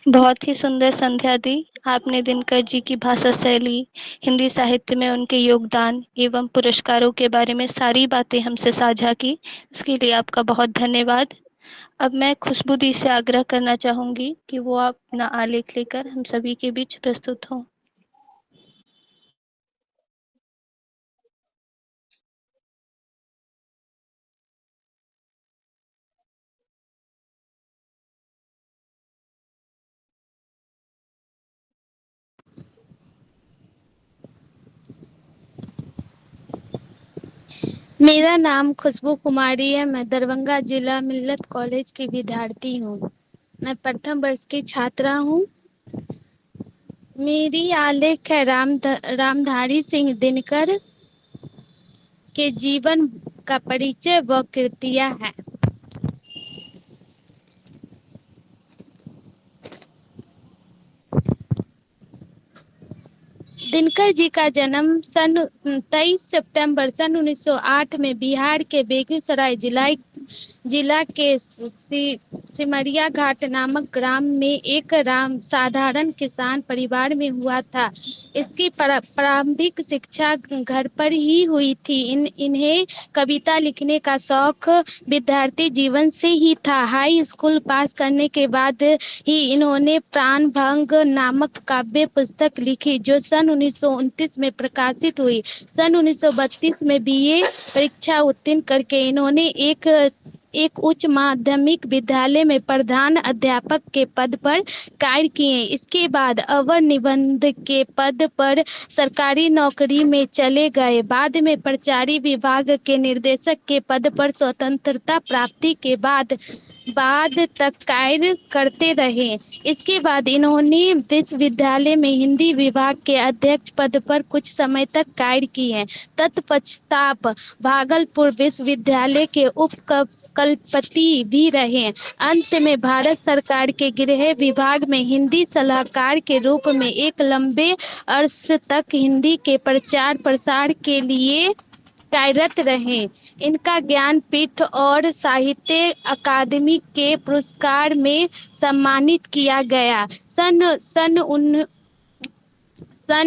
C: बहुत ही सुंदर संध्या दी। आपने दिनकर जी की भाषा शैली, हिंदी साहित्य में उनके योगदान एवं पुरस्कारों के बारे में सारी बातें हमसे साझा की। इसके लिए आपका बहुत धन्यवाद। अब मैं खुशबू दी से आग्रह करना चाहूंगी कि वो अपना आलेख लेकर हम सभी के बीच प्रस्तुत हों।
I: मेरा नाम खुशबू कुमारी है। मैं दरभंगा जिला मिल्लत कॉलेज की विद्यार्थी हूँ। मैं प्रथम वर्ष की छात्रा हूँ। मेरी आलेख है रामधारी सिंह दिनकर के जीवन का परिचय व कृतियाँ है। दिनकर जी का जन्म सन 23 सितंबर सन 1908 में बिहार के बेगूसराय जिला के सिमरिया घाट नामक ग्राम में एक साधारण किसान परिवार में हुआ था। इसकी प्रारंभिक शिक्षा घर पर ही हुई थी। इन्हें कविता लिखने का शौक विद्यार्थी जीवन से ही था। हाई स्कूल पास करने के बाद ही इन्होंने प्राणभंग नामक काव्य पुस्तक लिखी, जो सन 1929 में प्रकाशित हुई। सन 1932 में बीए परीक्षा उत्तीर्ण करके इन्होंने एक उच्च माध्यमिक विद्यालय में प्रधान अध्यापक के पद पर कार्य किए। इसके बाद अवर निबंध के पद पर सरकारी नौकरी में चले गए। बाद में प्रचारी विभाग के निर्देशक के पद पर स्वतंत्रता प्राप्ति के बाद तक कार्य करते रहे। इसके बाद इन्होंने विश्वविद्यालय में हिंदी विभाग के अध्यक्ष पद पर कुछ समय तक कार्य किए। तत्पश्चात भागलपुर विश्वविद्यालय के उप कुलपति भी रहे। अंत में भारत सरकार के गृह विभाग में हिंदी सलाहकार के रूप में एक लंबे अरसे तक हिंदी के प्रचार प्रसार के लिए कार्यरत रहे। इनका ज्ञानपीठ और साहित्य अकादमी के पुरस्कार में सम्मानित किया गया। सन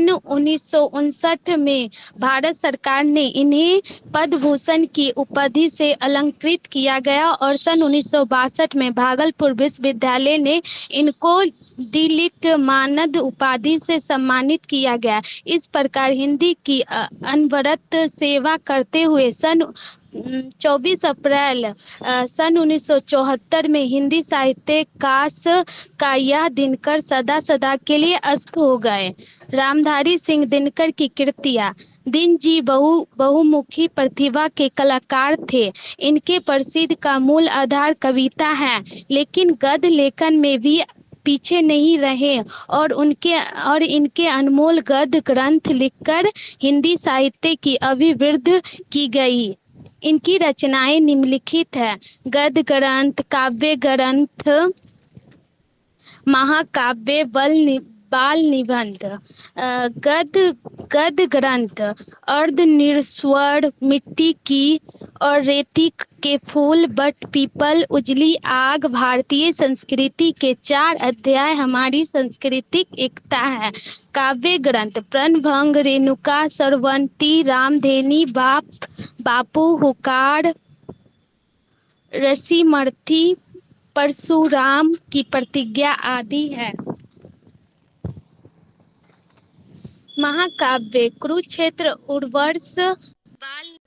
I: 1959 में भारत सरकार ने इन्हें पद्म भूषण की उपाधि से अलंकृत किया गया और सन 1962 में भागलपुर विश्वविद्यालय ने इनको दिलिट मानद उपाधि से सम्मानित किया गया। इस प्रकार हिंदी की अनवरत सेवा करते हुए सन 24 अप्रैल सन 1974 में हिंदी साहित्यकाश का यह दिनकर सदा के लिए अस्त हो गए। रामधारी सिंह दिनकर की कृतियाँ। दीन जी बहुमुखी प्रतिभा के कलाकार थे। इनके प्रसिद्ध का मूल आधार कविता है, लेकिन गद्य लेखन में भी पीछे नहीं रहे और इनके अनमोल गद्य ग्रंथ लिखकर हिंदी साहित्य की अभिवृद्धि की गई। इनकी रचनाएं निम्नलिखित है: गद्य ग्रंथ, काव्य ग्रंथ, महाकाव्य, बाल निबंध। गद्य ग्रंथ अर्धनिस्वर, मिट्टी की और रेती के फूल, बट पीपल, उजली आग, भारतीय संस्कृति के 4 अध्याय, हमारी सांस्कृतिक एकता है। काव्य ग्रंथ प्रणभंग, रेणुका, सरवंती, रामधेनी, बापू, हुकार, ऋषिमर्थी, परशुराम की प्रतिज्ञा आदि है। महाकाव्य कुरुक्षेत्र, उर्वश, बाल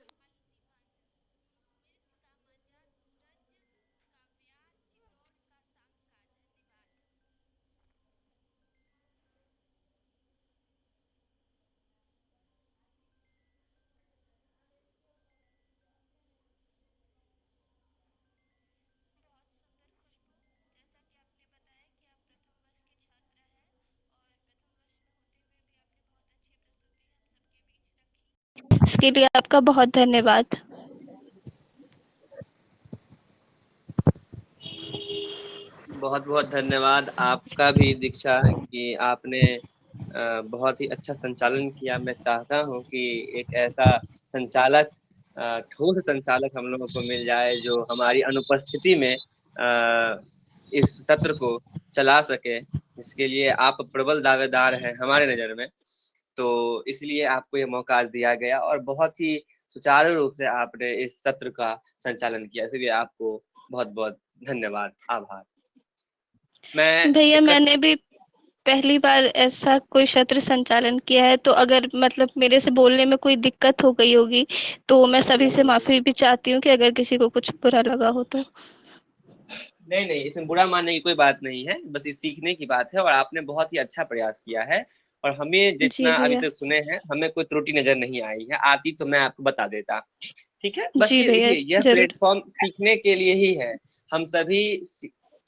C: इसके लिए आपका बहुत धन्यवाद।
A: बहुत बहुत धन्यवाद आपका भी दीक्षा कि आपने बहुत ही अच्छा संचालन किया। मैं चाहता हूं कि एक ऐसा संचालक, ठोस संचालक हम लोगों को मिल जाए जो हमारी अनुपस्थिति में इस सत्र को चला सके। इसके लिए आप प्रबल दावेदार हैं हमारे नज़र में, तो इसलिए आपको ये मौका दिया गया और बहुत ही सुचारू रूप से आपने इस सत्र का संचालन किया। इसलिए आपको बहुत बहुत धन्यवाद, आभार।
C: भैया मैंने भी पहली बार ऐसा कोई सत्र संचालन किया है, तो अगर मतलब मेरे से बोलने में कोई दिक्कत हो गई होगी तो मैं सभी से माफी भी चाहती हूँ कि अगर किसी को कुछ बुरा लगा हो तो।
A: नहीं, इसमें बुरा मानने की कोई बात नहीं है, बस ये सीखने की बात है और आपने बहुत ही अच्छा प्रयास किया है और हमें जितना अभी तक सुने हैं हमें कोई त्रुटि नजर नहीं आई है। आती तो मैं आपको बता देता। ठीक है, बस
C: जी
A: ये
C: भैया,
A: देखिए, यह
C: जरूर।
A: प्लेटफॉर्म सीखने के लिए ही है। हम सभी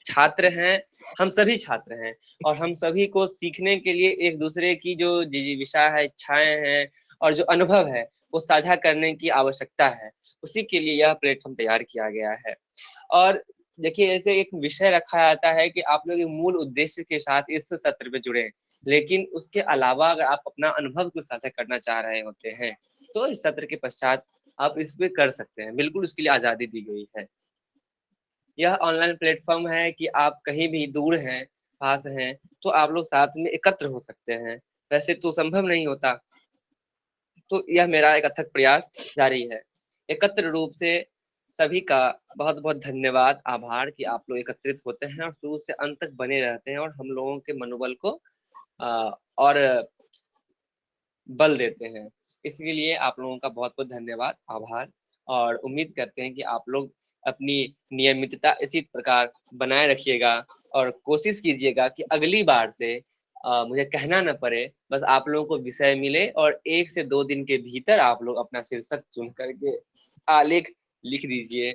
A: छात्र हैं, हम सभी छात्र हैं, और हम सभी को सीखने के लिए एक दूसरे की जो जिज्ञासा है, इच्छाएं हैं, और जो अनुभव है, वो साझा करने की आवश्यकता है। उसी के लिए यह प्लेटफॉर्म तैयार किया गया है। और देखिए, ऐसे एक विषय रखा जाता है कि आप लोग मूल उद्देश्य के साथ इस सत्र में जुड़े, लेकिन उसके अलावा अगर आप अपना अनुभव को साझा करना चाह रहे होते हैं, तो इस सत्र के पश्चात आप इसमें कर सकते हैं। बिल्कुल उसके लिए आज़ादी दी गई है। यह ऑनलाइन प्लेटफॉर्म है कि आप कहीं भी दूर हैं, पास हैं, तो आप लोग साथ में एकत्र हो सकते हैं। वैसे तो संभव नहीं होता, तो यह मेरा एक अथक प्रयास जारी है। एकत्र रूप से सभी का बहुत-बहुत धन्यवाद, आभार कि आप लोग एकत्रित होते हैं और शुरू से अंत तक बने रहते हैं और हम लोगों के मनोबल को और बल देते हैं। इसके लिए आप लोगों का बहुत-बहुत धन्यवाद, आभार, और उम्मीद करते हैं कि आप लोग अपनी नियमितता इसी प्रकार बनाए रखिएगा और कोशिश कीजिएगा कि अगली बार से मुझे कहना ना पड़े, बस आप लोगों को विषय मिले और 1 से 2 दिन के भीतर आप लोग अपना शीर्षक चुन करके आलेख लिख दीजिए,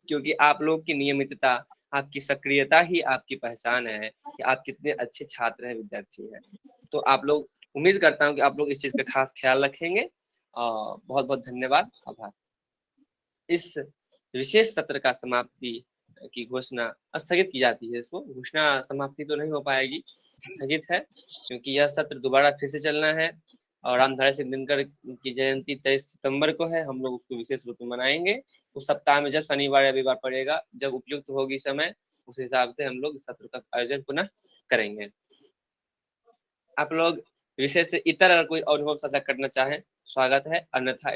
A: क्योंकि आप लोग की नियमितता, आपकी सक्रियता ही आपकी पहचान है कि आप कितने अच्छे छात्र हैं, विद्यार्थी हैं। तो आप लोग, उम्मीद करता हूँ कि आप लोग इस चीज़ का खास ख्याल रखेंगे। बहुत-बहुत धन्यवाद, आभार। इस विशेष सत्र का समाप्ति की घोषणा स्थगित की जाती है। इसको घोषणा समाप्ति तो नहीं हो पाएगी, स्थगित है, क्योंकि यह सत्र दोबारा फिर से चलना है और रामधारी सिंह दिनकर की जयंती 23 सितंबर को है। हम लोग उसको विशेष रूप में मनाएंगे। उस सप्ताह में जब शनिवार या रविवार पड़ेगा, जब उपयुक्त होगी समय, उस हिसाब से हम लोग इस सत्र का आयोजन पुनः करेंगे। आप लोग विषय से इतर अगर कोई अनुभव साझा करना चाहें, स्वागत है, अन्यथा